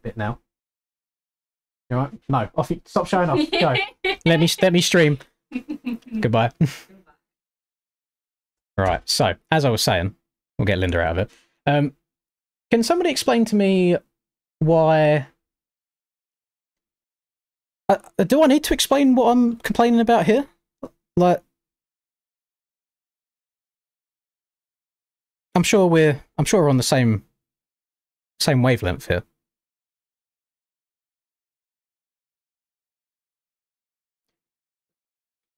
bit now. You alright? No. Off you. Stop showing off. Go. Let me stream. Goodbye. Right. So, as I was saying, we'll get Linda out of it. Can somebody explain to me why... do I need to explain what I'm complaining about here? Like... I'm sure we're on the same wavelength here.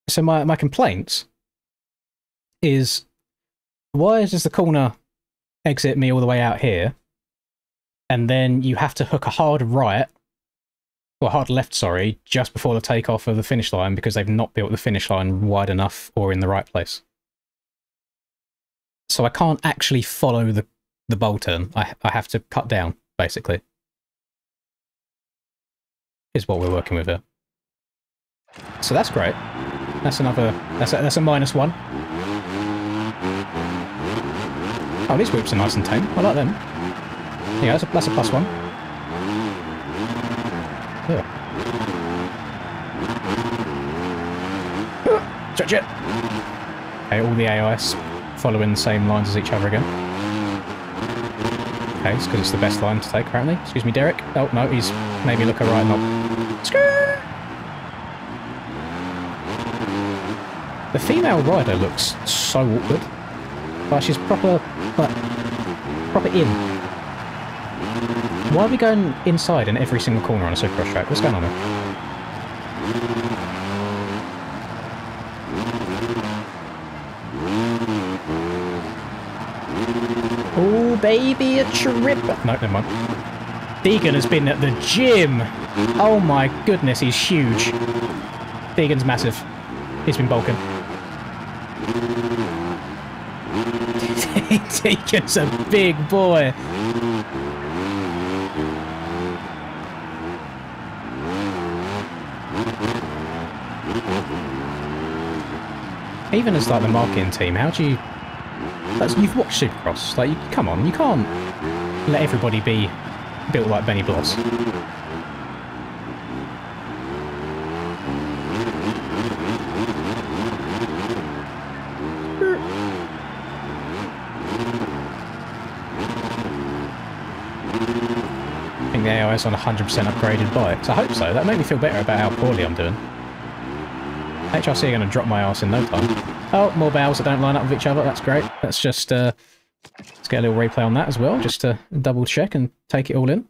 So my complaint is, why does the corner exit me all the way out here, and then you have to hook a hard right, or hard left, sorry, just before the takeoff of the finish line because they've not built the finish line wide enough or in the right place. So I can't actually follow the bowl turn. I have to cut down, basically. Is what we're working with here. So that's great. That's another... That's a -1. Oh, these whoops are nice and tame. I like them. Yeah, that's a +1. Yeah. Stretch it! Okay, all the AIS following the same lines as each other again. Okay, it's because it's the best line to take, apparently. Excuse me, Derek. Oh, no, he's maybe look a right knob. Skirt! The female rider looks so awkward. Like, she's proper in. Why are we going inside in every single corner on a Supercross track? What's going on there? Oh, baby, a trip. No, never mind. Deegan has been at the gym. Oh my goodness, he's huge. Deegan's massive. He's been bulking. Deegan's a big boy. Even as like the marketing team, how do you... You've watched Supercross. Like, come on, you can't let everybody be built like Benny Bloss. I think the AI is on 100% upgraded bikes. I hope so. That made me feel better about how poorly I'm doing. HRC are going to drop my ass in no time. Oh, more barrels that don't line up with each other. That's great. Let's just let's get a little replay on that as well, just to double check and take it all in.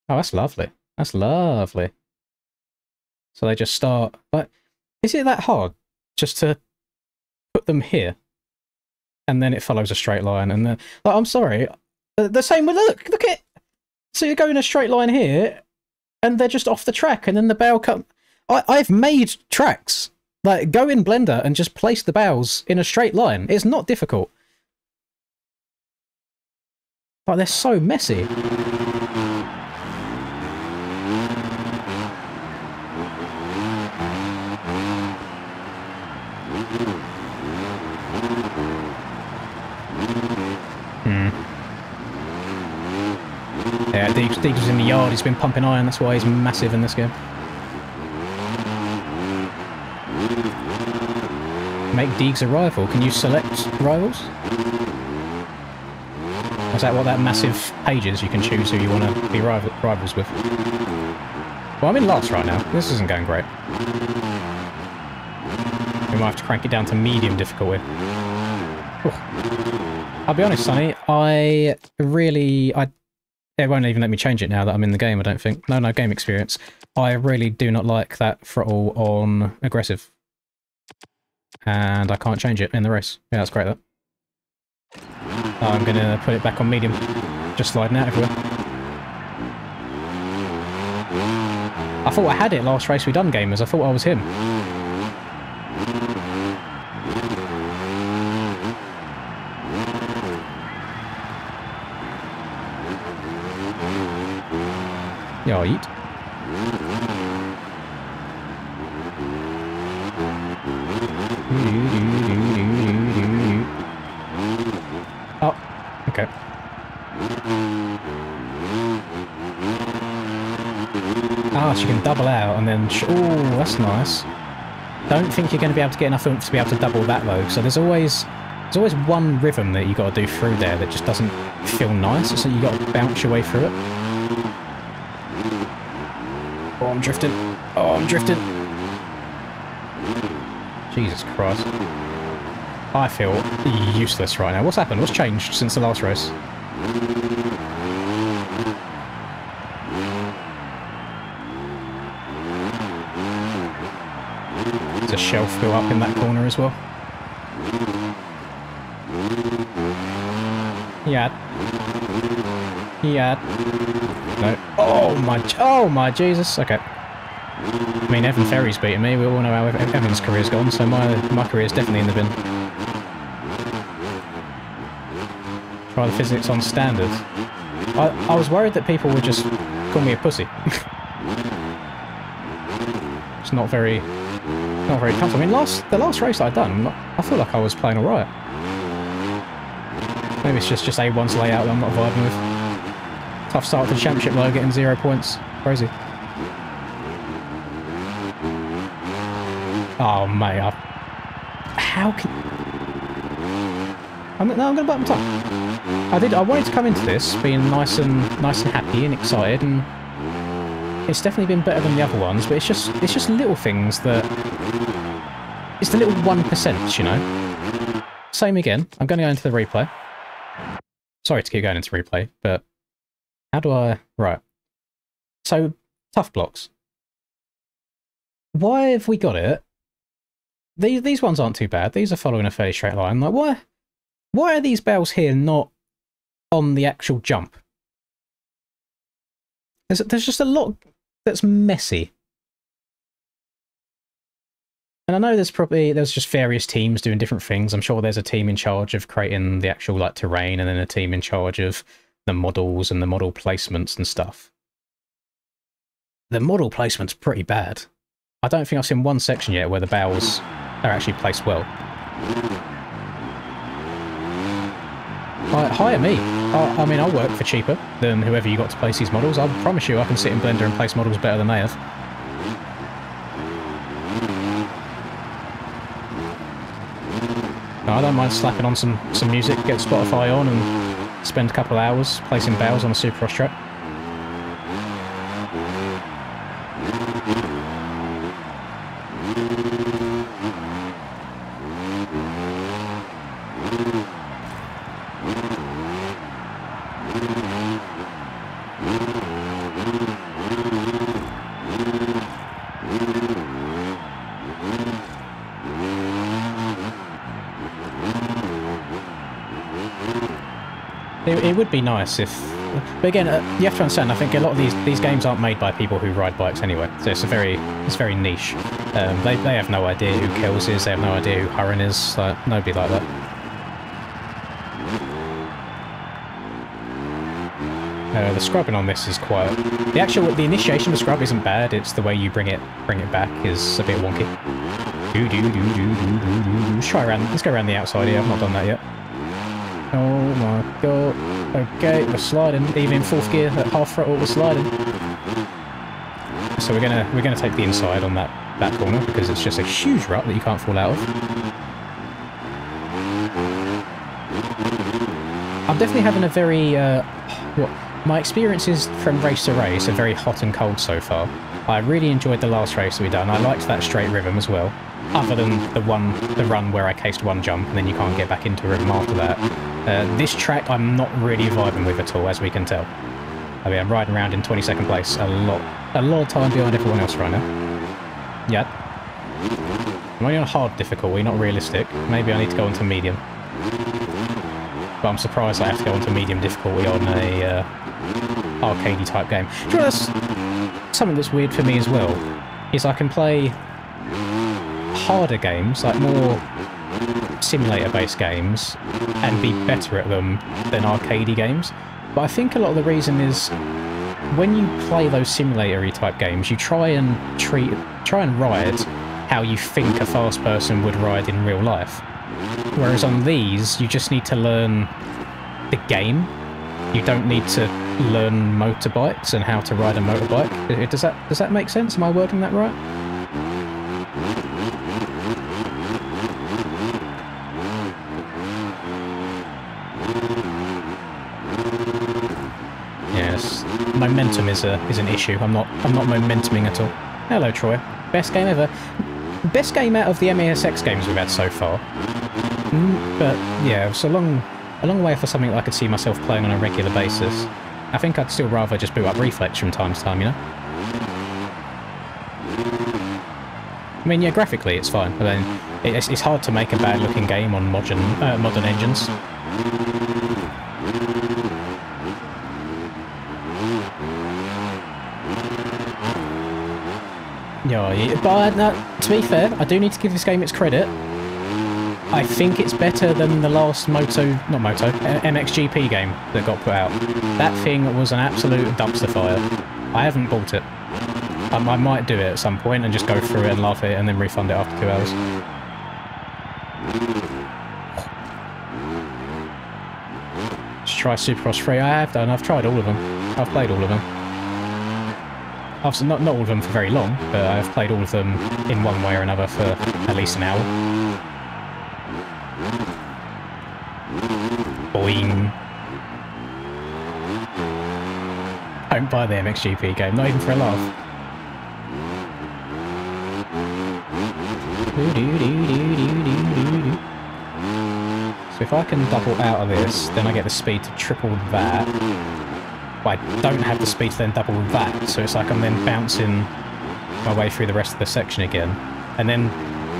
Oh, that's lovely. That's lovely. So they just start... Like, is it that hard just to put them here? And then it follows a straight line. And then... Like, I'm sorry. The same with... Look at... So you go in a straight line here, and they're just off the track, and then the barrel cut... I've made tracks. Like, go in Blender and just place the barrels in a straight line. It's not difficult. But they're so messy. Yeah, Deegs was in the yard. He's been pumping iron. That's why he's massive in this game. Make Deegs a rival. Can you select rivals? Is that what that massive page is? You can choose who you want to be rivals with. Well, I'm in last right now. This isn't going great. We might have to crank it down to medium difficulty. I'll be honest, Sonny. It won't even let me change it now that I'm in the game, I don't think. No game experience. I really do not like that throttle on aggressive. And I can't change it in the race. Yeah, that's great, that. I'm going to put it back on medium. Just sliding out everywhere. I thought I had it last race we done, gamers. I thought I was him. Yeah, I'll eat. Oh, okay. Ah, she can double out and then... Oh, that's nice. Don't think you're going to be able to get enough oomph to be able to double that though. So there's always one rhythm that you got to do through there that just doesn't feel nice. So you got to bounce your way through it. Oh, I'm drifting. Oh, I'm drifting. Jesus Christ. I feel useless right now. What's happened? What's changed since the last race? There's a shelf built up in that corner as well. Yeah. Yeah. No. Oh my Jesus. Okay. I mean, Evan Ferry's beating me. We all know how Evan's career's gone, so my career's definitely in the bin. Try the physics on standard. I was worried that people would just call me a pussy. It's not very comfortable. I mean, the last race I'd done, I feel like I was playing alright. Maybe it's just A1's layout that I'm not vibing with. Tough start to the championship though, getting 0 points. Crazy. Oh mate, how can... I'm gonna bite my tongue. I wanted to come into this being nice and happy and excited, and it's definitely been better than the other ones, but it's just little things that... It's the little 1%, you know? Same again. I'm going to go into the replay. Sorry to keep going into replay, but how do I... Right. So, tough blocks. Why have we got it? These ones aren't too bad. These are following a fairly straight line. Like, why are these barrels here not on the actual jump? There's just a lot that's messy. And I know there's just various teams doing different things. I'm sure there's a team in charge of creating the actual like terrain, and then a team in charge of the models and the model placements and stuff. The model placement's pretty bad. I don't think I've seen one section yet where the barrels are actually placed well. Hire me. I mean, I'll work for cheaper than whoever you got to place these models. I promise you I can sit in Blender and place models better than they have. I don't mind slapping on some music, get Spotify on and spend a couple of hours placing barrels on a Supercross track. It would be nice if... But again, you have to understand, I think a lot of these games aren't made by people who ride bikes anyway, so it's very niche. They have no idea who Kells is, they have no idea who Hurren is, like, nobody like that. The scrubbing on this is quite... The initiation of the scrub isn't bad, it's the way you bring it back is a bit wonky. Let's go around the outside here, I've not done that yet. Oh my god. Okay, we're sliding. Even in fourth gear at half throttle, we're sliding. So we're gonna take the inside on that corner because it's just a huge rut that you can't fall out of. I'm definitely having a very my experiences from race to race are very hot and cold so far. I really enjoyed the last race we done. I liked that straight rhythm as well. Other than the run where I cased one jump and then you can't get back into a rhythm after that. This track I'm not really vibing with at all, as we can tell. I mean, I'm riding around in 22nd place a lot of time behind everyone else right now. Yeah. I'm only on hard difficulty, not realistic. Maybe I need to go onto medium. But I'm surprised I have to go onto medium difficulty on a arcadey type game. Do you know that's something that's weird for me as well? Is I can play harder games, like more simulator-based games, and be better at them than arcadey games. But I think a lot of the reason is when you play those simulator-y type games, you try and ride how you think a fast person would ride in real life. Whereas on these, you just need to learn the game. You don't need to learn motorbikes and how to ride a motorbike. Does that make sense? Am I wording that right? Yes, momentum is an issue. I'm not momentuming at all. Hello, Troy. Best game ever. Best game out of the MASX games we've had so far. But yeah, it's a long way for something that I could see myself playing on a regular basis. I think I'd still rather just boot up Reflex from time to time, you know? I mean, yeah, graphically it's fine, but then it's hard to make a bad-looking game on modern engines. Yeah, but to be fair, I do need to give this game its credit. I think it's better than the last MXGP game that got put out. That thing was an absolute dumpster fire. I haven't bought it. I might do it at some point and just go through it and laugh at it and then refund it after 2 hours. Let's try Supercross 3. I have done. I've tried all of them. I've played all of them. Obviously, not all of them for very long, but I've played all of them in one way or another for at least an hour. Boing. Don't buy the MXGP game, not even for a laugh. So if I can double out of this, then I get the speed to triple that. But I don't have the speed to then double that, so it's like I'm then bouncing my way through the rest of the section again. And then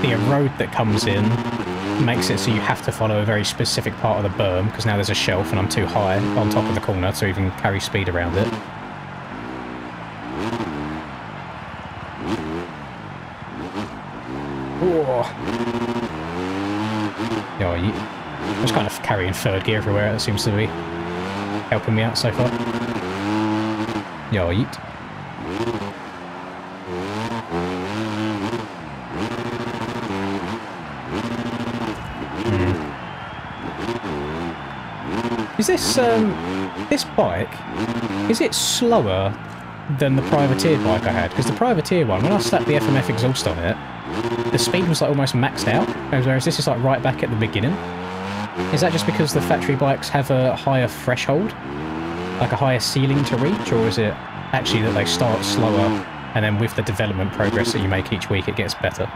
the road that comes in makes it so you have to follow a very specific part of the berm, because now there's a shelf and I'm too high on top of the corner to even carry speed around it. Yeah, I'm just kind of carrying third gear everywhere. That seems to be helping me out so far. Yeah, yeet. Is this bike, is it slower than the privateer bike I had? Because the privateer one, when I slapped the FMF exhaust on it, the speed was like almost maxed out, whereas this is like right back at the beginning. Is that just because the factory bikes have a higher threshold, like a higher ceiling to reach, or is it actually that they start slower and then with the development progress that you make each week it gets better?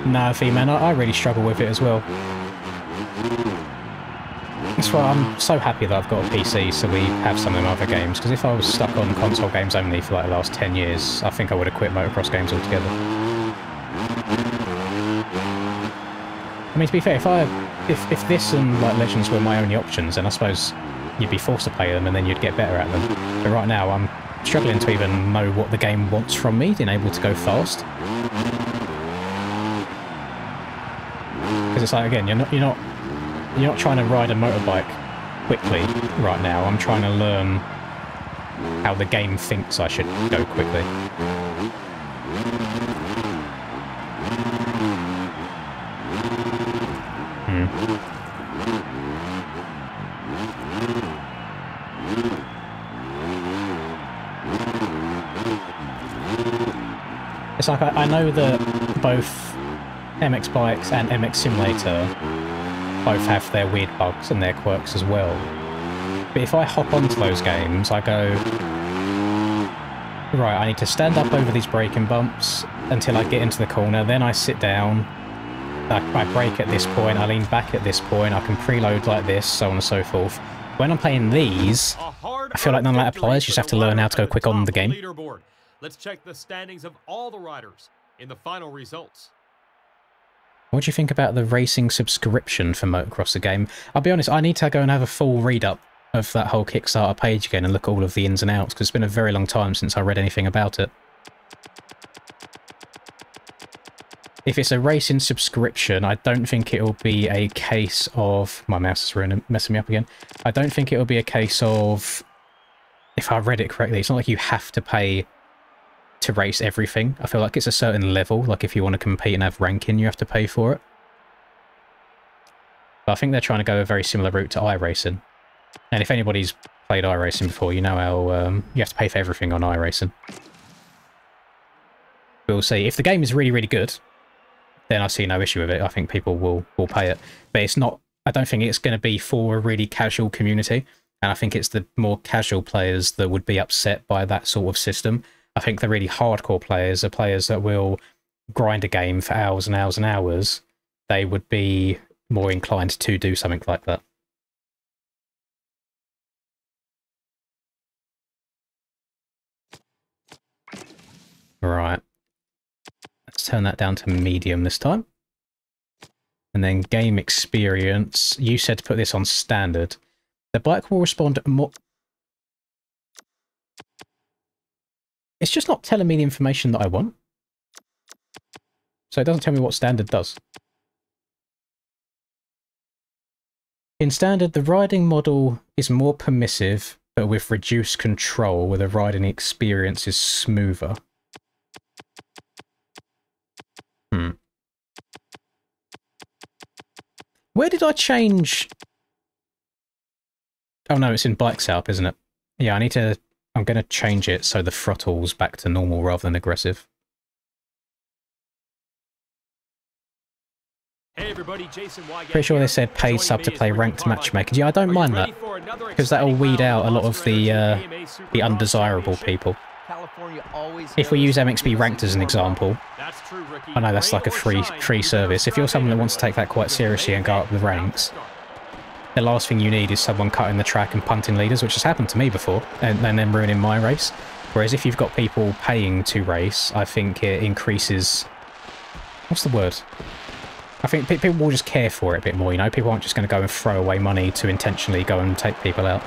No, V-Man, I really struggle with it as well. That's why I'm so happy that I've got a PC so we have some of them other games, because if I was stuck on console games only for like the last 10 years, I think I would have quit motocross games altogether. I mean, to be fair, if this and like Legends were my only options, then I suppose you'd be forced to play them and then you'd get better at them. But right now, I'm struggling to even know what the game wants from me, being able to go fast. Because it's like, again, you're not trying to ride a motorbike quickly right now. I'm trying to learn how the game thinks I should go quickly. It's like I know that both MX Bikes and MX Simulator both have their weird bugs and their quirks as well. But if I hop onto those games, I go, right, I need to stand up over these braking bumps until I get into the corner, then I sit down, I brake at this point, I lean back at this point, I can preload like this, so on and so forth. When I'm playing these, I feel like none of that applies, you just have to learn how to go quick on the game. Let's check the standings of all the riders in the final results. What do you think about the racing subscription for Motocross the game? I'll be honest, I need to go and have a full read-up of that whole Kickstarter page again and look at all of the ins and outs, because it's been a very long time since I read anything about it. If it's a racing subscription, I don't think it'll be a case of... My mouse is messing me up again. I don't think it'll be a case of... If I read it correctly, it's not like you have to pay to race everything. I feel like it's a certain level, like if you want to compete and have ranking, you have to pay for it. But I think they're trying to go a very similar route to iRacing. And if anybody's played iRacing before, you know how you have to pay for everything on iRacing. We'll see. If the game is really, really good, then I see no issue with it. I think people will pay it. But it's not... I don't think it's going to be for a really casual community. And I think it's the more casual players that would be upset by that sort of system. I think the really hardcore players are players that will grind a game for hours and hours and hours. They would be more inclined to do something like that. Right. Let's turn that down to medium this time. And then game experience. You said to put this on standard. The bike will respond more... It's just not telling me the information that I want. So it doesn't tell me what standard does. In standard, the riding model is more permissive, but with reduced control, where the riding experience is smoother. Where did I change? Oh no, it's in bike setup, isn't it? Yeah, I need to... I'm going to change it so the throttle's back to normal rather than aggressive. Hey everybody, Jason Pretty sure they said pay sub to play ranked matchmakers. Yeah, I don't mind that, because that'll weed out a lot of the undesirable people. If we use MXB Ranked as an example, I know that's like a free service. If you're someone that wants to take that quite seriously and go up the ranks, the last thing you need is someone cutting the track and punting leaders, which has happened to me before, and then ruining my race. Whereas if you've got people paying to race, I think it increases... What's the word? I think people will just care for it a bit more, you know? People aren't just going to go and throw away money to intentionally go and take people out.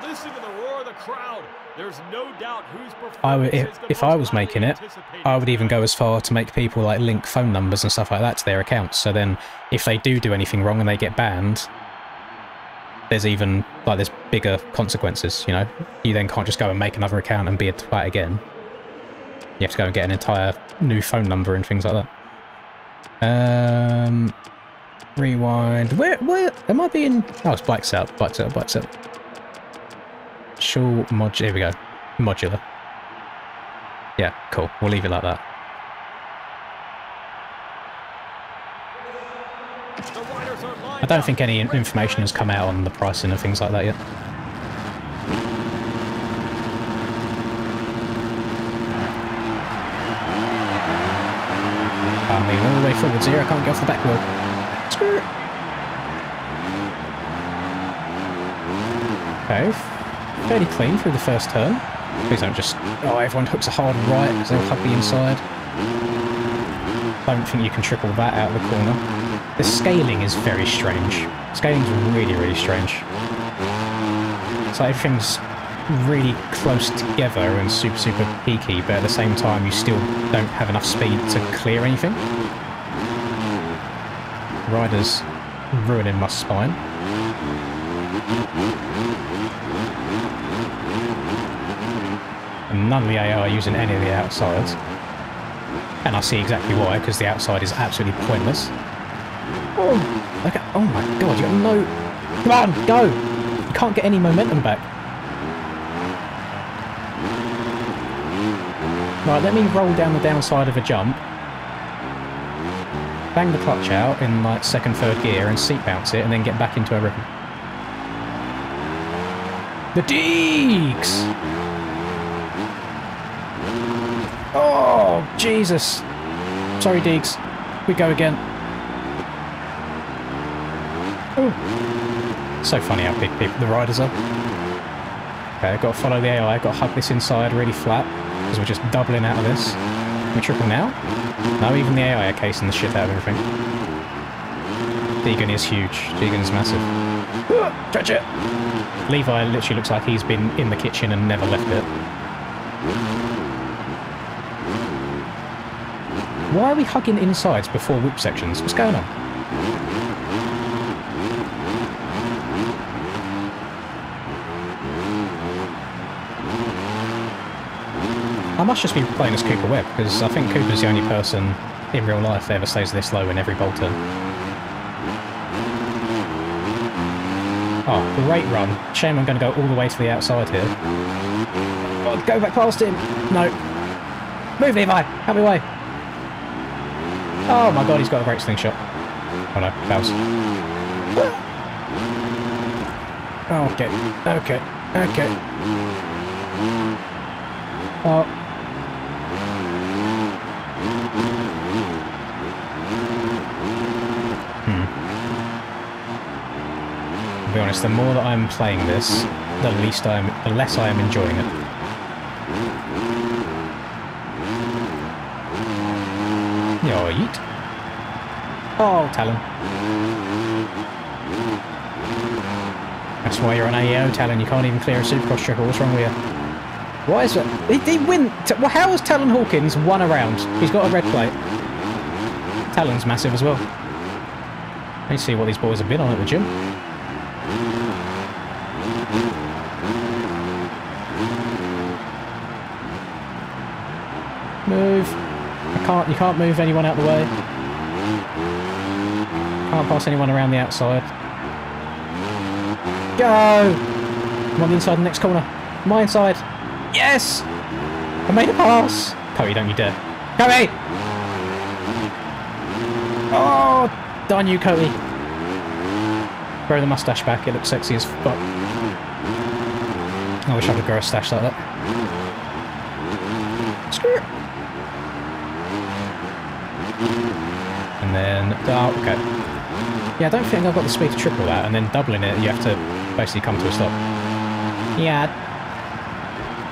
Listen to the roar of the crowd. There's no doubt whose If I was making it, I would even go as far to make people like link phone numbers and stuff like that to their accounts. So then if they do anything wrong and they get banned, there's bigger consequences, you know? You then can't just go and make another account and be a twat again. You have to go and get an entire new phone number and things like that. Rewind. Where am I being? Oh, it's bike setup. Shul mod. Here we go. Modular. Yeah, cool. We'll leave it like that. I don't think any information has come out on the pricing and things like that yet. I'm moving all the way forwards here. I can't get off the back wheel. Screw it. Okay, fairly clean through the first turn. Please don't just... Oh, everyone hooks a hard right because they'll hug the inside. Don't think you can triple that out of the corner. The scaling is very strange. Scaling's really, really strange. So everything's really close together and super, super peaky, but at the same time you still don't have enough speed to clear anything. Rider's ruining my spine. And none of the AI are using any of the outsides. And I see exactly why, because the outside is absolutely pointless. Oh, okay. Oh my god, you got no... Come on, go! You can't get any momentum back. Right, let me roll down the downside of a jump. Bang the clutch out in like second, third gear and seat bounce it and then get back into a rhythm. The Deeks! Oh, Jesus. Sorry, Deeks. We go again. Oh. So funny how big the riders are. Okay, I've got to follow the AI. I've got to hug this inside really flat because we're just doubling out of this. Can we triple now? No, even the AI are casing the shit out of everything. Deegan is huge. Deegan is massive. Stretch it! Levi literally looks like he's been in the kitchen and never left it. Why are we hugging insides before whoop sections? What's going on? I must just be playing as Cooper Webb, because I think Cooper's the only person in real life that ever stays this low in every bolt turn. Oh, great run. Shame I'm going to go all the way to the outside here. Oh, go back past him! No. Move, Levi! Out my way! Oh my god, he's got a great slingshot. Oh no, bounce. Okay, okay, okay. Oh. To be honest, the more that I'm playing this, the less I am enjoying it. Yo, yeet. Oh, Talon. That's why you're on AEO, Talon. You can't even clear a Supercross triple. What's wrong with you? Why is it? He win. Well, how has Talon Hawkins won a round? He's got a red plate. Talon's massive as well. Let's see what these boys have been on at the gym. Move. You can't move anyone out the way. Can't pass anyone around the outside. Go! I'm on the inside of the next corner. My inside. Yes! I made a pass! Cody, don't you dare. Cody! Oh! Darn you, Cody. Grow the mustache back, it looks sexy as fuck. I wish I could grow a stash like that. Screw it! And then... Oh, okay. Yeah, I don't think I've got the speed to triple that, and then doubling it, you have to basically come to a stop. Yeah.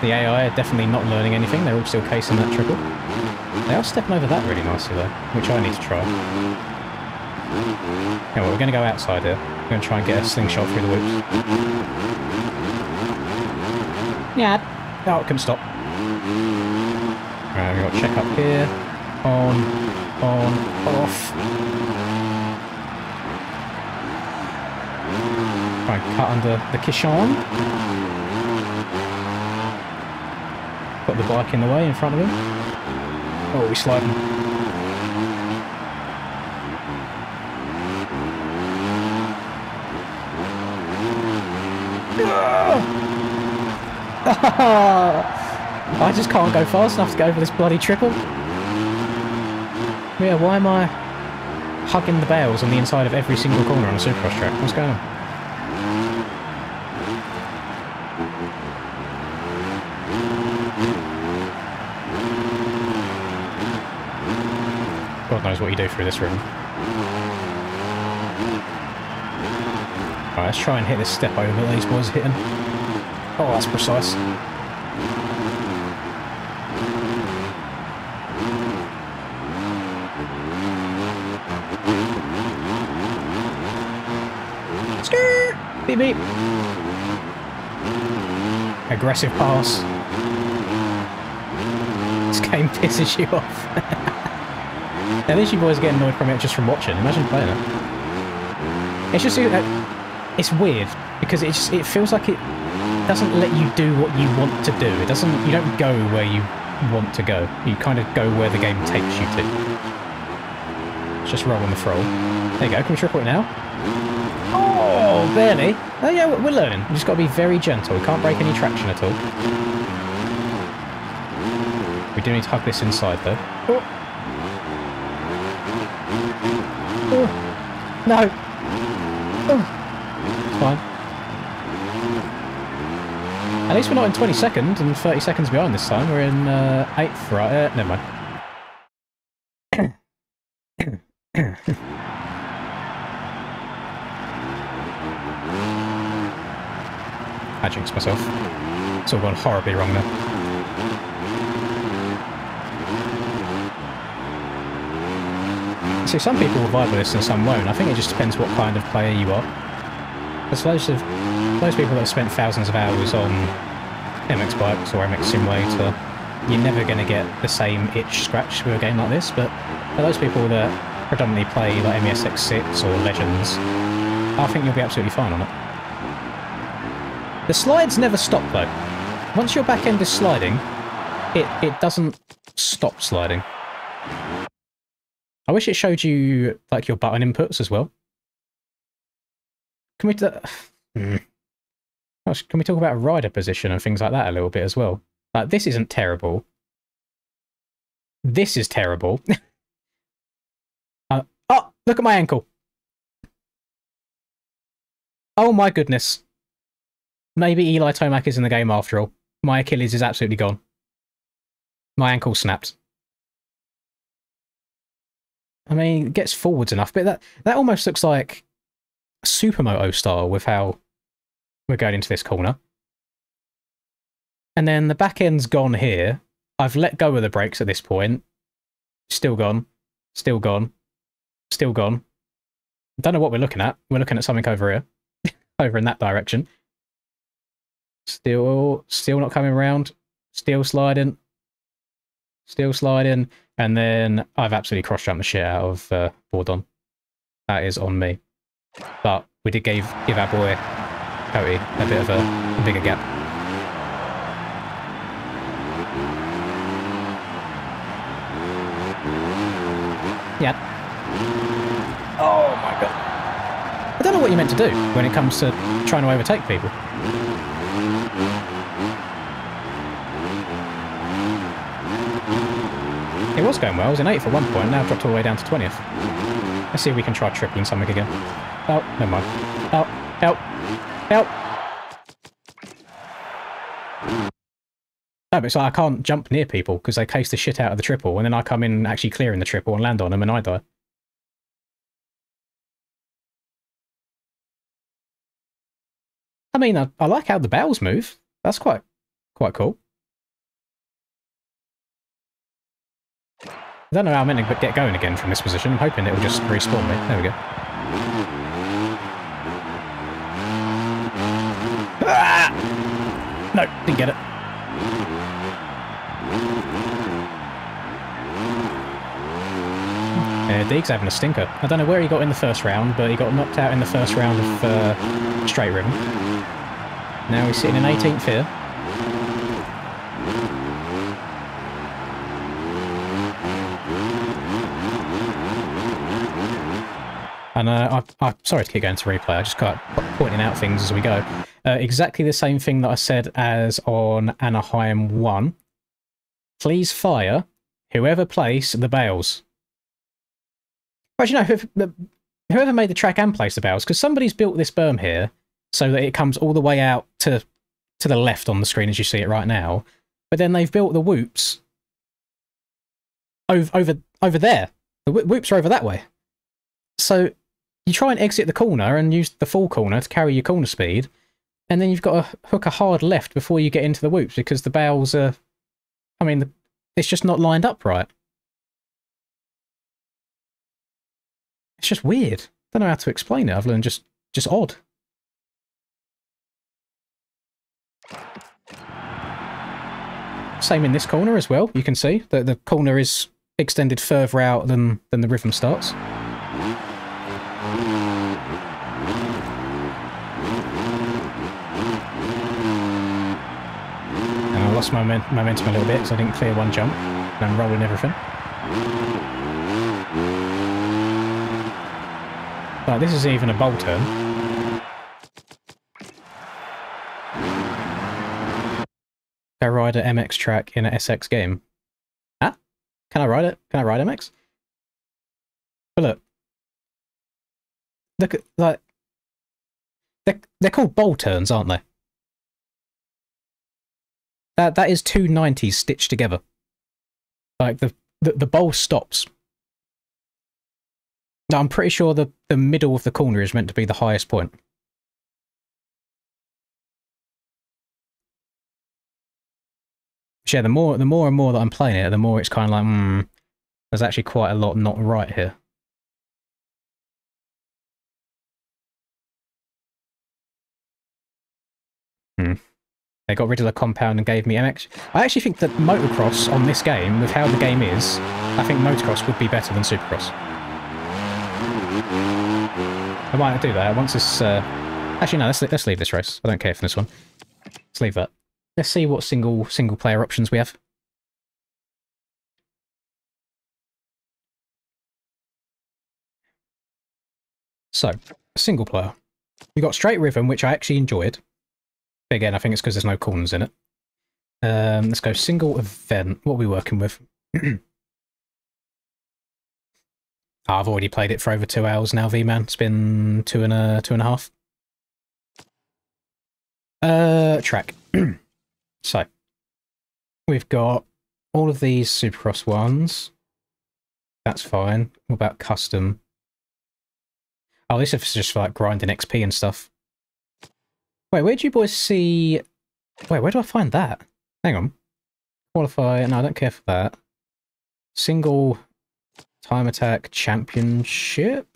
The AI are definitely not learning anything, they're all still casing that triple. They are stepping over that really nicely though, which I need to try. Yeah, well, we're going to go outside here. We're going to try and get a slingshot through the whoops. Yeah. Oh, it couldn't stop. Right, we've got to check up here. On, off. Try and cut under the Kishon. Got the bike in the way in front of him. Oh, he's sliding. I just can't go fast enough to go over this bloody triple. Yeah, why am I hugging the bales on the inside of every single corner on a Supercross track? What's going on? God knows what you do through this room. Alright, let's try and hit this step over that these boys are hitting. Oh, that's precise. Beep beep. Aggressive pass. This game pisses you off. At least you boys get annoyed from it just from watching. Imagine playing it. It's just it's weird because it feels like it doesn't let you do what you want to do. It doesn't. You don't go where you want to go. You kind of go where the game takes you to. It's just roll on the throttle. There you go. Can we triple it now? Oh, barely. Oh yeah, we're learning. We just got to be very gentle. We can't break any traction at all. We do need to hug this inside though. Oh. Oh. No. Oh. It's fine. At least we're not in 22nd and 30 seconds behind this time. We're in 8th, right? Never mind. I jinxed myself. It's all gone horribly wrong now. See, some people will vibe with this and some won't. I think it just depends what kind of player you are. There's loads people that have spent thousands of hours on MX bikes or MX Simulator. You're never going to get the same itch scratched with a game like this, but for those people that predominantly play like MESX6 or Legends, I think you'll be absolutely fine on it. The slides never stop though. Once your back end is sliding, it doesn't stop sliding. I wish it showed you like your button inputs as well. Can we can we talk about rider position and things like that a little bit as well? Like, this isn't terrible. This is terrible. Oh, look at my ankle. Oh my goodness. Maybe Eli Tomac is in the game after all. My Achilles is absolutely gone. My ankle snapped. I mean, it gets forwards enough, but that almost looks like Supermoto style with how we're going into this corner. And then the back end's gone here. I've let go of the brakes at this point. Still gone. Still gone. Still gone. Don't know what we're looking at. We're looking at something over here. Over in that direction. Still not coming around. Still sliding. Still sliding. And then I've absolutely cross-jumped the shit out of Bourdon. That is on me. But we did give our boy Cody a bit of a bigger gap. Yeah. Oh my god. I don't know what you're meant to do when it comes to trying to overtake people. It was going well. I was in 8th at one point, now I've dropped all the way down to 20th. Let's see if we can try tripling something again. Oh, never mind. Oh, help! Help! No, but it's like I can't jump near people because they case the shit out of the triple, and then I come in actually clearing the triple and land on them and I die. I mean, I like how the barrels move. That's quite cool. I don't know how I'm meant to get going again from this position. I'm hoping it'll just respawn me. There we go. Ah! No, didn't get it. Deeg's having a stinker. I don't know where he got in the first round, but he got knocked out in the first round of straight ribbon. Now he's sitting in 18th here. And I'm sorry to keep going to replay, I just kept pointing out things as we go. Exactly the same thing that I said as on Anaheim 1. Please fire whoever placed the bales. But you know, whoever made the track and placed the bales, because somebody's built this berm here so that it comes all the way out to the left on the screen as you see it right now. But then they've built the whoops over there. The whoops are over that way. So you try and exit the corner and use the full corner to carry your corner speed, and then you've got to hook a hard left before you get into the whoops because the bales are... I mean, it's just not lined up right. It's just weird. Don't know how to explain it other than just odd. Same in this corner as well. You can see that the corner is extended further out than the rhythm starts. And I lost my momentum a little bit, so I didn't clear one jump. And I'm rolling everything. But this isn't even a bowl turn. Can I ride an MX track in an SX game? Huh? Can I ride it? Can I ride MX? But look at, like, they're called bowl turns, aren't they? That is two 90s stitched together. Like, the bowl stops. No, I'm pretty sure the middle of the corner is meant to be the highest point. Yeah, the more and more that I'm playing it, the more it's kind of like, there's actually quite a lot not right here. They got rid of the compound and gave me MX. I actually think that motocross on this game, with how the game is, I think motocross would be better than Supercross. I might do that once this... Actually, no, let's leave this race. I don't care for this one. Let's leave that. Let's see what single player options we have. So, single player. We got straight rhythm, which I actually enjoyed. But again, I think it's because there's no corners in it. Let's go single event. What are we working with? I've already played it for over 2 hours now, V-Man. It's been two and a half. Track. So, we've got all of these Supercross ones. That's fine. What about custom? Oh, this is just for, like, grinding XP and stuff. Wait, where do you boys see... Wait, where do I find that? Hang on. Qualify... No, I don't care for that. Single time attack championship?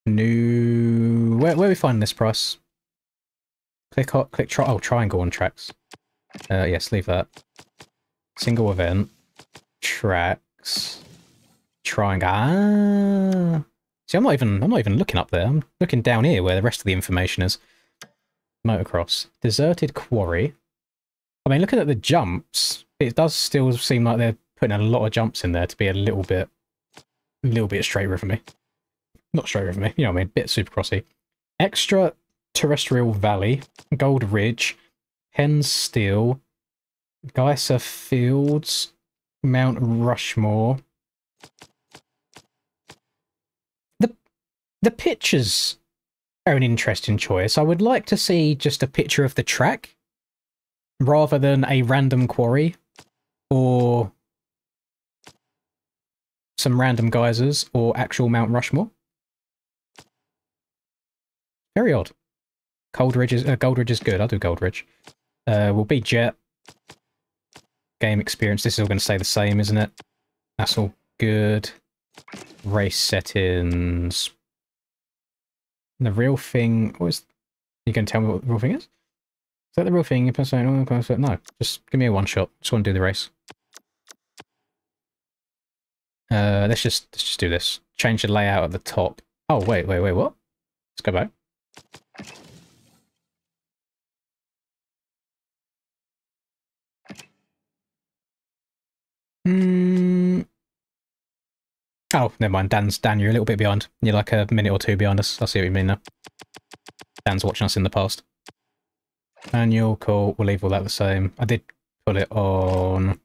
New... Where are we finding this price? Click triangle on tracks. Yes, leave that. Single event. Tracks. Triangle. Ah. See, I'm not even looking up there. I'm looking down here where the rest of the information is. Motocross. Deserted quarry. I mean, looking at the jumps, it does still seem like they're putting a lot of jumps in there to be a little bit straighter for me. Not straighter for me, you know what I mean? A bit Supercrossy. Extra terrestrial valley. Gold Ridge. Penn's Steel. Geyser Fields. Mount Rushmore. The pictures are an interesting choice. I would like to see just a picture of the track rather than a random quarry or some random geysers or actual Mount Rushmore. Very odd. Gold Ridge is good. I'll do Gold Ridge. Will be Jet. Game experience. This is all going to stay the same, isn't it? That's all good. Race settings. The real thing... What is... You can tell me what the real thing is? Is that the real thing? No, just give me a one-shot. Just want to do the race. Let's just do this. Change the layout at the top. Oh, wait, what? Let's go back. Oh, never mind. Dan, you're a little bit behind. You're like a minute or two behind us. I see what you mean now. Dan's watching us in the past. Manual, cool. We'll leave all that the same. I did put it on...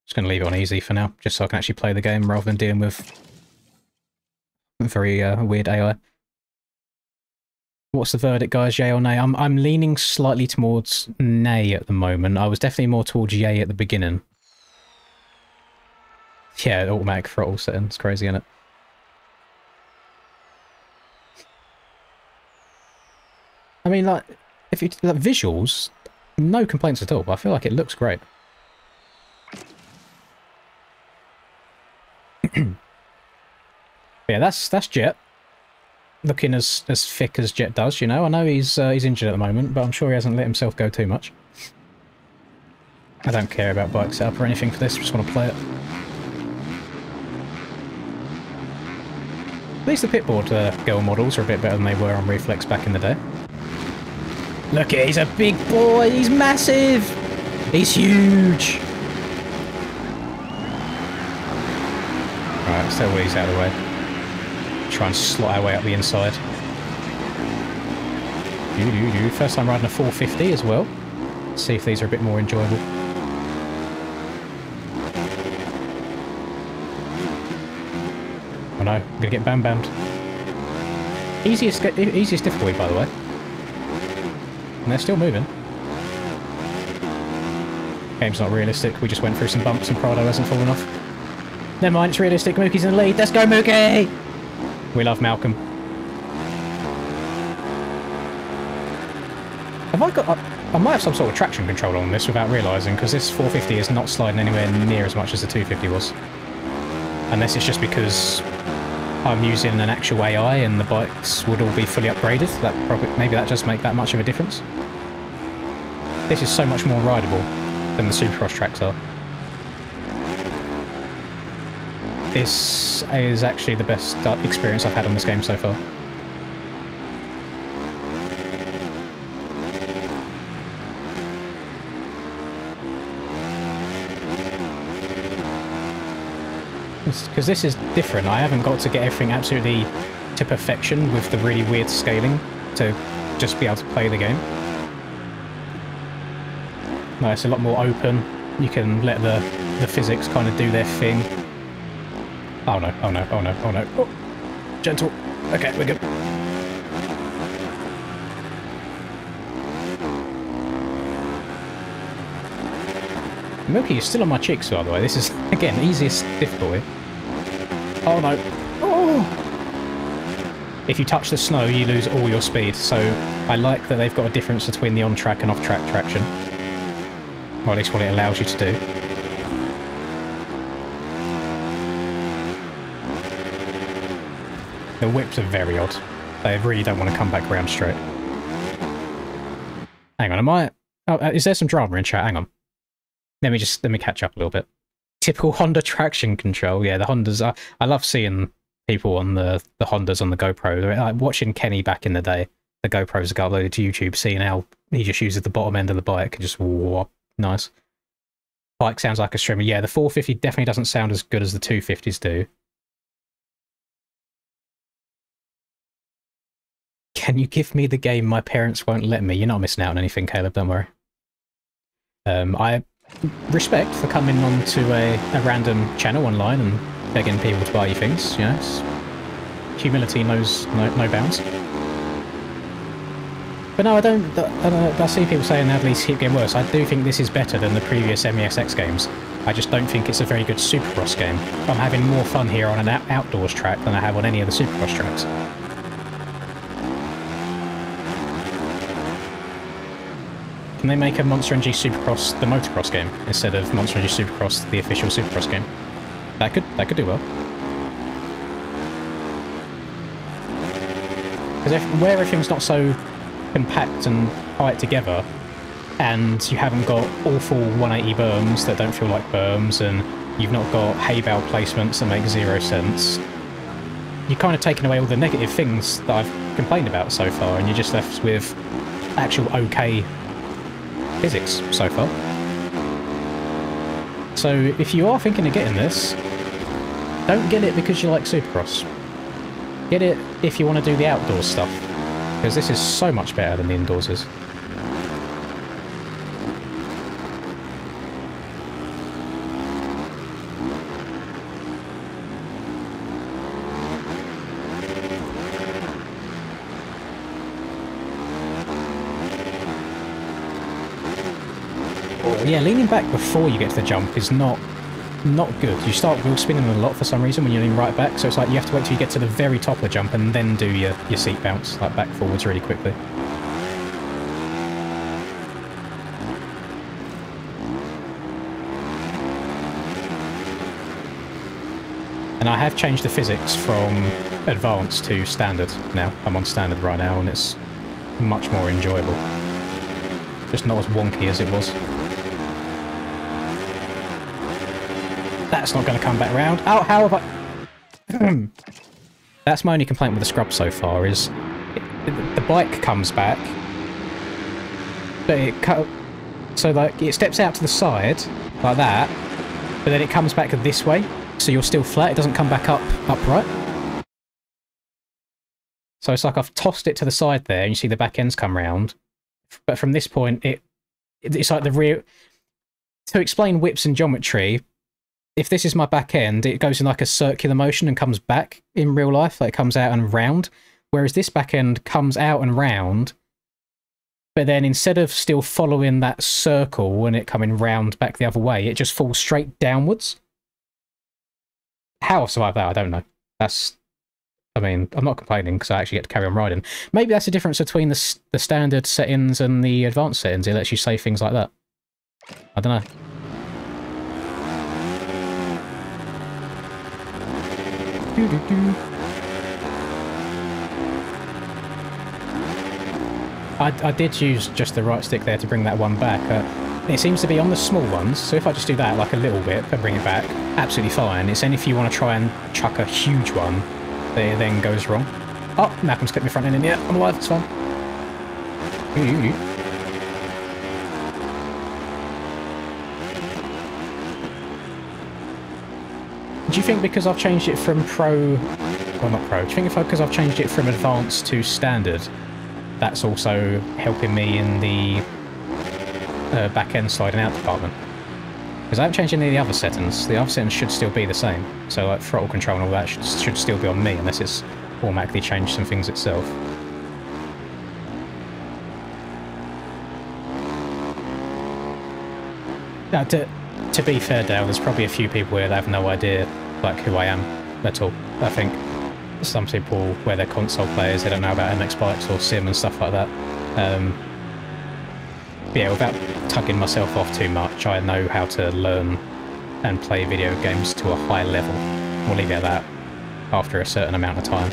Just going to leave it on easy for now, just so I can actually play the game rather than dealing with very weird AI. What's the verdict, guys? Yay or nay? I'm leaning slightly towards nay at the moment. I was definitely more towards yay at the beginning. Yeah, automatic throttle setting. It's crazy, isn't it? I mean, like, if you like visuals, no complaints at all. I feel like it looks great. Yeah, that's Jet. Looking as thick as Jet does, you know. I know he's injured at the moment, but I'm sure he hasn't let himself go too much. I don't care about bike setup or anything for this. I just want to play it. At least the pitboard girl models are a bit better than they were on Reflex back in the day. Look at, he's a big boy. He's massive. He's huge. Right, let's throw these out of the way. Try and slot our way up the inside. First time riding a 450 as well. Let's see if these are a bit more enjoyable. Oh no, I'm gonna get bam-bammed. Easiest difficulty, by the way. And they're still moving. Game's not realistic, we just went through some bumps and Prado hasn't fallen off. Never mind, it's realistic, Mookie's in the lead. Let's go, Mookie! We love Malcolm. Have I got... I might have some sort of traction control on this without realising, because this 450 is not sliding anywhere near as much as the 250 was. Unless it's just because I'm using an actual AI and the bikes would all be fully upgraded. That probably, maybe that does make that much of a difference. This is so much more rideable than the Supercross tracks are. This is actually the best experience I've had on this game so far. Because this is different. I haven't got to get everything absolutely to perfection with the really weird scaling to just be able to play the game. No, it's a lot more open. You can let the physics kind of do their thing. Oh no, oh no, oh no, oh no. Oh, gentle. Okay, we're good. Milky is still on my cheeks, by the way. This is, again, easiest difficulty. Oh no. Oh! If you touch the snow, you lose all your speed, so I like that they've got a difference between the on-track and off-track traction. Or at least what it allows you to do. The whips are very odd. They really don't want to come back round straight. Hang on, am I... Oh, is there some drama in chat? Hang on. Let me catch up a little bit. Typical Honda traction control. Yeah, the Hondas... I love seeing people on the Hondas on the GoPro. Like watching Kenny back in the day, the GoPros got uploaded to YouTube, seeing how he just uses the bottom end of the bike and just whoop. Nice. Bike sounds like a streamer. Yeah, the 450 definitely doesn't sound as good as the 250s do. Can you give me the game? My parents won't let me. You're not missing out on anything, Caleb, don't worry. I respect for coming onto a random channel online and begging people to buy you things, you know. Humility knows no bounds. But no, I see people saying that these keep getting worse. I do think this is better than the previous MESX games. I just don't think it's a very good Supercross game. I'm having more fun here on an outdoors track than I have on any of the Supercross tracks. Can they make a Monster Energy Supercross the motocross game instead of Monster Energy Supercross the official Supercross game? That could do well. Because where everything's not so compact and tight together, and you haven't got awful 180 berms that don't feel like berms, and you've not got hay bale placements that make zero sense, you're kind of taking away all the negative things that I've complained about so far, and you're just left with actual okay physics so far. So if you are thinking of getting this, don't get it because you like Supercross. Get it if you want to do the outdoors stuff, because this is so much better than the indoors is. Yeah, leaning back before you get to the jump is not good. You start wheel spinning a lot for some reason when you're leaning right back, so it's like you have to wait till you get to the very top of the jump and then do your seat bounce, like back forwards really quickly. And I have changed the physics from advanced to standard now. I'm on standard right now and it's much more enjoyable. Just not as wonky as it was. That's not going to come back round. Oh, how have I... That's my only complaint with the scrub so far, is the bike comes back, but so like it steps out to the side, like that, but then it comes back this way, so you're still flat, it doesn't come back upright. So it's like I've tossed it to the side there, and you see the back ends come round, but from this point, it's like the rear... To explain whips and geometry, if this is my back end, it goes in like a circular motion and comes back in real life, like it comes out and round. Whereas this back end comes out and round, but then instead of still following that circle and it coming round back the other way, it just falls straight downwards. How I survived that, I don't know. I mean, I'm not complaining because I actually get to carry on riding. Maybe that's the difference between the standard settings and the advanced settings. It lets you say things like that. I don't know. I did use just the right stick there to bring that one back. It seems to be on the small ones, so if I just do that like a little bit and bring it back, absolutely fine. It's only if you want to try and chuck a huge one that it then goes wrong. Oh, Malcolm's clipped my front end in. Yeah, I'm alive, it's fine. Do you think because I've changed it from pro... Well, not pro. Do you think because I've changed it from advanced to standard, that's also helping me in the back-end sliding out department? Because I haven't changed any of the other settings. The other settings should still be the same. So like throttle control and all that should still be on me, unless it's automatically changed some things itself. Now, to be fair, Dale, there's probably a few people here that have no idea like who I am at all. I think some people, where they're console players, they don't know about MX bikes or sim and stuff like that. Yeah, without tugging myself off too much, I know how to learn and play video games to a high level. We'll leave it at that after a certain amount of time.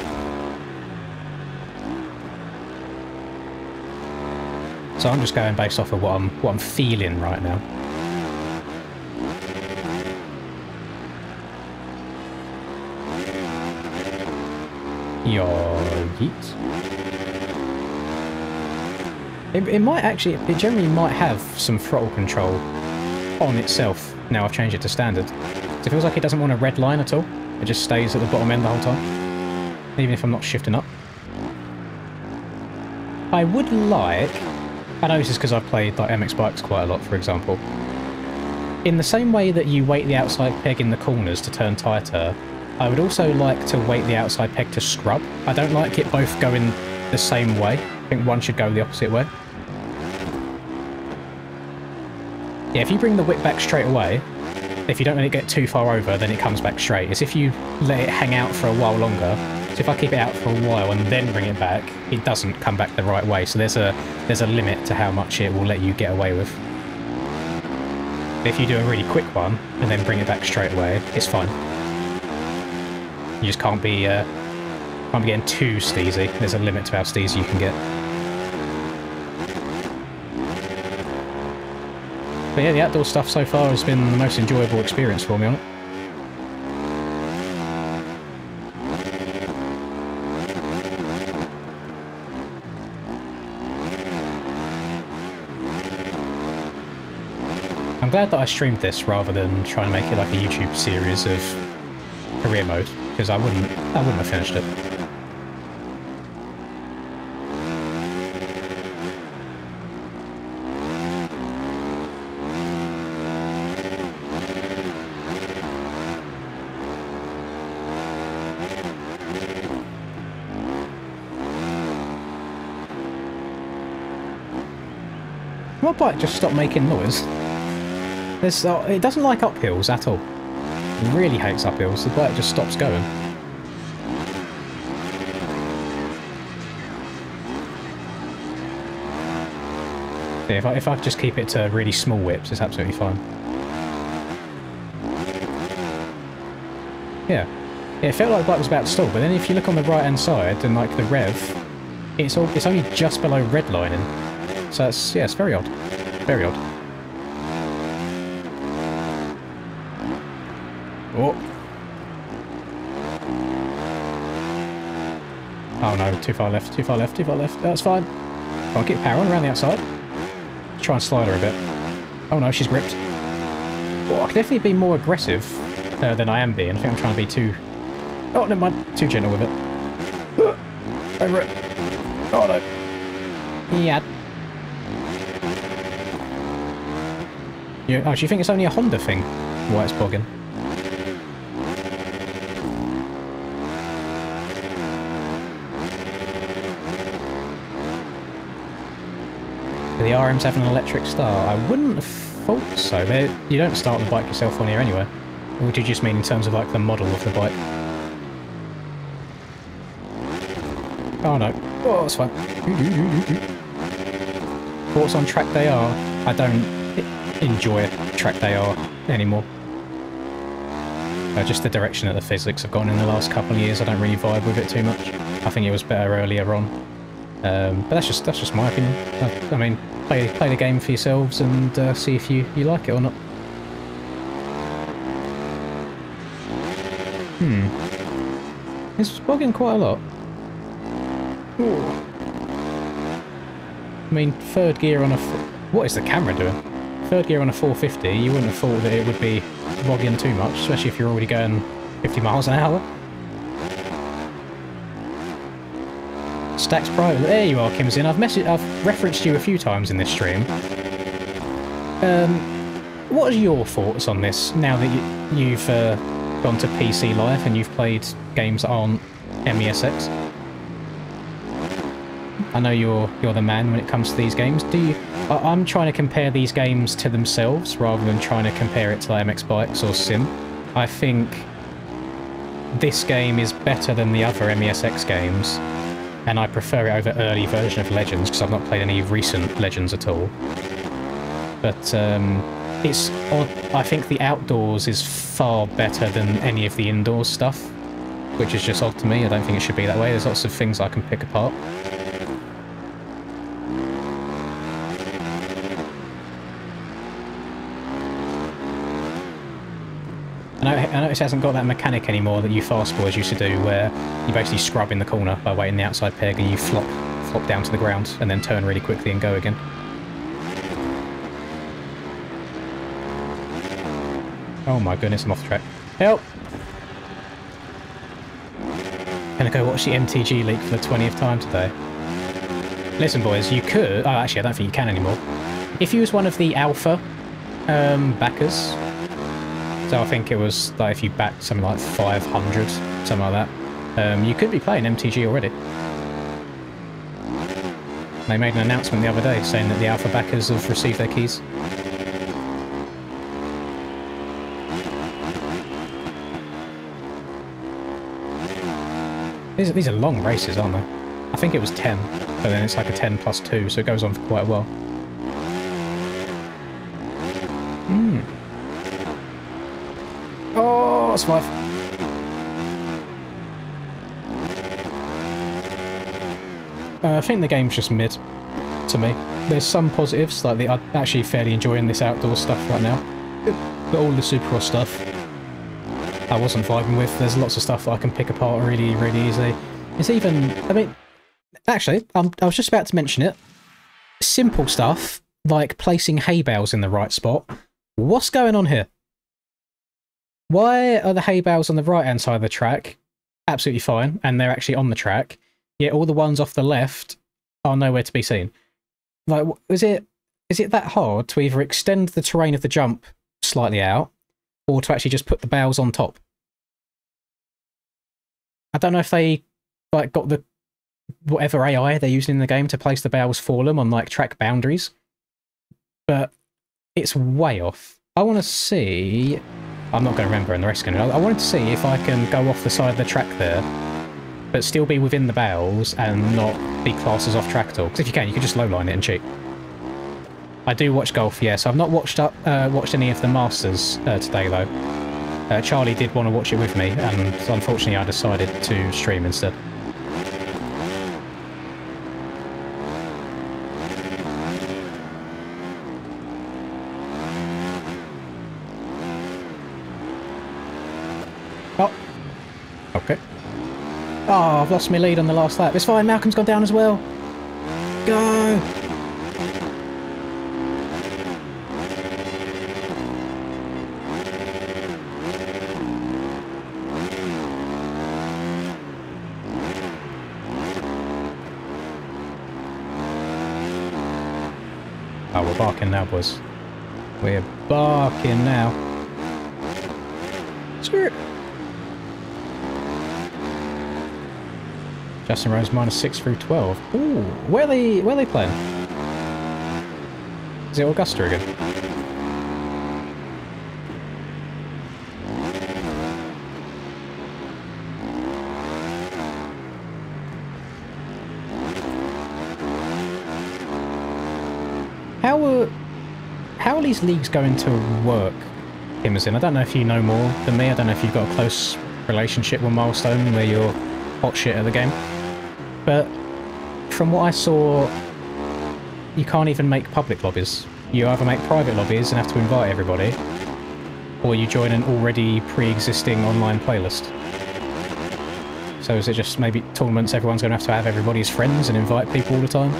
So I'm just going based off of what I'm feeling right now. Yeet. It might actually, it generally might have some throttle control on itself now I've changed it to standard. So it feels like it doesn't want a red line at all. It just stays at the bottom end the whole time, even if I'm not shifting up. I would like, I know this is because I've played like MX bikes quite a lot, for example. In the same way that you weight the outside peg in the corners to turn tighter, I would also like to weight the outside peg to scrub. I don't like it both going the same way. I think one should go the opposite way. Yeah, if you bring the whip back straight away, if you don't let it get too far over, then it comes back straight. It's if you let it hang out for a while longer, so if I keep it out for a while and then bring it back, it doesn't come back the right way. So there's a limit to how much it will let you get away with. If you do a really quick one and then bring it back straight away, it's fine. You just can't be getting too steezy. There's a limit to how steezy you can get. But yeah, the outdoor stuff so far has been the most enjoyable experience for me on it. I'm glad that I streamed this rather than trying to make it like a YouTube series of career mode, because I wouldn't have finished it. My bike just stopped making noise. It doesn't like uphills at all. It really hates uphills. The bike just stops going. Yeah, if I just keep it to really small whips, it's absolutely fine. Yeah. It felt like the bike was about to stall, but then if you look on the right hand side and like the rev, it's only just below redlining. So it's very odd. Very odd. Oh. Oh no, too far left, too far left, too far left. That's fine. I'll keep power on around the outside. Try and slide her a bit. Oh no, she's gripped. Oh, I could definitely be more aggressive than I am being. I think I'm trying to be too... Oh, never mind. Too gentle with it. Over it. Oh no. Yeah. Oh, do you think it's only a Honda thing? Why it's bogging? The RM's having an electric start. I wouldn't have thought so. You don't start the bike yourself on here anyway. Or do you just mean in terms of like the model of the bike? Oh no. Oh, that's fine. Thoughts on track they are? I don't enjoy track they are anymore. Just the direction that the physics have gone in the last couple of years, I don't really vibe with it too much. I think it was better earlier on. But that's just my opinion. I mean, play the game for yourselves and see if you like it or not. It's bogging quite a lot. Ooh. I mean, third gear on a... What is the camera doing? Third gear on a 450, you wouldn't have thought that it would be bogging too much, especially if you're already going 50 miles an hour. Stacks private. There you are, Kimzin. I've referenced you a few times in this stream. What are your thoughts on this now that you've gone to PC Live and you've played games that aren't MESX? I know you're the man when it comes to these games. I'm trying to compare these games to themselves rather than trying to compare it to like MX Bikes or Sim. I think this game is better than the other MESX games, and I prefer it over early version of Legends because I've not played any recent Legends at all. But it's odd. I think the outdoors is far better than any of the indoors stuff, which is just odd to me. I don't think it should be that way. There's lots of things I can pick apart. I notice it hasn't got that mechanic anymore that you fast boys used to do, where you basically scrub in the corner by weighting the outside peg and you flop down to the ground and then turn really quickly and go again. Oh my goodness, I'm off track. Help! Gonna go watch the MTG leak for the 20th time today. Listen boys, you could... Oh, actually I don't think you can anymore. If you was one of the alpha backers... So I think it was like if you backed something like 500, something like that. You could be playing MTG already. They made an announcement the other day saying that the alpha backers have received their keys. These are long races, aren't they? I think it was 10, but then it's like a 10 plus 2, so it goes on for quite a while. Oh, that's 5. I think the game's just mid, to me. There's some positives, like I'm actually fairly enjoying this outdoor stuff right now. But all the Supercross stuff, I wasn't vibing with. There's lots of stuff that I can pick apart really, really easily. It's even, I mean, actually, I was just about to mention it. Simple stuff, like placing hay bales in the right spot. What's going on here? Why are the hay bales on the right-hand side of the track absolutely fine, and they're actually on the track, yet all the ones off the left are nowhere to be seen? Like, is it that hard to either extend the terrain of the jump slightly out, or to actually just put the bales on top? I don't know if they like got the whatever AI they're using in the game to place the bales for them on like track boundaries, but it's way off. I want to see. I'm not going to remember, and the rest can. I wanted to see if I can go off the side of the track there, but still be within the bales and not be classed as off track at all. Because if you can just lowline it and cheat. I do watch golf, yes. I've not watched any of the Masters today though. Charlie did want to watch it with me, and unfortunately I decided to stream instead. Oh, okay. Oh, I've lost my lead on the last lap. It's fine, Malcolm's gone down as well. Go! Oh, we're barking now, boys. We're barking now. Screw it. Justin Rose -6 through 12. Ooh, where are they playing? Is it Augusta again? How are these leagues going to work, Emerson? I don't know if you know more than me. I don't know if you've got a close relationship with Milestone where you're hot shit at the game. But from what I saw, you can't even make public lobbies. You either make private lobbies and have to invite everybody, or you join an already pre-existing online playlist. So is it just maybe tournaments everyone's going to have everybody as friends and invite people all the time?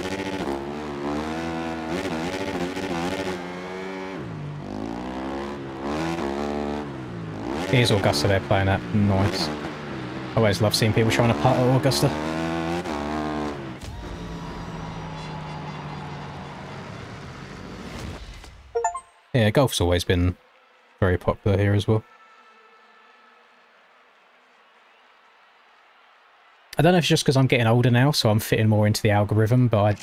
Here's Augusta they're playing at. Nice. I always love seeing people trying to putt at Augusta. Yeah, golf's always been very popular here as well. I don't know if it's just because I'm getting older now, so I'm fitting more into the algorithm, but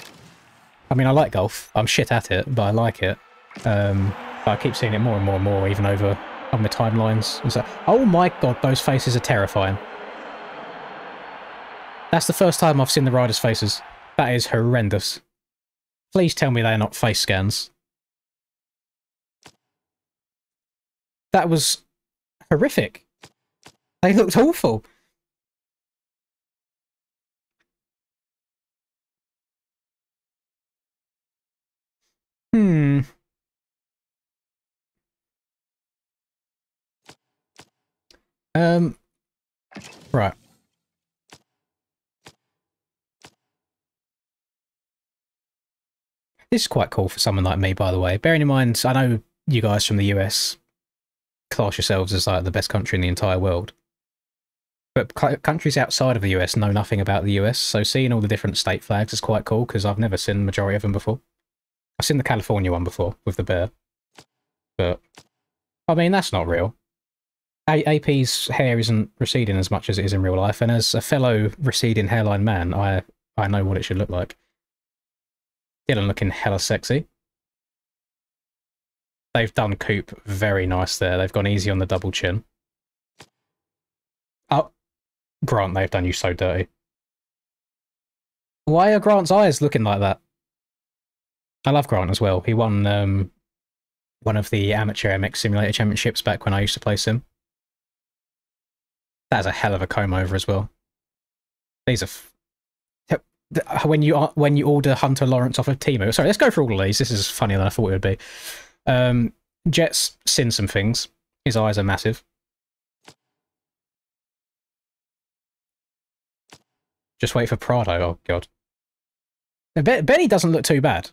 I mean, I like golf. I'm shit at it, but I like it. But I keep seeing it more and more and more, even over on my timelines. And so, oh my god, those faces are terrifying. That's the first time I've seen the riders' faces. That is horrendous. Please tell me they're not face scans. That was horrific. They looked awful. Right. This is quite cool for someone like me, by the way. Bearing in mind, I know you guys from the US class yourselves as like the best country in the entire world. But countries outside of the US know nothing about the US, so seeing all the different state flags is quite cool, because I've never seen the majority of them before. I've seen the California one before, with the bear. But, I mean, that's not real. AP's hair isn't receding as much as it is in real life, and as a fellow receding hairline man, I know what it should look like. Dylan looking hella sexy. They've done Coop very nice there. They've gone easy on the double chin. Oh, Grant, they've done you so dirty. Why are Grant's eyes looking like that? I love Grant as well. He won one of the amateur MX Simulator Championships back when I used to play Sim. That's a hell of a comb over as well. These are when you order Hunter Lawrence off of Temu. Sorry, let's go through all of these. This is funnier than I thought it would be. Jet's seen some things. His eyes are massive. Just wait for Prado. Oh god. Benny doesn't look too bad.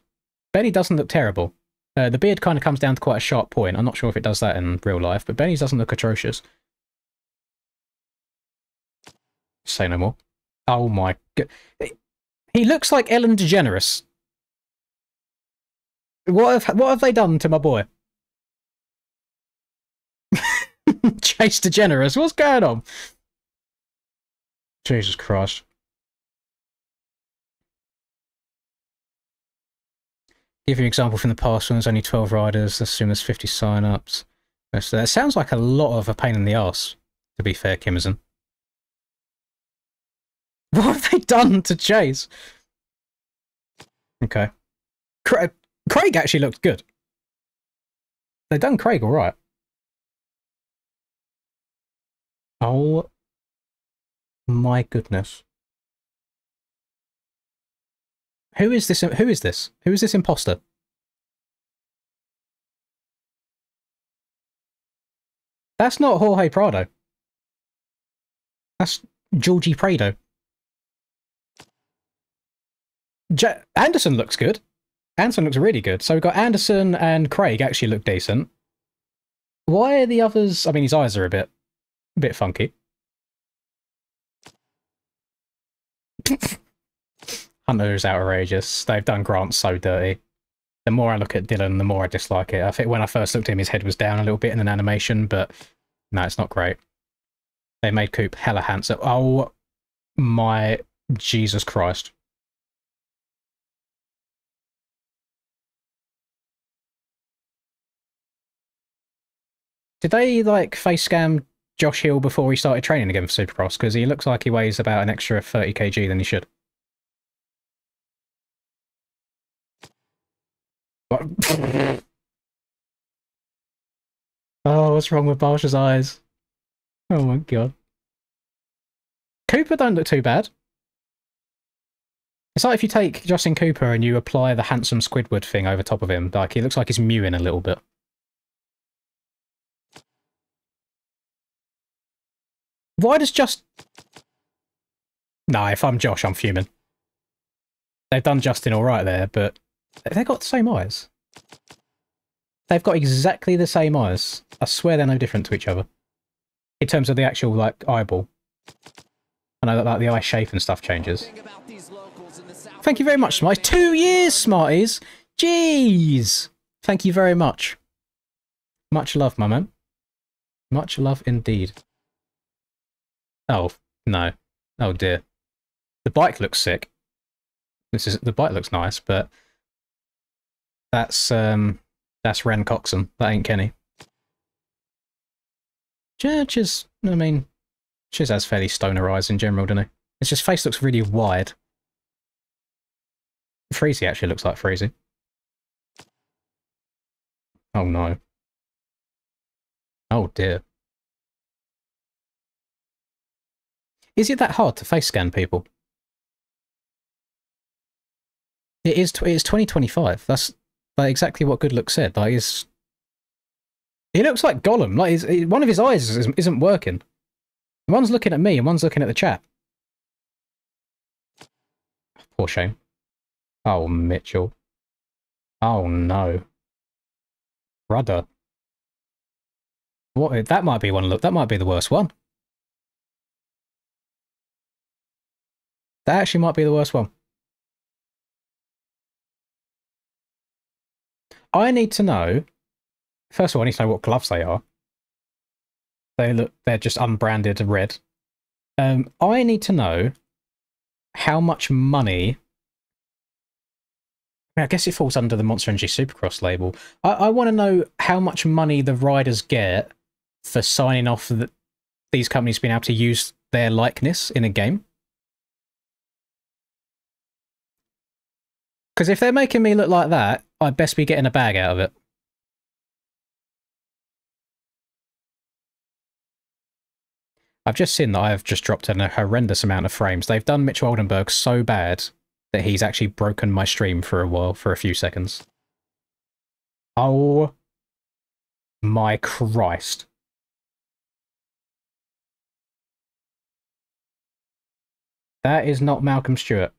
Benny doesn't look terrible. The beard kind of comes down to quite a sharp point. I'm not sure if it does that in real life, but Benny's doesn't look atrocious. Say no more. Oh my god. He looks like Ellen DeGeneres. What have they done to my boy? Chase DeGeneres, what's going on? Jesus Christ. Give you an example from the past when there's only 12 riders, assume there's 50 sign-ups. So that sounds like a lot of a pain in the arse, to be fair, Kimmerson. What have they done to Chase? Okay. Craig actually looked good. They've done Craig all right. Oh my goodness. Who is this? Who is this? Who is this imposter? That's not Jorge Prado. That's Georgie Prado. Anderson looks good. Anderson looks really good. So we've got Anderson and Craig actually look decent. Why are the others... I mean, his eyes are a bit funky. Hunter's outrageous. They've done Grant so dirty. The more I look at Dylan, the more I dislike it. I think when I first looked at him, his head was down a little bit in an animation, but no, it's not great. They made Coop hella handsome. Oh my Jesus Christ. Did they, like, face scam Josh Hill before he started training again for Supercross? Because he looks like he weighs about an extra 30 kg than he should. What? Oh, what's wrong with Barsha's eyes? Oh my god. Cooper don't look too bad. It's like if you take Justin Cooper and you apply the handsome Squidward thing over top of him, like, he looks like he's mewing a little bit. Why does Nah, if I'm Josh, I'm fuming. They've done Justin alright there, but they've got the same eyes. They've got exactly the same eyes. I swear they're no different to each other. In terms of the actual, like, eyeball. I know that, like, the eye shape and stuff changes. Thank you very much, Smarties. 2 years, Smarties! Jeez! Thank you very much. Much love, my man. Much love indeed. Oh, no. Oh dear. The bike looks sick. The bike looks nice, but that's Ren Coxon. That ain't Kenny. Chiz, I mean, Chiz has fairly stoner eyes in general, doesn't he? It's just face looks really wide. Freezy actually looks like Freezy. Oh no. Oh dear. Is it that hard to face scan people? It is. It's 2025. That's like exactly what Good Look said. Like, he looks like Gollum. Like, one of his eyes isn't working. One's looking at me and one's looking at the chat. Poor shame. Oh, Mitchell. Oh no. Rudder. What? That might be one look. That might be the worst one. That actually might be the worst one. I need to know... First of all, I need to know what gloves they are. They're just unbranded red. I need to know how much money... I guess it falls under the Monster Energy Supercross label. I want to know how much money the riders get for signing off these companies being able to use their likeness in a game. Because if they're making me look like that, I'd best be getting a bag out of it. I've just seen that I've just dropped in a horrendous amount of frames. They've done Mitch Oldenburg so bad that he's actually broken my stream for a while, for a few seconds. Oh my Christ. That is not Malcolm Stewart.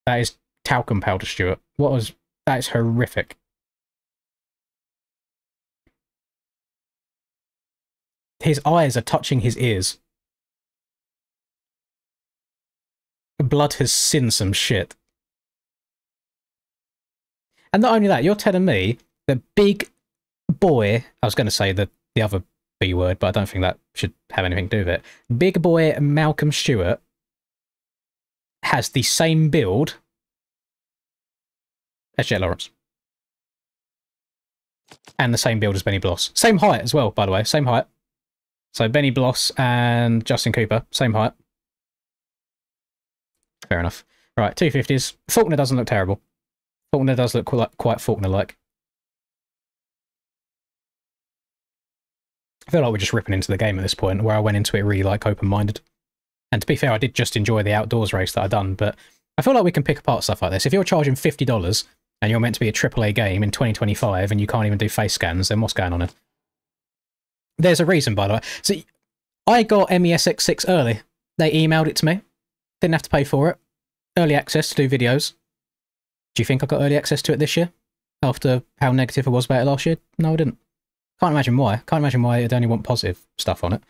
That is talcum powder Stewart. That is horrific. His eyes are touching his ears. Blood has seen some shit. And not only that, you're telling me the big boy, I was going to say the other B word, but I don't think that should have anything to do with it. Big boy Malcolm Stewart has the same build as Jet Lawrence. And the same build as Benny Bloss. Same height as well, by the way, same height. So Benny Bloss and Justin Cooper, same height. Fair enough. Right, 250s. Faulkner doesn't look terrible. Faulkner does look quite Faulkner-like. I feel like we're just ripping into the game at this point, where I went into it really like open-minded. And to be fair, I did just enjoy the outdoors race that I'd done, but I feel like we can pick apart stuff like this. If you're charging $50 and you're meant to be a AAA game in 2025 and you can't even do face scans, then what's going on here? There's a reason, by the way. So I got MESX6 early. They emailed it to me. Didn't have to pay for it. Early access to do videos. Do you think I got early access to it this year? After how negative I was about it last year? No, I didn't. Can't imagine why. Can't imagine why I'd only want positive stuff on it.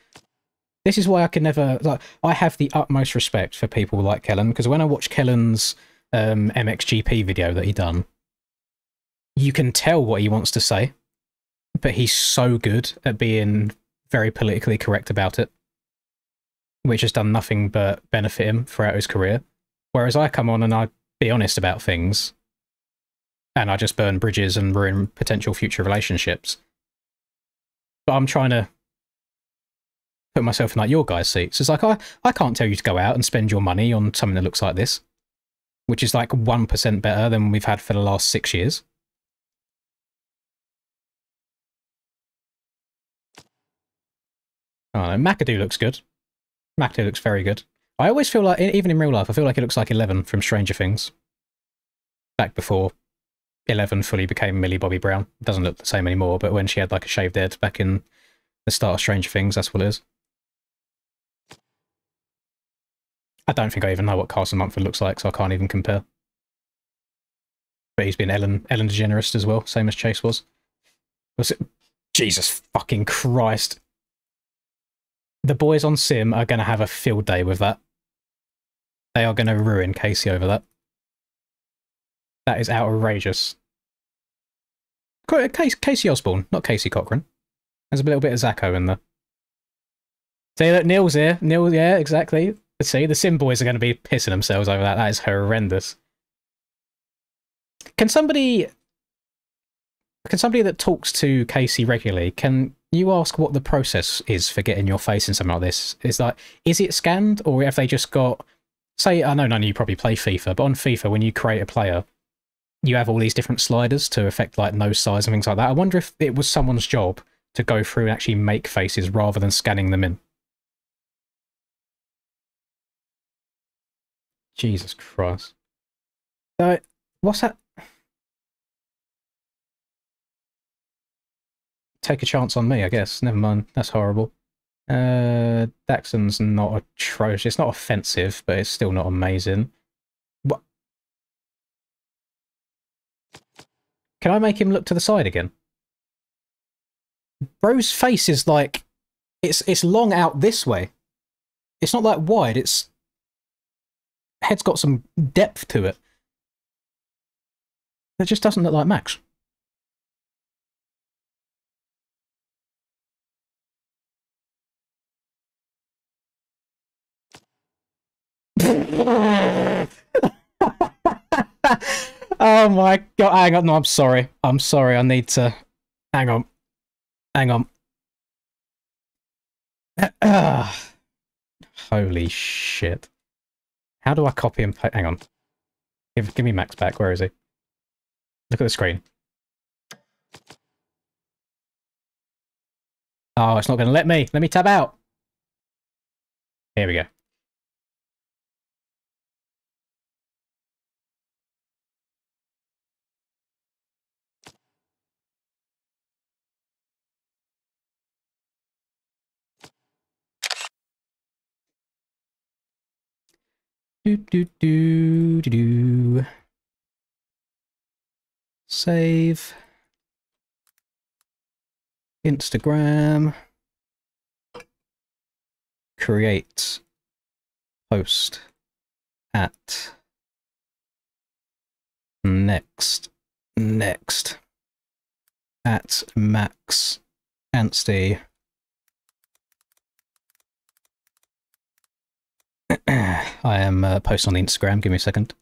This is why I can never... Like, I have the utmost respect for people like Kellen, because when I watch Kellen's MXGP video that he done, you can tell what he wants to say, but he's so good at being very politically correct about it, which has done nothing but benefit him throughout his career. Whereas I come on and I be honest about things, and I just burn bridges and ruin potential future relationships. But I'm trying to put myself in like your guys' seats. It's like, I can't tell you to go out and spend your money on something that looks like this, which is like 1% better than we've had for the last 6 years. I don't know, McAdoo looks good. McAdoo looks very good. I always feel like, even in real life, I feel like it looks like Eleven from Stranger Things. Back before Eleven fully became Millie Bobby Brown. It doesn't look the same anymore, but when she had like a shaved head back in the start of Stranger Things, that's what it is. I don't think I even know what Carson Mumford looks like, so I can't even compare. But he's been Ellen DeGeneres as well, same as Chase was. Was it? Jesus fucking Christ. The boys on Sim are going to have a field day with that. They are going to ruin Casey over that. That is outrageous. Casey Osborne, not Casey Cochran. There's a little bit of Zacco in there. See, look, Neil's here. Neil, yeah, exactly. See, the Sim boys are going to be pissing themselves over that. That is horrendous. Can somebody that talks to Casey regularly, can you ask what the process is for getting your face in something like this? Is it scanned, or have they just got, say, I know none of you probably play FIFA, but on FIFA, when you create a player, you have all these different sliders to affect like nose size and things like that. I wonder if it was someone's job to go through and actually make faces rather than scanning them in. Jesus Christ. What's that? Take a chance on me, I guess. Never mind. That's horrible. Daxon's not atrocious. It's not offensive, but it's still not amazing. What? Can I make him look to the side again? Bro's face is like... It's long out this way. It's not like wide. It's... Head's got some depth to it. It just doesn't look like Max. Oh my god, hang on, no, I'm sorry. I'm sorry, I need to... Hang on. Hang on. Holy shit. How do I copy and paste? Hang on. Give me Max back. Where is he? Look at the screen. Oh, it's not going to let me. Let me tab out. Here we go. Do. Save. Instagram. Create. Post. At. Next. At Max Anstey. I am posting on the Instagram. Give me a second.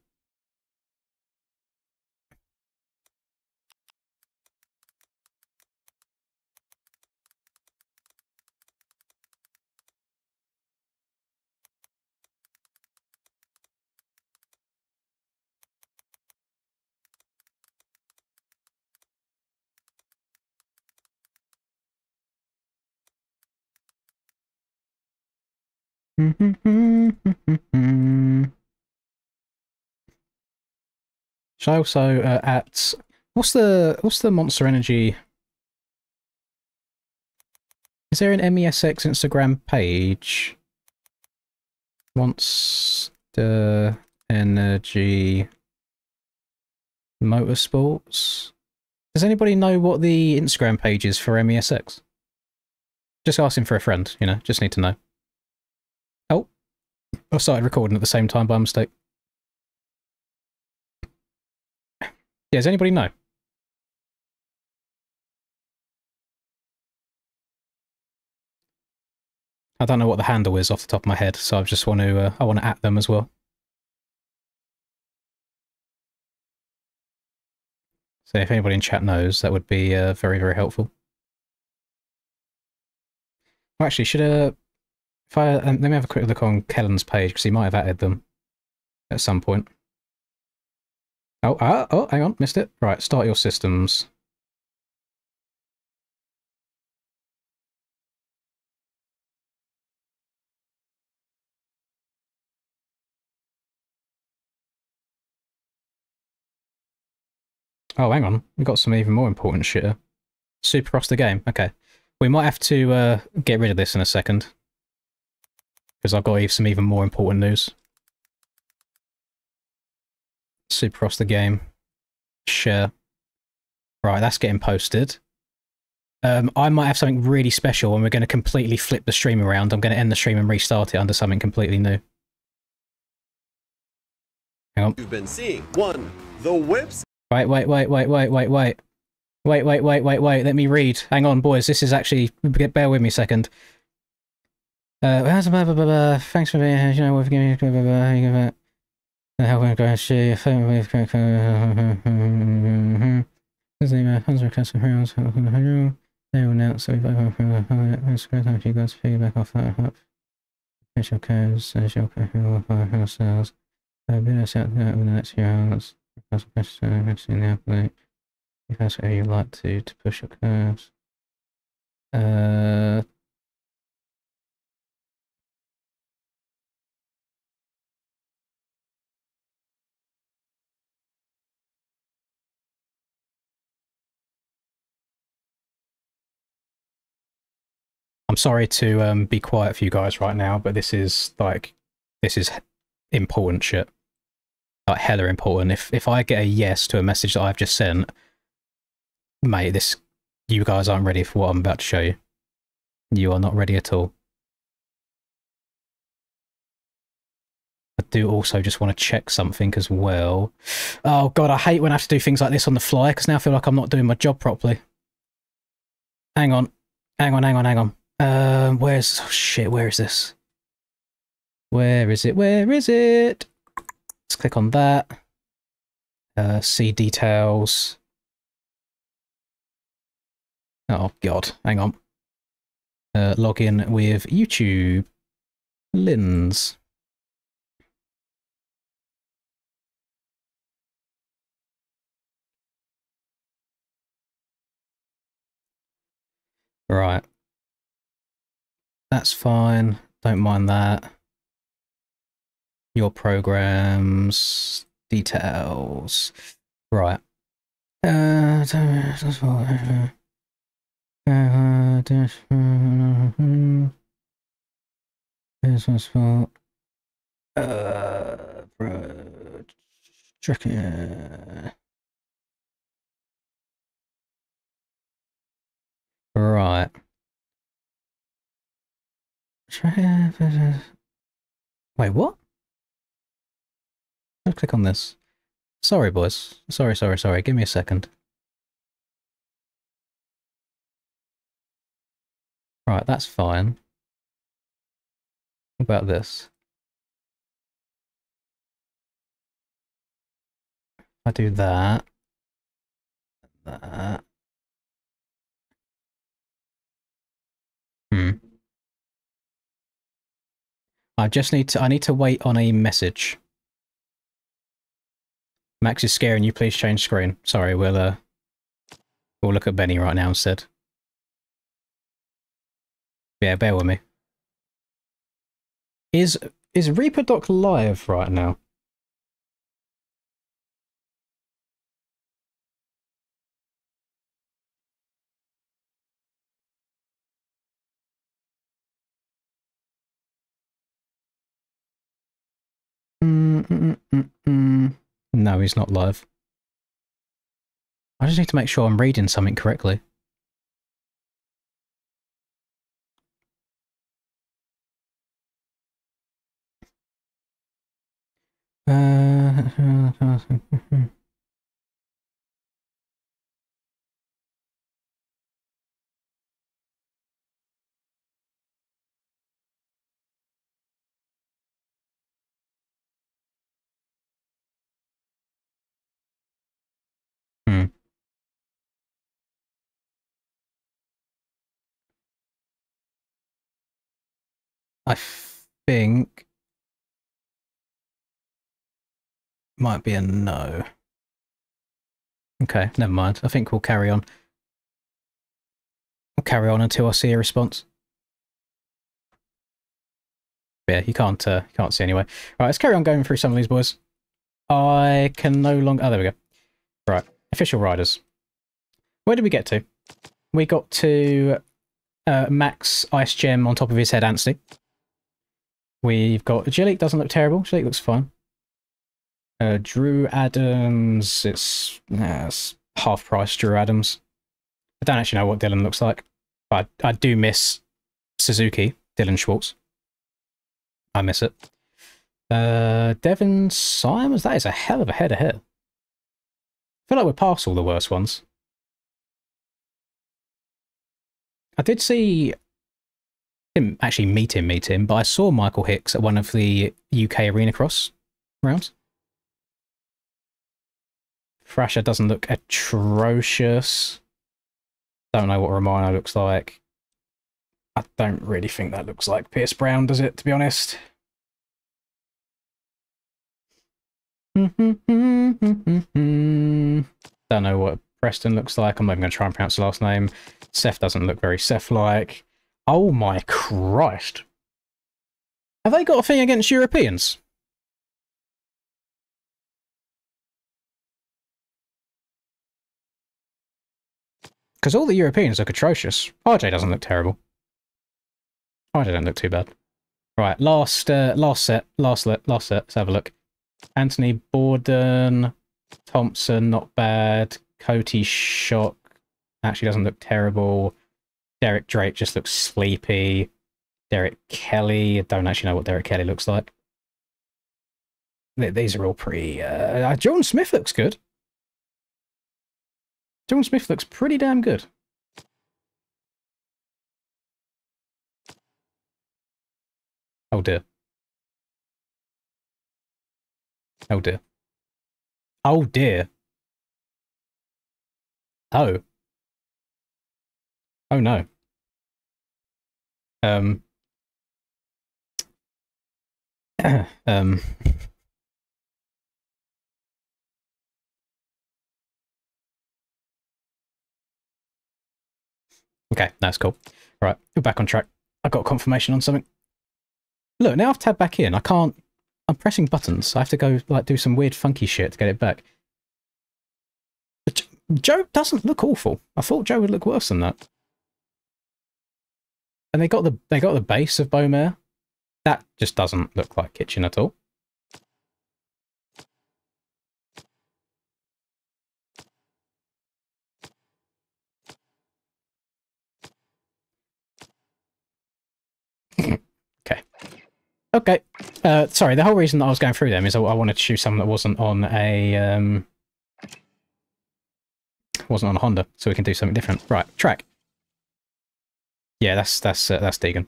Should I also at what's the Monster Energy? Is there an MESX Instagram page? Monster Energy Motorsports. Does anybody know what the Instagram page is for MESX? Just asking for a friend, you know, just need to know. Oh, I started recording at the same time by mistake. Yeah, does anybody know? I don't know what the handle is off the top of my head, so I just want to I want to at them as well. So if anybody in chat knows, that would be very, very helpful. Well, actually, should if I let me have a quick look on Kellen's page because he might have added them at some point. Oh, hang on, missed it. Right, start your systems. Oh, hang on, we've got some even more important shit here. Supercross the game. Okay, we might have to get rid of this in a second because I've got some even more important news. Supercross the game. Share. Right, that's getting posted. I might have something really special and we're going to completely flip the stream around. I'm going to end the stream and restart it under something completely new. Hang on. You've been seeing the whips. Wait. Let me read. Hang on, boys. This is actually... Bear with me a second. Thanks for being here. You know, we've given you... The hell we're going to see a film with... They will announce that we've you guys feedback off that official codes, social sales. I've been out there over the next few hours. Because the question in the update. If that's how you like to push your curves. I'm sorry to be quiet for you guys right now, but this is important shit. Like hella important. If I get a yes to a message that I've just sent, mate, you guys aren't ready for what I'm about to show you. You are not ready at all. I do also just want to check something as well. Oh god, I hate when I have to do things like this on the fly, because now I feel like I'm not doing my job properly. Hang on. Where's... Oh shit, where is this? Where is it? Let's click on that. See details. Oh god, hang on. Log in with YouTube. Lins. Right. That's fine. Don't mind that. Your programs, details. Right. Business for right. Wait, what? Let's click on this. Sorry, boys. Sorry. Give me a second. Right, that's fine. What about this? I do that. That. Hmm. I need to wait on a message. Max is scaring you, please change screen. Sorry, we'll look at Benny right now instead. Yeah, bear with me. Is Reaper Doc live right now? No, he's not live. I just need to make sure I'm reading something correctly. Hmm. I think might be a no. Okay, never mind. I think we'll carry on. I'll carry on until I see a response. Yeah, you can't see anyway. Right, let's carry on going through some of these boys. I can no longer. Oh, there we go. Right, official riders. Where did we get to? We got to Max Ice Gem on top of his head, Anstey. We've got Jillik, doesn't look terrible. Jillik looks fine. Drew Adams, it's half price Drew Adams. I don't actually know what Dylan looks like, but I do miss Suzuki, Dylan Schwartz. I miss it. Devin Simons, that is a hell of a head of hair. I feel like we're past all the worst ones. I did see didn't actually meet him, but I saw Michael Hicks at one of the UK Arena Cross rounds. Thrasher doesn't look atrocious. Don't know what Romano looks like. I don't really think that looks like Pierce Brown, does it, to be honest? Don't know what Preston looks like. I'm not even going to try and pronounce the last name. Seth doesn't look very Seth-like. Oh my Christ. Have they got a thing against Europeans? Because all the Europeans look atrocious. RJ doesn't look terrible. RJ don't look too bad. Right, last set. Let's have a look. Anthony Borden, Thompson, not bad. Coty Shock actually doesn't look terrible. Derek Drake just looks sleepy. Derek Kelly, I don't actually know what Derek Kelly looks like. These are all pretty... Jordan Smith looks good. Jordan Smith looks pretty damn good. Oh dear. Oh dear. Oh dear. Oh. Oh no. um, okay, that's cool. Right, we're back on track. I got confirmation on something. Look, now I've tabbed back in. I can't. I'm pressing buttons. I have to go like do some weird funky shit to get it back. But Joe doesn't look awful. I thought Joe would look worse than that. And they got the base of Beaumare. That just doesn't look like kitchen at all. Okay. Okay. Sorry, the whole reason that I was going through them is I wanted to choose something that wasn't on a Honda, so we can do something different. Right, track. Yeah, that's Deegan.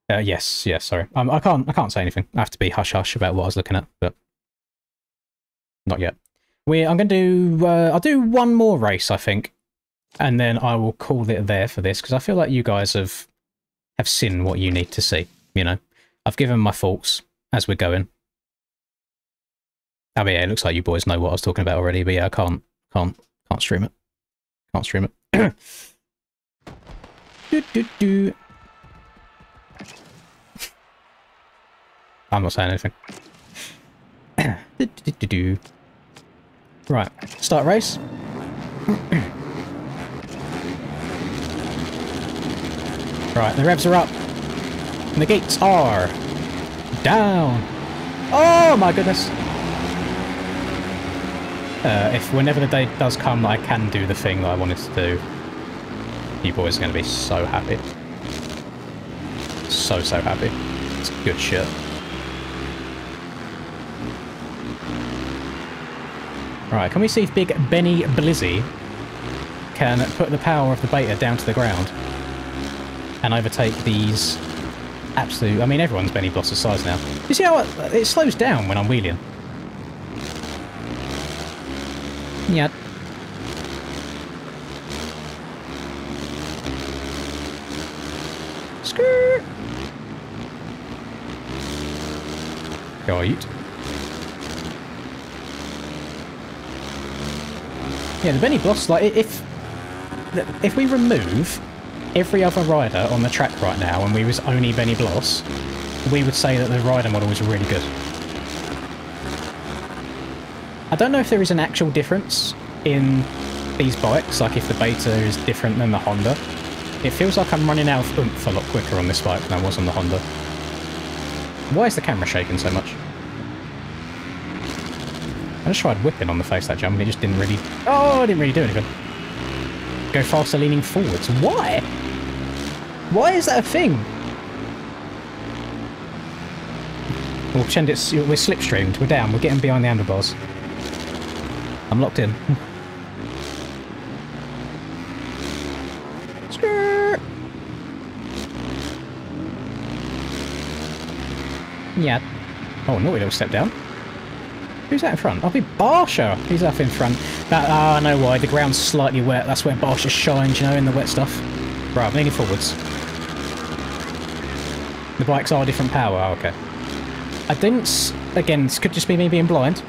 Yes, sorry. I can't say anything. I have to be hush hush about what I was looking at, but not yet. I'm going to do. I'll do one more race, I think, and then I will call it there for this because I feel like you guys have seen what you need to see. You know, I've given my thoughts as we're going. I mean, yeah, it looks like you boys know what I was talking about already, but yeah, I can't stream it. Can't stream it. I'm not saying anything. Right, start race. Right, the revs are up. And the gates are down. Oh my goodness. If whenever the day does come that I can do the thing that I wanted to do, you boys are going to be so happy. So happy. It's good shit. Right, can we see if Big Benny Blizzy can put the power of the beta down to the ground and overtake these absolute... I mean, everyone's Benny Bloss's size now. You see how it slows down when I'm wheeling? Yeah. Skirt. Right. Yeah, the Benny Bloss, like, if we remove every other rider on the track right now and we was only Benny Bloss, we would say that the rider model was really good. I don't know if there is an actual difference in these bikes, like if the beta is different than the Honda. It feels like I'm running out of oomph a lot quicker on this bike than I was on the Honda. Why is the camera shaking so much? I just tried whipping on the face that jump and it just didn't really... Oh, I didn't really do anything. Go faster leaning forwards. Why? Why is that a thing? We'll pretend we're slipstreamed. We're down. We're getting behind the handlebars. I'm locked in. Skirt. Yeah. Oh, naughty little step down. Who's that in front? I'll be Barsha. He's up in front. I know why. The ground's slightly wet. That's where Barsha shines, you know, in the wet stuff. Right, I'm leaning forwards. The bikes are different power. Oh, okay. I didn't... Again, this could just be me being blind.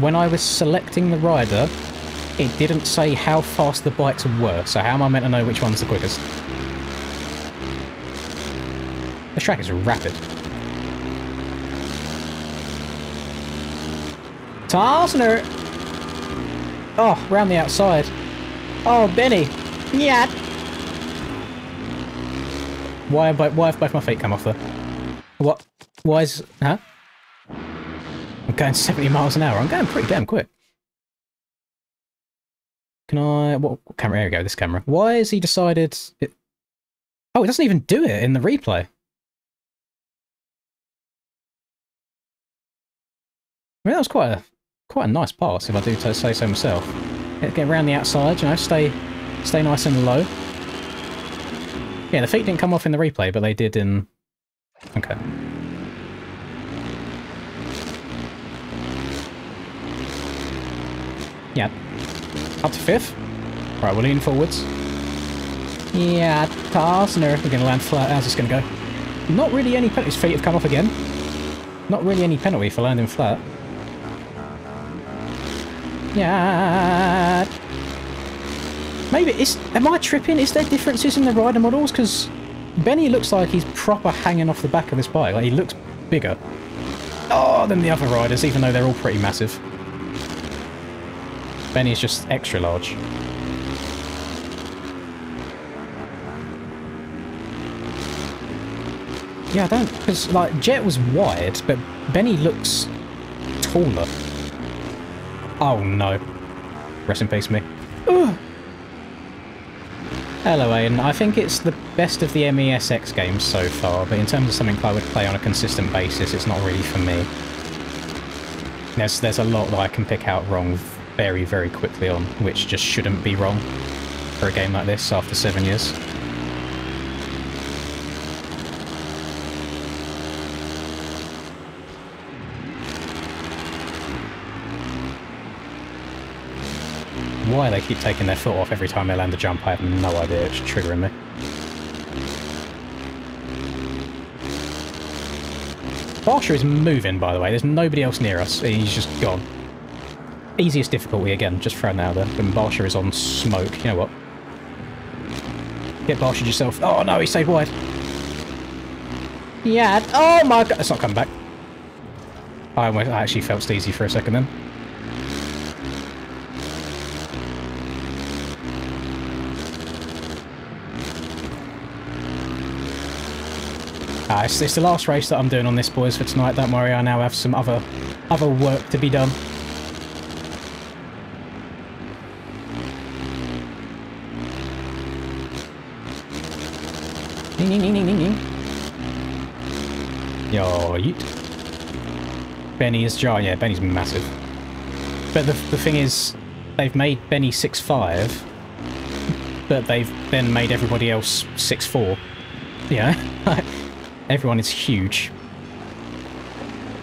When I was selecting the rider, it didn't say how fast the bikes were. So how am I meant to know which one's the quickest? This track is rapid. Tarsner! Oh, round the outside. Oh, Benny! Yeah. Why have both my feet come off there? What? Why is... Huh? I'm going 70 miles an hour. I'm going pretty damn quick. Can I... What camera? There we go, this camera. Why has he decided... Oh, it doesn't even do it in the replay. I mean, that was quite a nice pass, if I do say so myself. Get around the outside, you know, stay nice and low. Yeah, the feet didn't come off in the replay, but they did in... Okay. Yeah. Up to 5th. Right, we're leaning forwards. Yeah, Tarsner. We're going to land flat. How's this going to go? Not really any penalties. Feet have come off again. Not really any penalty for landing flat. Yeah. Maybe am I tripping? Is there differences in the rider models? Because Benny looks like he's proper hanging off the back of this bike. Like, he looks bigger. Oh, than the other riders, even though they're all pretty massive. Benny's just extra large. Yeah, I don't... Because, like, Jet was wide, but Benny looks taller. Oh, no. Rest in peace, me. Ugh. Hello, Aiden. I think it's the best of the MESX games so far, but in terms of something I would play on a consistent basis, it's not really for me. There's a lot that I can pick out wrong very, very quickly on, which just shouldn't be wrong for a game like this after 7 years. Why they keep taking their foot off every time they land a jump, I have no idea. It's triggering me. Barsha is moving, by the way. There's nobody else near us. He's just gone. Easiest difficulty again, just throwing that out there. When Barsha is on smoke, you know what? Get Barsha yourself. Oh no, he stayed wide. Yeah. Oh my god. It's not coming back. I actually felt steezy for a second then. It's the last race that I'm doing on this, boys, for tonight. Don't worry, I now have some other work to be done. Ding, ding, ding, ding, ding, ding. Yo, yeet. Benny is giant. Yeah, Benny's massive. But the thing is, they've made Benny 6'5", but they've then made everybody else 6'4". Yeah. Everyone is huge.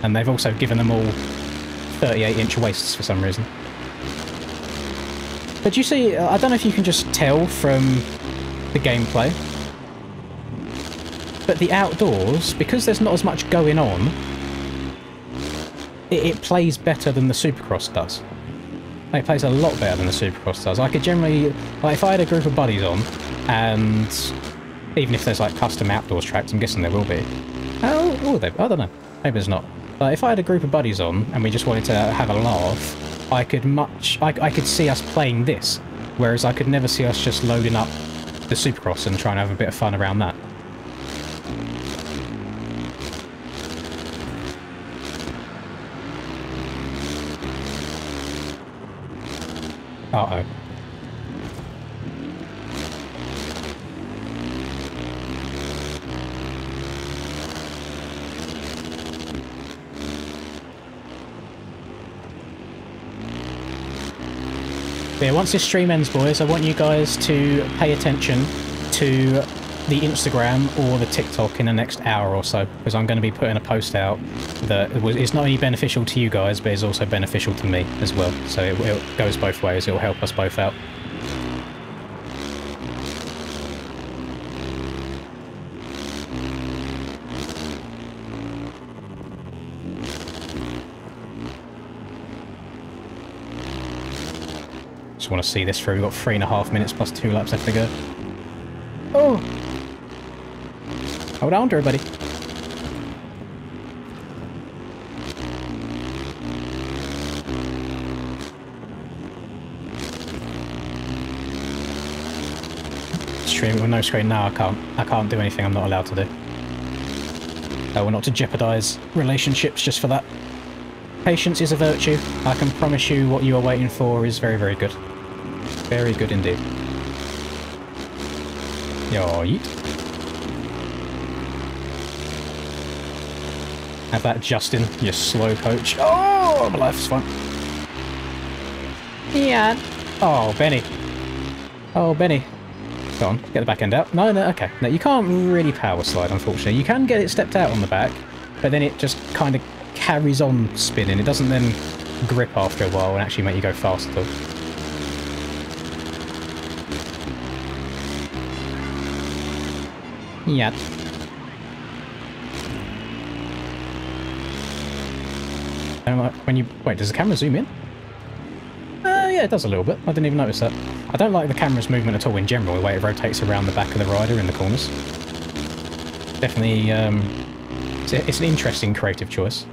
And they've also given them all 38-inch waists for some reason. But you see, I don't know if you can just tell from the gameplay, but the outdoors, because there's not as much going on, it plays better than the Supercross does. It plays a lot better than the Supercross does. I could generally, like, if I had a group of buddies on, and even if there's like custom outdoors tracks, I'm guessing there will be. Oh, I don't know. Maybe there's not. But if I had a group of buddies on and we just wanted to have a laugh, I could see us playing this, whereas I could never see us just loading up the Supercross and trying to have a bit of fun around that. Uh-oh. Yeah, once this stream ends, boys, I want you guys to pay attention to the Instagram or the TikTok in the next hour or so, because I'm going to be putting a post out that is not only beneficial to you guys, but is also beneficial to me as well. So it goes both ways. It will help us both out. Just want to see this through. We've got 3.5 minutes plus 2 laps left to go. Oh! Hold on to her, buddy. Stream with no screen. No, I can't do anything I'm not allowed to do. I want not to jeopardise relationships just for that. Patience is a virtue. I can promise you what you are waiting for is very, very good. Very good indeed. Yo, yeet. Have that, Justin, you slow coach. Oh, my life's fine. Yeah. Oh, Benny. Oh, Benny. Go on, get the back end out. No, okay. No, you can't really power slide, unfortunately. You can get it stepped out on the back, but then it just kind of carries on spinning. It doesn't then grip after a while and actually make you go faster. Yeah. And like when you wait, does the camera zoom in? Yeah, it does a little bit. I didn't even notice that. I don't like the camera's movement at all in general, the way it rotates around the back of the rider in the corners. Definitely, it's an interesting creative choice.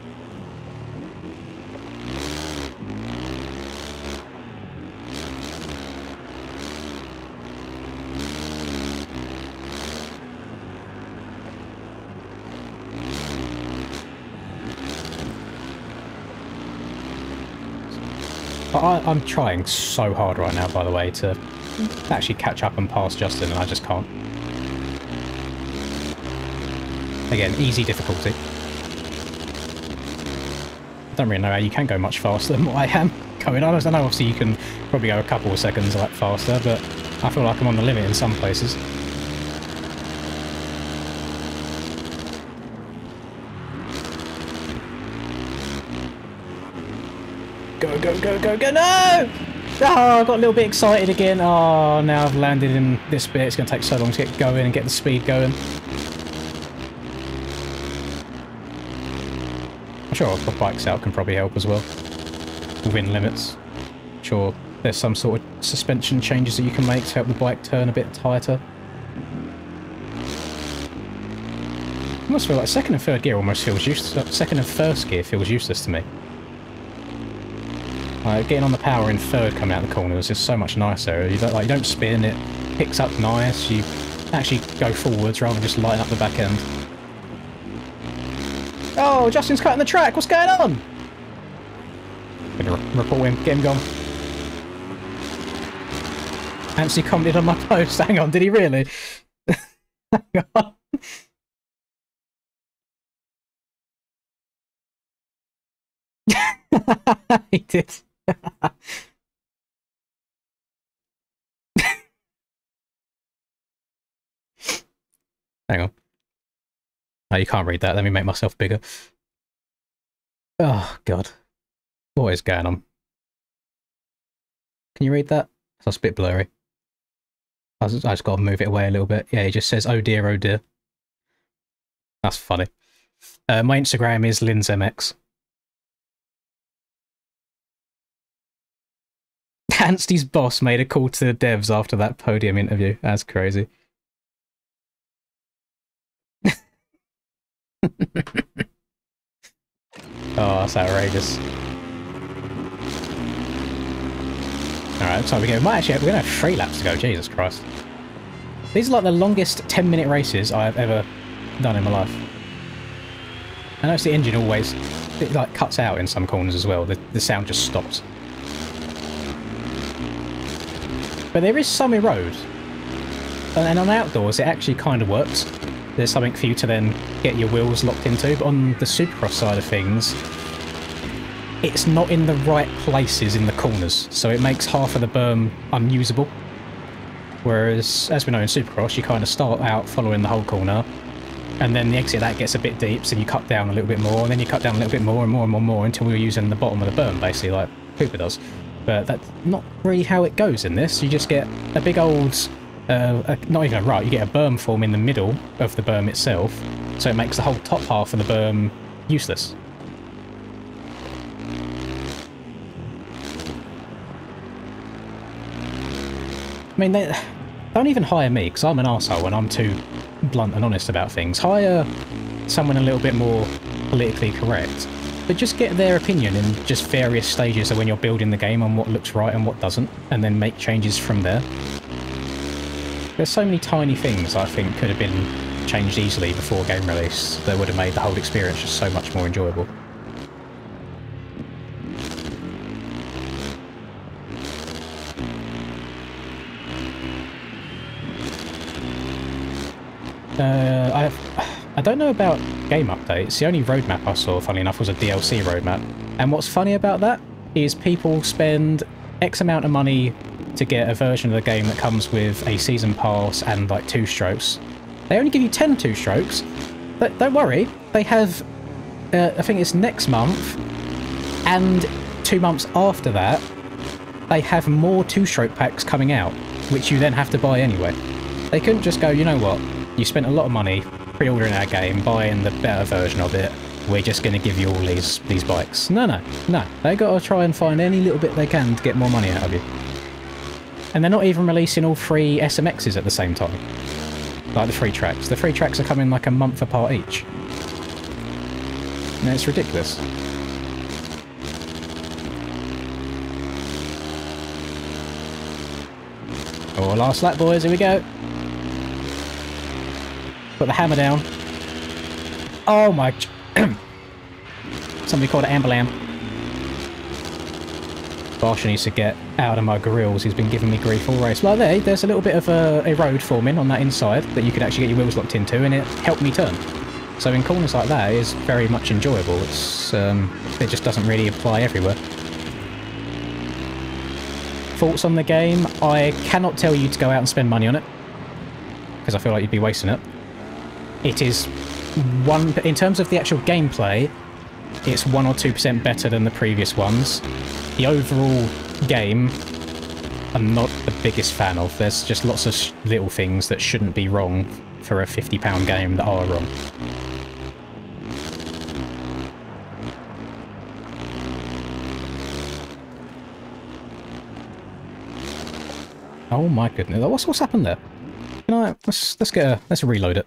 I'm trying so hard right now, by the way, to actually catch up and pass Justin, and I just can't. Again, easy difficulty. I don't really know how you can go much faster than what I am going on. I know obviously you can probably go a couple of seconds like faster, but I feel like I'm on the limit in some places. Go, go, go, go, go, no! Oh, I got a little bit excited again. Oh, now I've landed in this bit. It's going to take so long to get going and get the speed going. I'm sure the bikes out can probably help as well. Within limits. I'm sure there's some sort of suspension changes that you can make to help the bike turn a bit tighter. I almost feel like second and third gear almost feels useless. Second and first gear feels useless to me. Getting on the power in third coming out the corner is just so much nicer. You don't spin, it picks up nice, you actually go forwards rather than just lighting up the back end. Oh, Justin's cutting the track, what's going on? I'm gonna report him, get him gone. Anthony commented on my post, hang on, did he really? Hang on. He did. Hang on. Oh, you can't read that. Let me make myself bigger. Oh, God. What is going on? Can you read that? That's a bit blurry. I just got to move it away a little bit. Yeah, it just says, oh dear, oh dear. That's funny. My Instagram is LinzMX. Anstey's boss made a call to the devs after that podium interview. That's crazy. Oh, that's outrageous. Alright, so we're going to have 3 laps to go. Jesus Christ. These are like the longest 10-minute races I've ever done in my life. I notice the engine always like cuts out in some corners as well. The sound just stops. But there is some erode. And on outdoors, it actually kind of works. There's something for you to then get your wheels locked into. But on the Supercross side of things, it's not in the right places in the corners. So it makes half of the berm unusable. Whereas, as we know in Supercross, you kind of start out following the whole corner. And then the exit of that gets a bit deep, so you cut down a little bit more. And then you cut down a little bit more and more and more and more until we're using the bottom of the berm, basically, like Cooper does. But that's not really how it goes in this. You just get a big old, not even a rut, you get a berm form in the middle of the berm itself, so it makes the whole top half of the berm useless. I mean, don't even hire me, because I'm an arsehole and I'm too blunt and honest about things. Hire someone a little bit more politically correct. But just get their opinion in just various stages of when you're building the game on what looks right and what doesn't, and then make changes from there. There's so many tiny things I think could have been changed easily before game release that would have made the whole experience just so much more enjoyable. I don't know about game updates. The only roadmap I saw, funnily enough, was a DLC roadmap. And what's funny about that is people spend X amount of money to get a version of the game that comes with a season pass and like 2 strokes. They only give you 10 2-strokes, but don't worry, they have, I think it's next month, and 2 months after that, they have more 2-stroke packs coming out, which you then have to buy anyway. They couldn't just go, you know what, you spent a lot of money pre-ordering our game, buying the better version of it, we're just going to give you all these bikes. No, no, no. They got to try and find any little bit they can to get more money out of you. And they're not even releasing all 3 SMXs at the same time. Like the 3 tracks. The 3 tracks are coming like a month apart each. No, it's ridiculous. Oh, last lap, boys. Here we go. Put the hammer down. Oh my... Somebody called it Amberlam. Barsha needs to get out of my grills. He's been giving me grief all race. Well, there's a little bit of a road forming on that inside that you could actually get your wheels locked into, and it helped me turn. So in corners like that, it is very much enjoyable. It's it just doesn't really apply everywhere. Thoughts on the game? I cannot tell you to go out and spend money on it, because I feel like you'd be wasting it. It is in terms of the actual gameplay, it's 1 or 2% better than the previous ones. The overall game, I'm not the biggest fan of. There's just lots of little things that shouldn't be wrong for a £50 game that are wrong. Oh my goodness! What's happened there? You know, let's reload it.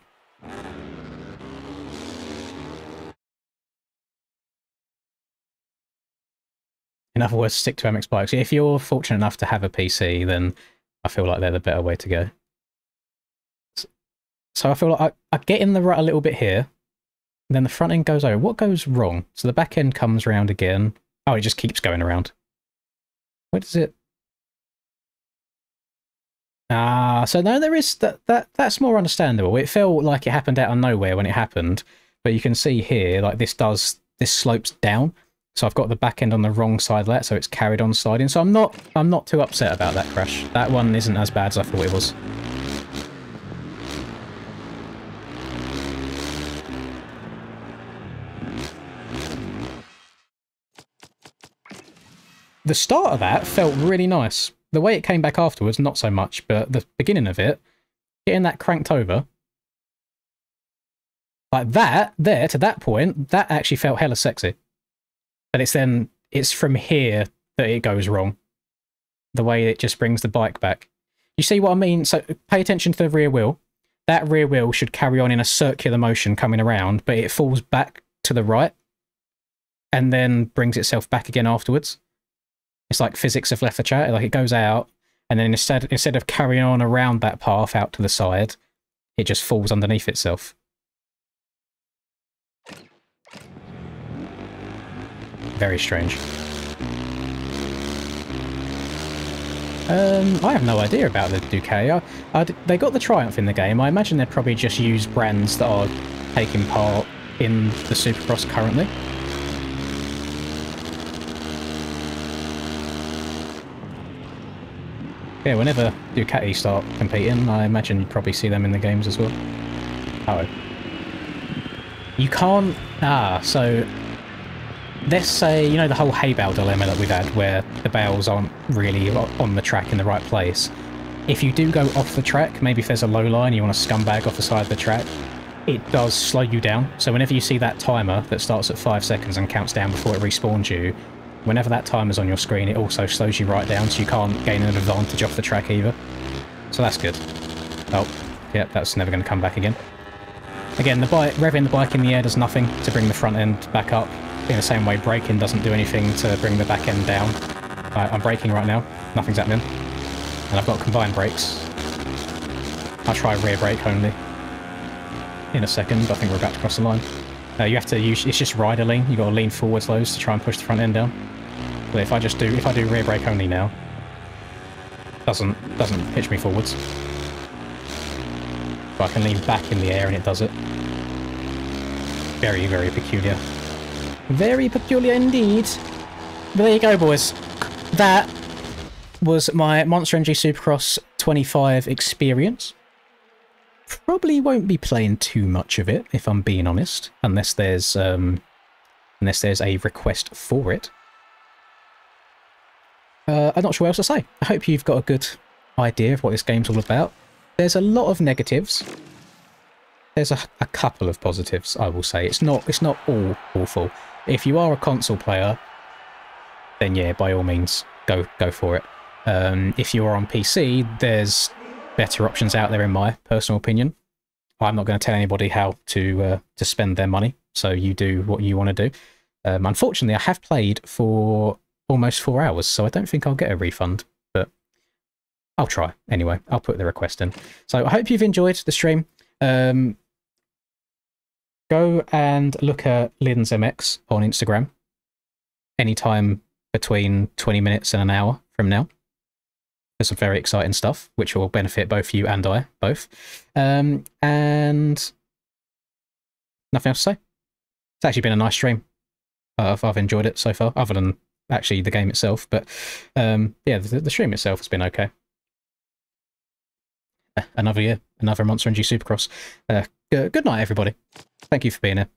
In other words, stick to MX bikes. If you're fortunate enough to have a PC, then I feel like they're the better way to go. So I feel like I get in the rut a little bit here, and then the front end goes over. What goes wrong? So the back end comes round again. Oh, it just keeps going around. Where does it? Ah, so no, there is that's more understandable. It felt like it happened out of nowhere when it happened, but you can see here, like this slopes down. So I've got the back end on the wrong side of that, so it's carried on sliding. So I'm not too upset about that crash. That one isn't as bad as I thought it was. The start of that felt really nice. The way it came back afterwards, not so much, but the beginning of it, getting that cranked over, like that, there, to that point, that actually felt hella sexy. But it's from here that it goes wrong. The way it just brings the bike back. You see what I mean? So pay attention to the rear wheel. That rear wheel should carry on in a circular motion coming around, but it falls back to the right and then brings itself back again afterwards. It's like physics of left chat. Like it goes out, and then instead of carrying on around that path out to the side, it just falls underneath itself. Very strange. I have no idea about the Ducati. They got the Triumph in the game. I imagine they'd probably just use brands that are taking part in the Supercross currently. Yeah, whenever Ducati start competing, I imagine you'd probably see them in the games as well. Oh. You can't... so... Let's say, you know, the whole hay bale dilemma that we've had, where the bales aren't really on the track in the right place. If you do go off the track, maybe if there's a low line, you want to scumbag off the side of the track, it does slow you down. So whenever you see that timer that starts at 5 seconds and counts down before it respawns you, whenever that timer's on your screen, it also slows you right down, so you can't gain an advantage off the track either. So that's good. Oh, yep, that's never going to come back again. Again, revving the bike in the air does nothing to bring the front end back up. In the same way, braking doesn't do anything to bring the back end down. I'm braking right now. Nothing's happening. And I've got combined brakes. I'll try rear brake only in a second. I think we're about to cross the line. You have to use... It's just rider lean. You've got to lean forwards loads to try and push the front end down. But if I do rear brake only now, doesn't pitch me forwards. But I can lean back in the air and it does it. Very, very peculiar. Very peculiar indeed. But there you go, boys. That was my Monster Energy Supercross 25 experience. Probably won't be playing too much of it, if I'm being honest, unless there's a request for it. I'm not sure what else to say. I hope you've got a good idea of what this game's all about. There's a lot of negatives. there's a couple of positives, I will say. It's not all awful. If you are a console player, then yeah, by all means, go for it. If you are on PC, there's better options out there in my personal opinion. I'm not going to tell anybody how to spend their money, so you do what you want to do. Unfortunately, I have played for almost 4 hours, so I don't think I'll get a refund, but I'll try. Anyway, I'll put the request in. So I hope you've enjoyed the stream. Go and look at Lidens MX on Instagram anytime between 20 minutes and an hour from now. There's some very exciting stuff, which will benefit both you and I, both. And nothing else to say. It's actually been a nice stream. I've enjoyed it so far, other than actually the game itself. But yeah, the stream itself has been okay. Another year, another Monster NG Supercross. Good night, everybody. Thank you for being here.